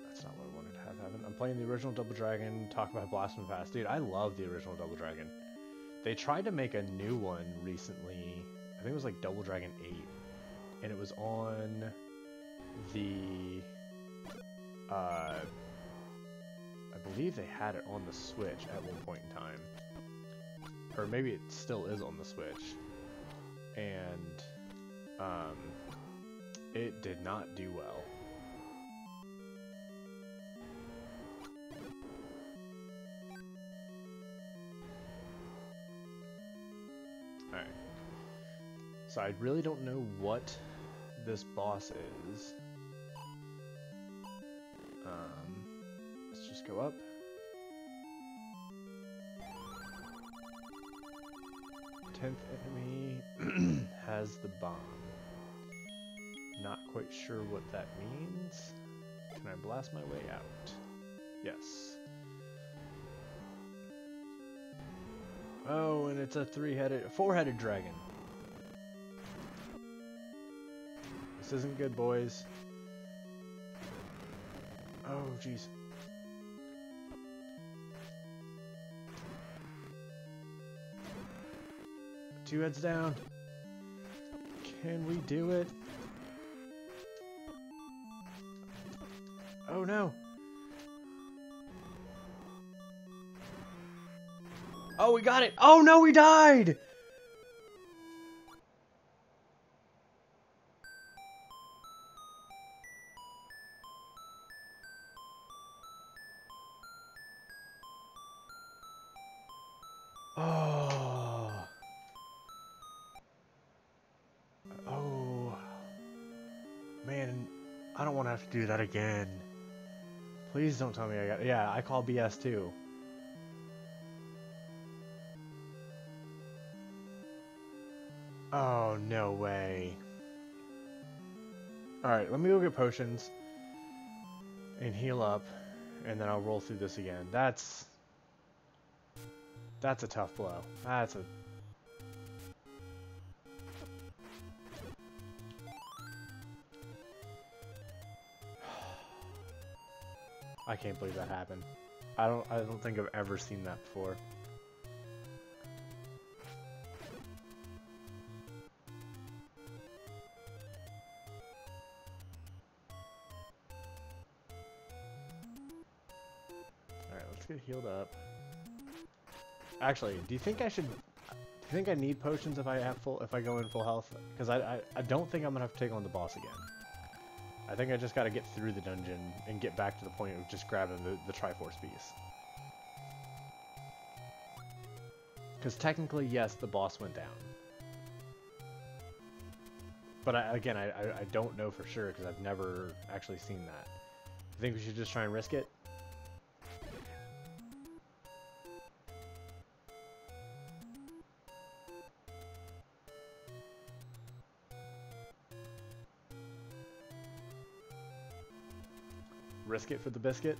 That's not what I wanted to have happen. I'm playing the original Double Dragon. Talk about Blast from the Past, dude. I love the original Double Dragon. They tried to make a new one recently. I think it was like Double Dragon 8, and it was on the. I believe they had it on the Switch at one point in time. Or maybe it still is on the Switch, and it did not do well. Alright, so I really don't know what this boss is. Let's just go up. 10th enemy has the bomb. Not quite sure what that means. Can I blast my way out? Yes. Oh, and it's a 4-headed dragon. This isn't good, boys. Oh, jeez. Two heads down. Can we do it? Oh no. Oh, we got it. Oh no, we died. Oh. Oh. Man, I don't want to have to do that again. Please don't tell me I got... Yeah, I call BS too. Oh, no way. Alright, let me go get potions and heal up, and then I'll roll through this again. That's a tough blow. That's a... I can't believe that happened. I don't think I've ever seen that before. Alright, let's get healed up. Actually, do you think I need potions if I go in full health? Because I don't think I'm gonna have to take on the boss again. I think I just gotta get through the dungeon and get back to the point of just grabbing the Triforce piece. Because technically, yes, the boss went down. But I don't know for sure because I've never actually seen that. I think we should just try and risk it. Risk it for the biscuit.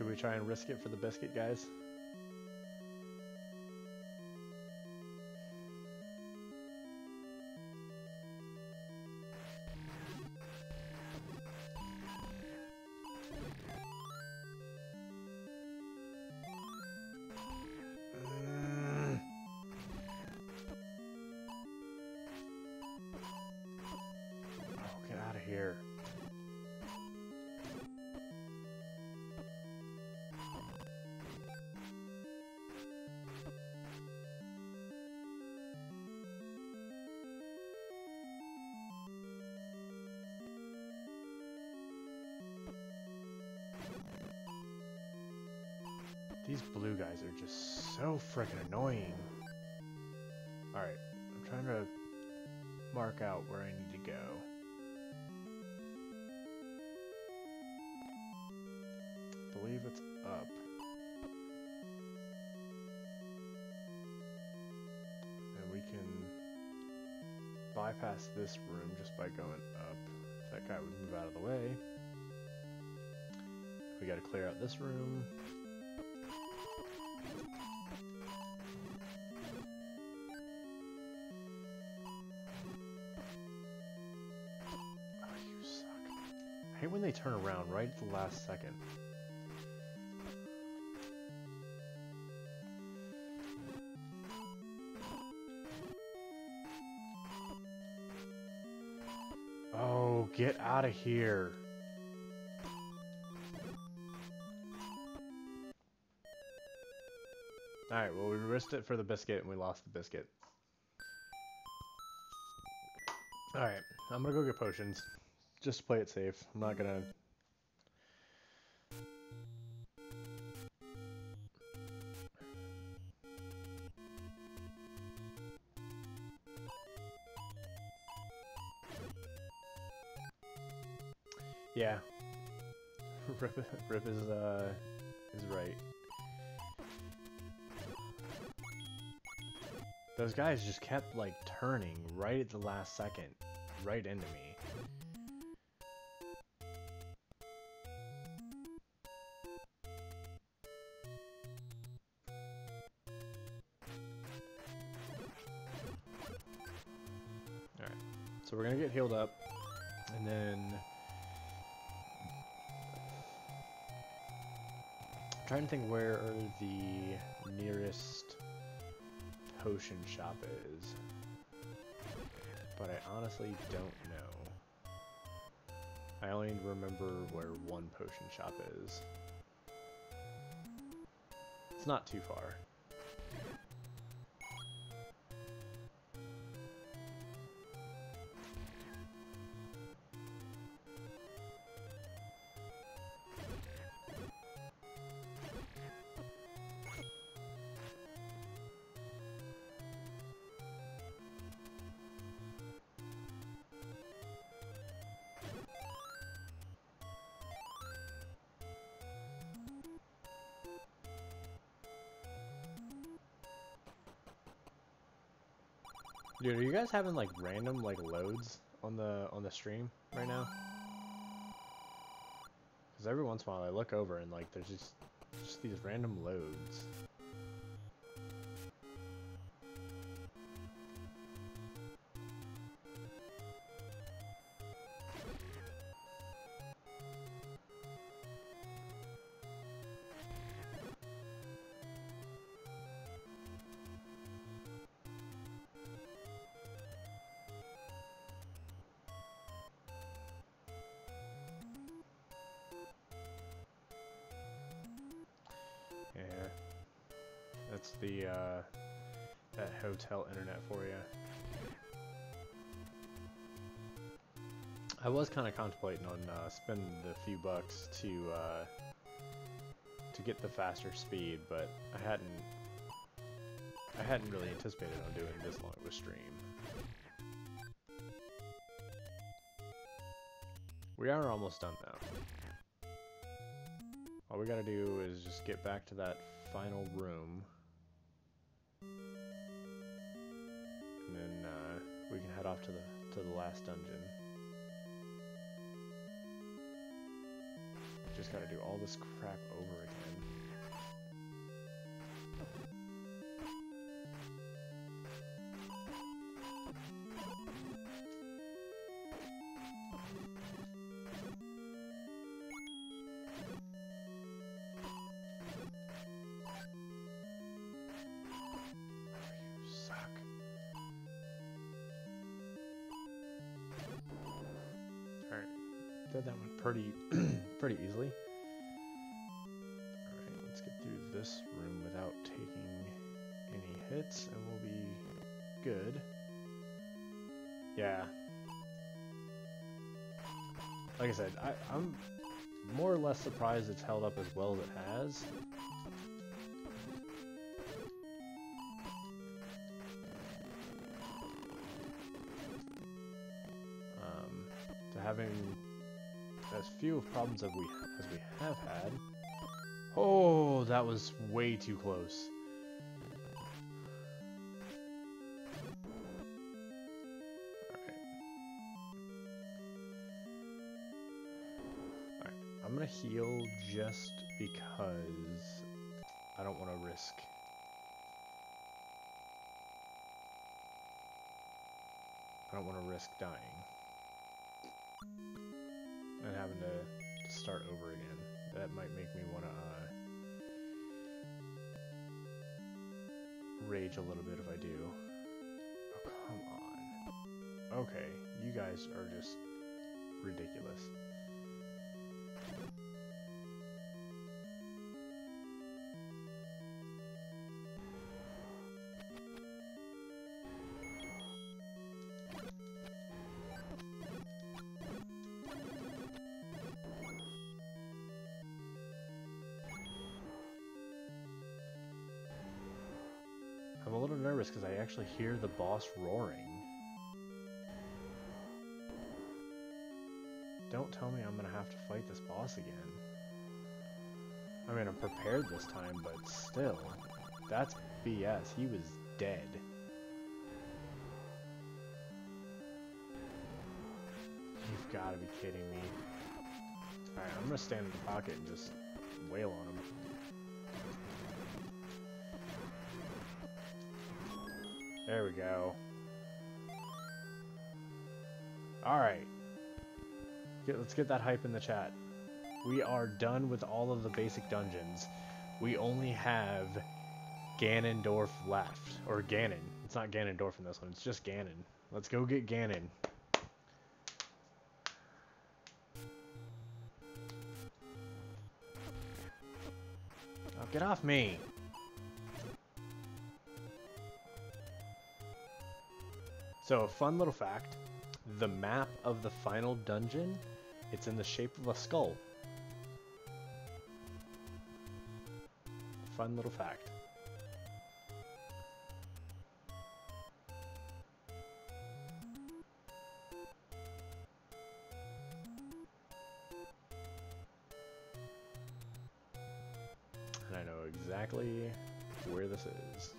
Should we try and risk it for the biscuit, guys? Oh, get out of here. These blue guys are just so freaking annoying. Alright, I'm trying to mark out where I need to go. I believe it's up. And we can bypass this room just by going up. If that guy would move out of the way. We gotta clear out this room. I hate when they turn around right at the last second. Oh, get out of here. Alright, well we risked it for the biscuit and we lost the biscuit. Alright, I'm gonna go get potions. Just to play it safe. I'm not gonna... Yeah. Rip is right. Those guys just kept, like, turning right at the last second. Right into me. Alright, so we're gonna get healed up, and then... I'm trying to think where the nearest potion shop is, but I honestly don't know. I only remember where one potion shop is. It's not too far. Dude, are you guys having like random like loads on the stream right now? Because every once in a while I look over and like there's just these random loads. Yeah, that's the that hotel internet for you. I was kind of contemplating on spending the few bucks to get the faster speed, but I hadn't really anticipated on doing this long of a stream. We are almost done now. All we gotta do is just get back to that final room. And then we can head off to the last dungeon. just gotta do all this crap over again. Did that one pretty easily. Alright, let's get through this room without taking any hits and we'll be good. Yeah. Like I said, I'm more or less surprised it's held up as well as it has. Having as few problems as we have had. Oh, that was way too close. Alright, I'm gonna heal just because I don't want to risk. I don't want to risk dying. And having to start over again. That might make me want to rage a little bit if I do. Oh, come on. Okay, you guys are just ridiculous. I'm a little nervous because I actually hear the boss roaring. Don't tell me I'm gonna have to fight this boss again. I mean, I'm prepared this time, but still. That's BS. He was dead. You've got to be kidding me. Alright, I'm gonna stand in the pocket and just wail on him. There we go. Alright. Let's get that hype in the chat. We are done with all of the basic dungeons. We only have Ganondorf left. Or Ganon. It's not Ganondorf in this one, it's just Ganon. Let's go get Ganon. Oh, get off me! So, a fun little fact, the map of the final dungeon, it's in the shape of a skull. Fun little fact. And I know exactly where this is.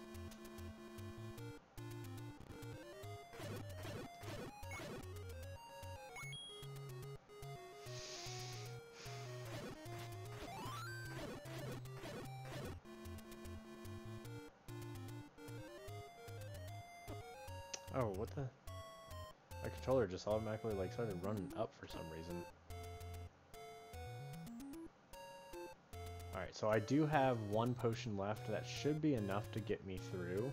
Oh, what the? My controller just automatically like started running up for some reason. Alright, so I do have one potion left. That should be enough to get me through.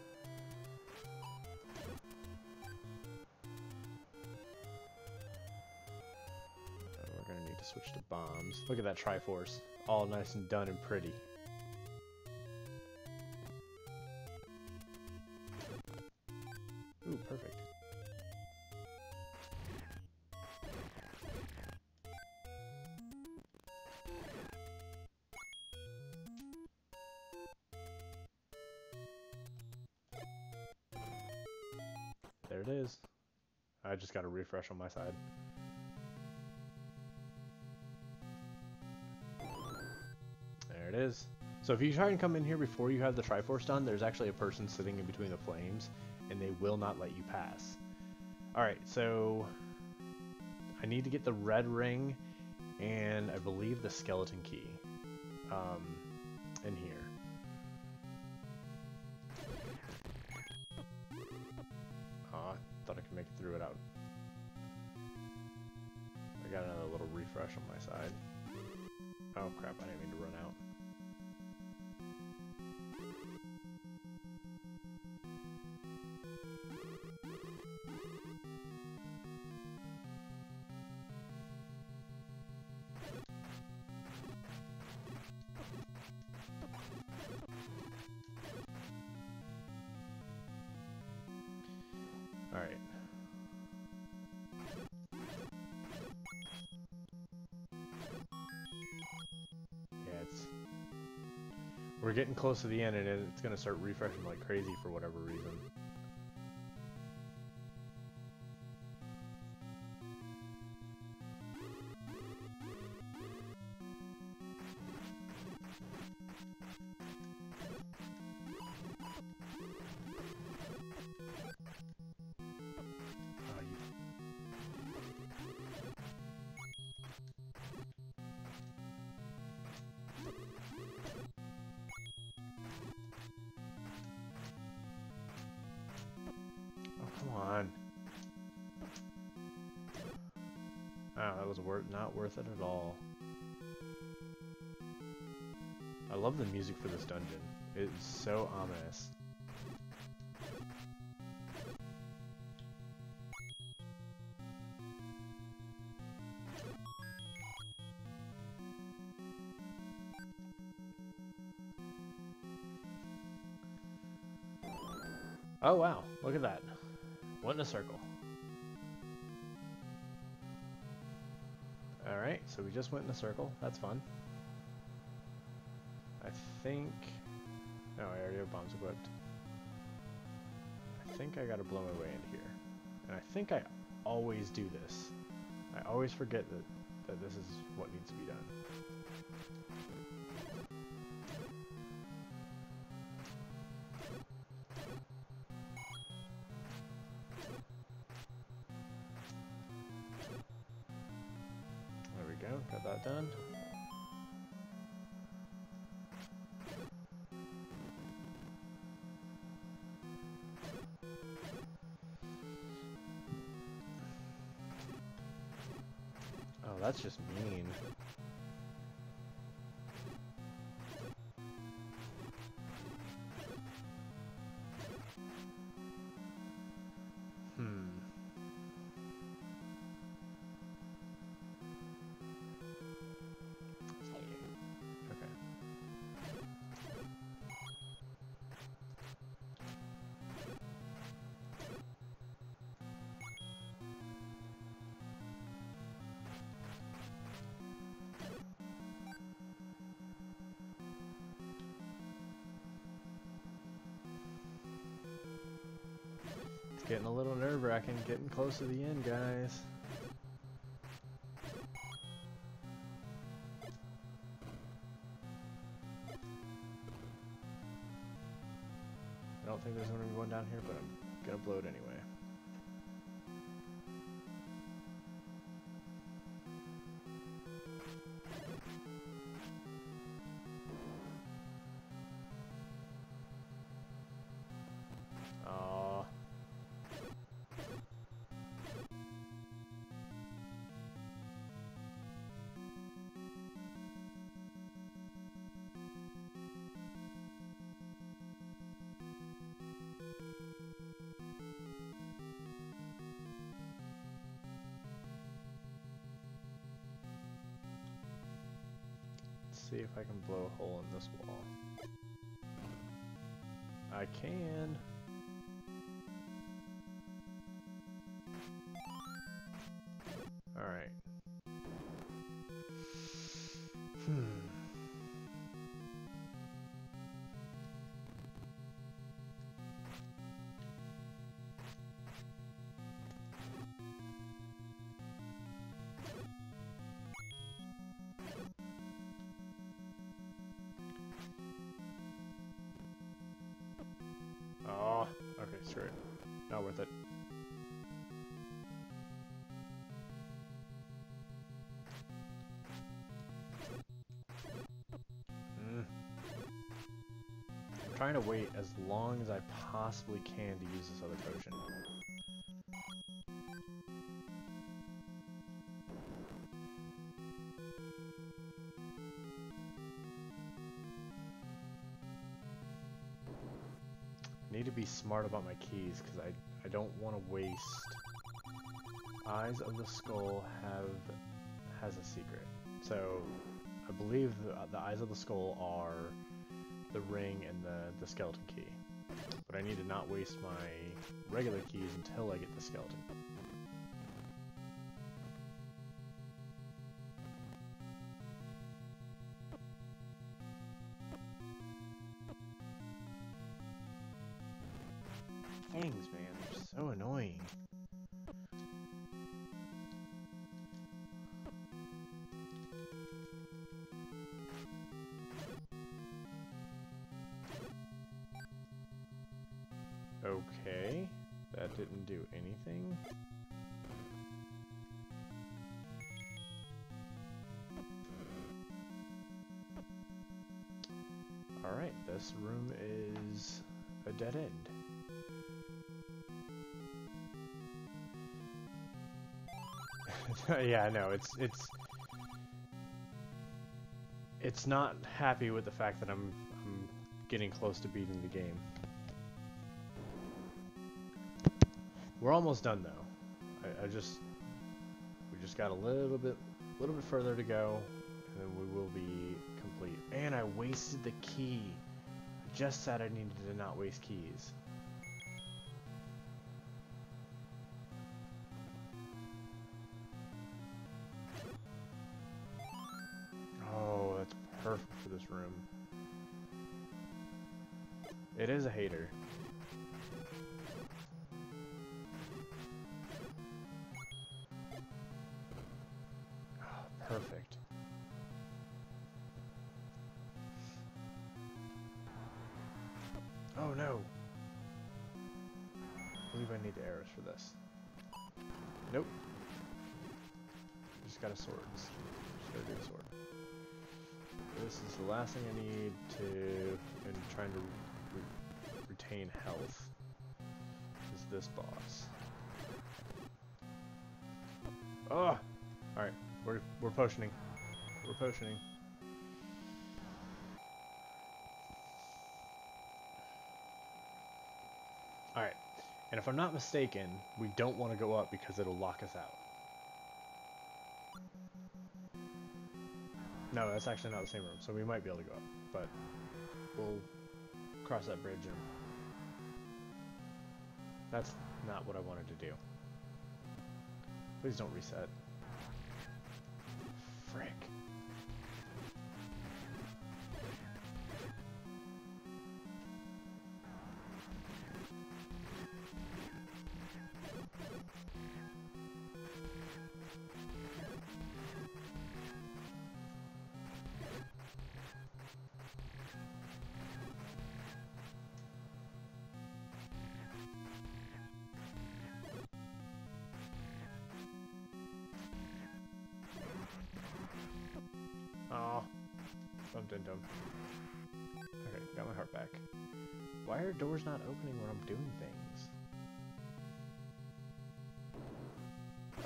We're gonna need to switch to bombs. Look at that Triforce. All nice and done and pretty. Ooh, perfect. There it is. I just got a refresh on my side. There it is. So if you try and come in here before you have the Triforce done, there's actually a person sitting in between the flames, and they will not let you pass. Alright, so I need to get the red ring and I believe the skeleton key in here. Oh, I thought I could make it through without. I got another little refresh on my side. Oh crap, I didn't mean to run out. Alright. Yeah, we're getting close to the end and it's gonna start refreshing like crazy for whatever reason. Come on. Oh, that was not worth it at all. I love the music for this dungeon. It's so ominous. Oh wow, look at that. Went in a circle. Alright, so we just went in a circle. That's fun. I think... No, I already have bombs equipped. I think I gotta blow my way in here. And I think I always do this. I always forget that this is what needs to be done. There we go, got that done. Oh, that's just mean. Getting a little nerve-wracking, getting close to the end, guys. I don't think there's going to be one down here, but I'm going to blow it anyway. See if I can blow a hole in this wall. I can. Alright. Oh, okay, screw it. Not worth it. trying to wait as long as I possibly can to use this other potion. Need to be smart about my keys because I don't want to waste. Eyes of the Skull has a secret. So I believe the Eyes of the Skull are the ring and the skeleton key. But I need to not waste my regular keys until I get the skeleton. Fangs, man, they're so annoying. Okay, that didn't do anything. Alright, this room is a dead end. Yeah, no, it's not happy with the fact that I'm getting close to beating the game. We're almost done though. We just got a little bit further to go, and then we will be complete. And I wasted the key. I just said I needed to not waste keys. Oh, that's perfect for this room. It is a hater. Perfect. Oh no! I believe I need the arrows for this. Nope. Just got a sword. Just gotta do a sword. This is the last thing I need to, in trying to retain health, is this boss. Oh! Alright. We're potioning. We're potioning. Alright. And if I'm not mistaken, we don't want to go up because it'll lock us out. No, that's actually not the same room, so we might be able to go up. But we'll cross that bridge and that's not what I wanted to do. Please don't reset. Frick. Oh, bumped into him. Okay, got my heart back. Why are doors not opening when I'm doing things?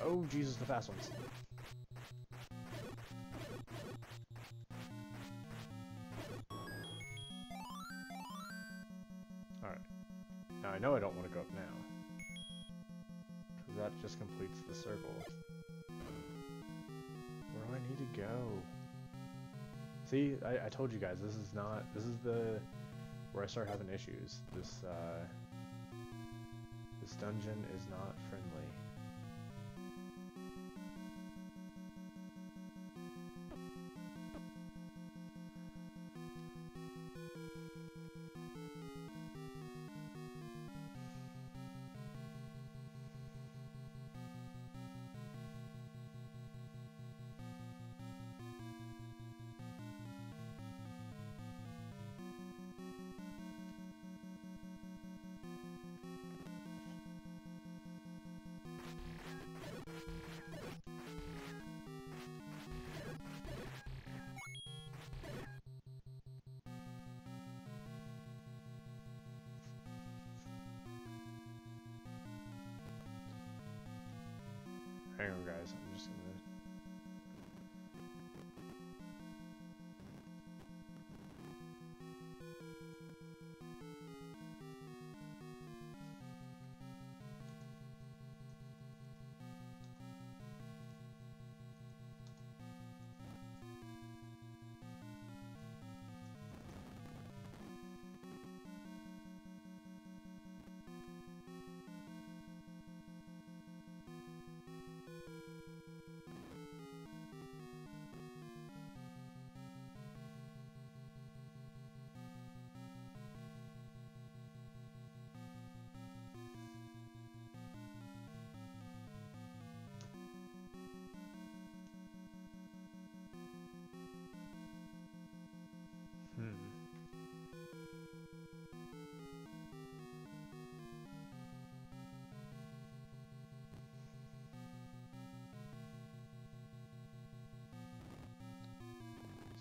Oh, Jesus, the fast ones. Alright. Now I know I don't want to go up now. Because that just completes the circle. Where do I need to go? See, I told you guys, this is where I start having issues. This dungeon is not friendly. Hang on, guys. I'm just gonna.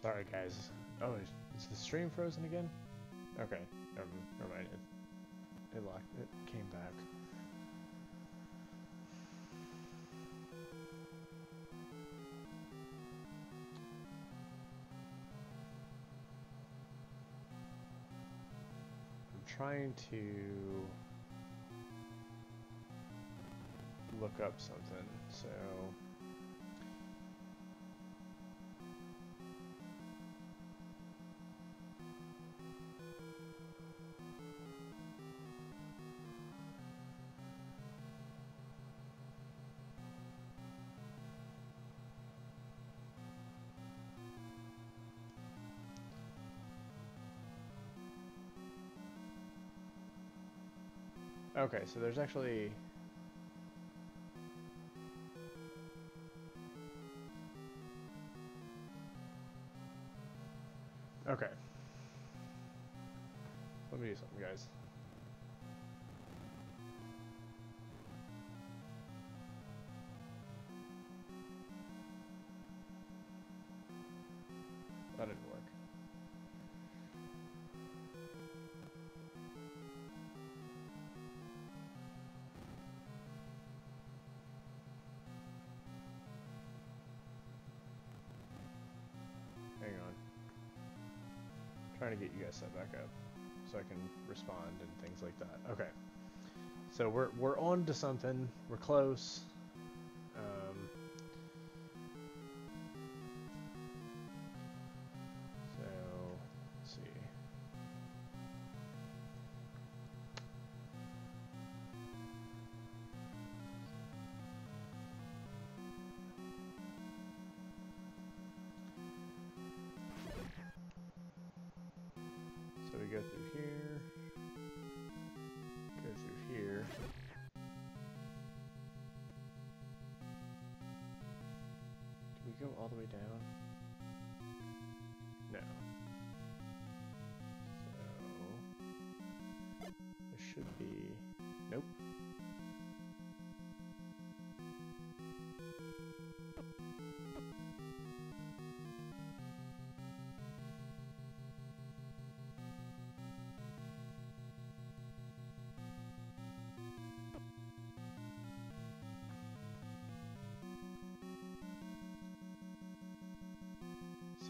Sorry, guys. Oh, is the stream frozen again? Okay, never mind. It locked. It came back. I'm trying to look up something, so. Okay, so there's actually. Okay. Let me do something, guys. That didn't work. Hang on. I'm trying to get you guys set back up so I can respond and things like that. Okay. So we're on to something. We're close. So let's see. So we go through here. Go through here. Do we go all the way down? No. So there should be. Nope.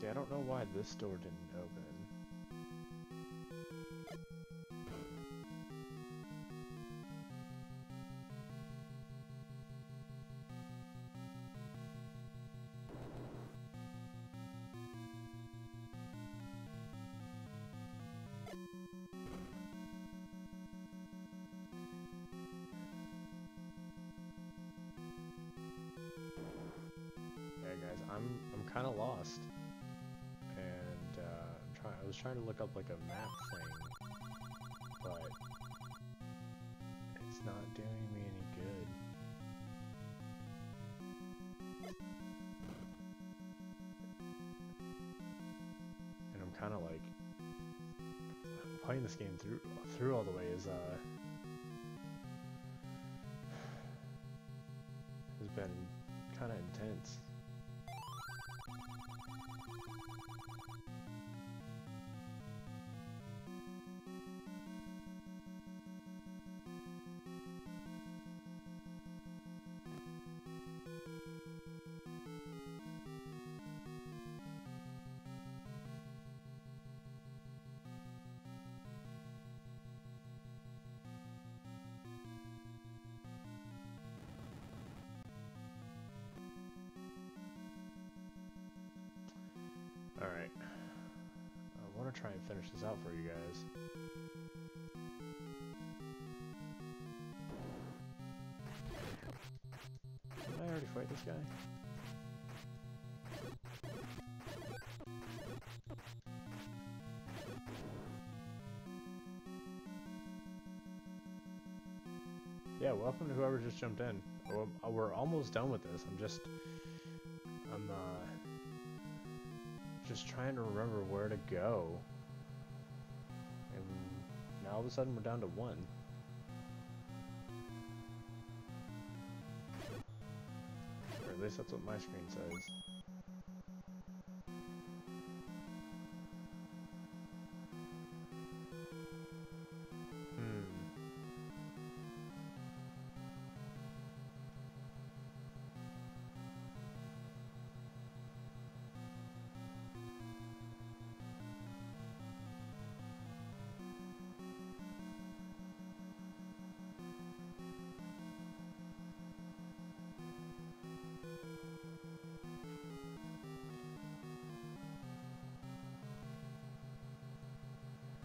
See, I don't know why this door didn't open. Yeah, guys, I'm kind of lost, and I was trying to look up like a map thing, but it's not doing me any good. And I'm kind of like playing this game through all the way has been kind of intense. want to try and finish this out for you guys. Did I already fight this guy? Yeah, welcome to whoever just jumped in. We're almost done with this. I'm just trying to remember where to go. And now all of a sudden we're down to 1. Or at least that's what my screen says.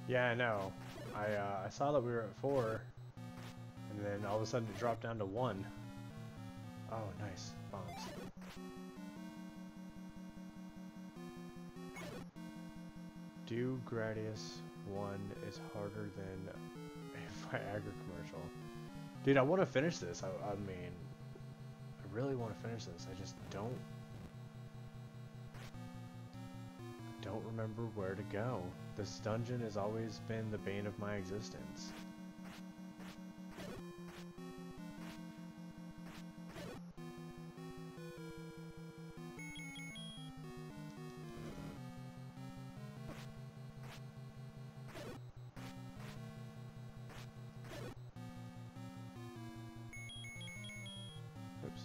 Yeah, I know. I saw that we were at 4, and then all of a sudden it dropped down to 1. Oh, nice. Bombs. Do Gradius 1 is harder than a Viagra commercial. Dude, I want to finish this. I mean, I really want to finish this. I just don't remember where to go. This dungeon has always been the bane of my existence. Oops.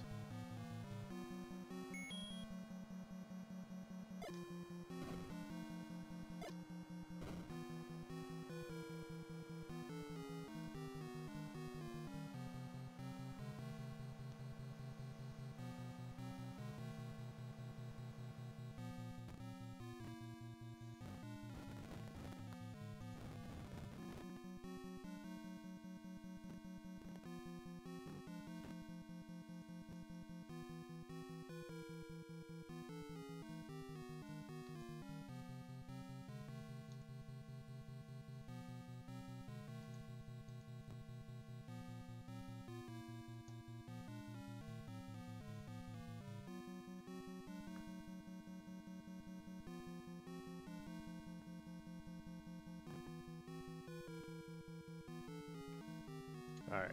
Alright.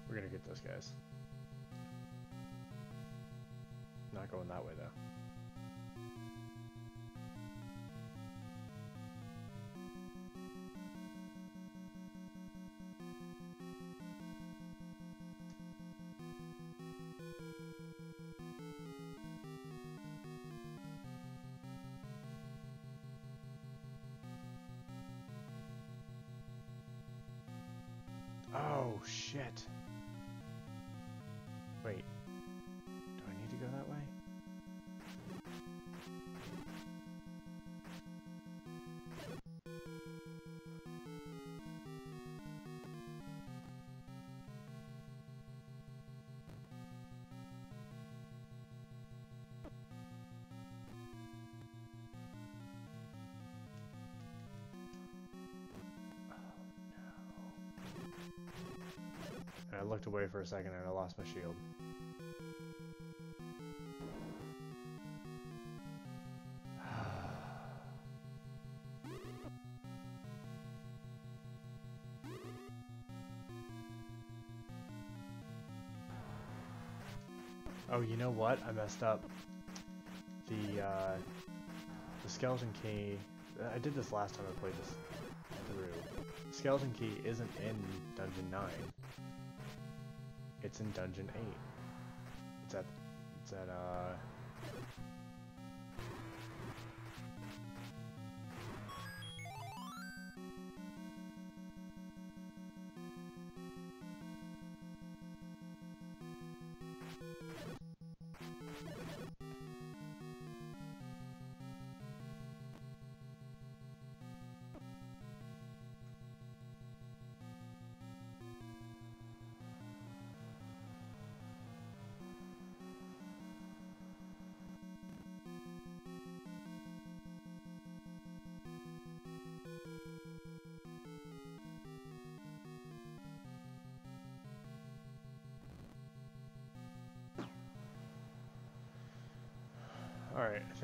We're gonna get those guys. Not going that way though. Oh, shit. Wait. Do I need to go that way? And I looked away for a second and I lost my shield. Oh, you know what? I messed up. The skeleton key. I did this last time I played this through. The skeleton key isn't in Dungeon 9. It's in Dungeon 8. It's at Alright, I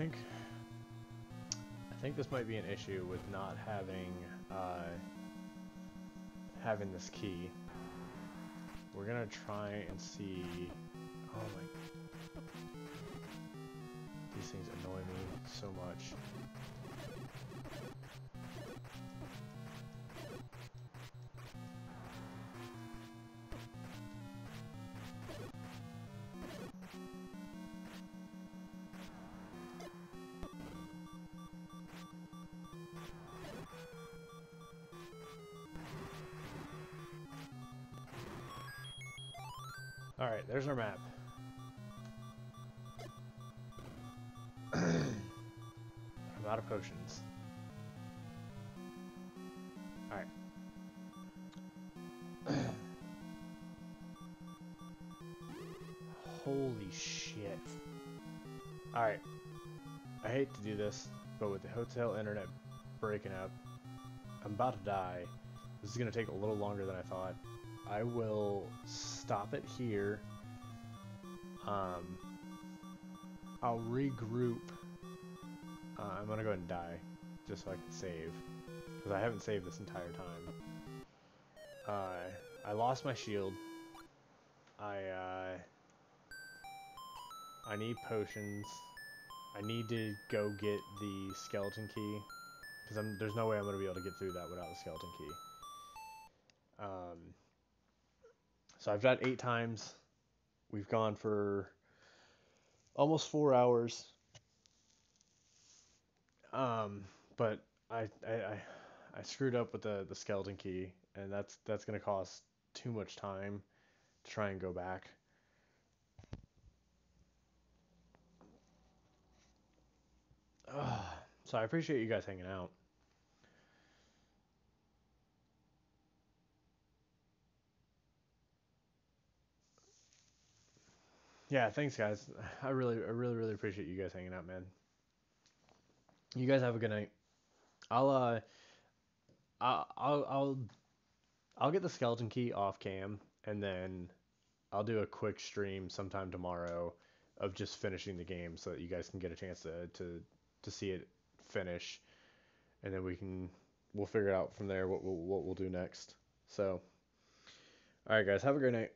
think this might be an issue with not having having this key. We're gonna try and see. Oh my, these things annoy me so much. Alright, there's our map. I'm out of potions. Alright. Holy shit. Alright. I hate to do this, but with the hotel internet breaking up, I'm about to die. This is going to take a little longer than I thought. I will stop it here. I'll regroup. I'm going to go ahead and die, just so I can save. Because I haven't saved this entire time. I lost my shield. I need potions. I need to go get the skeleton key. Because there's no way I'm going to be able to get through that without the skeleton key. So I've died 8 times. We've gone for almost 4 hours. But I screwed up with the skeleton key, and that's gonna cost too much time to try and go back. So I appreciate you guys hanging out. Yeah, thanks guys. I really appreciate you guys hanging out, man. You guys have a good night. I'll I'll I'll I'll get the skeleton key off cam, and then I'll do a quick stream sometime tomorrow of just finishing the game so that you guys can get a chance to see it finish, and then we'll figure out from there what we'll do next. So, all right, guys, have a great night.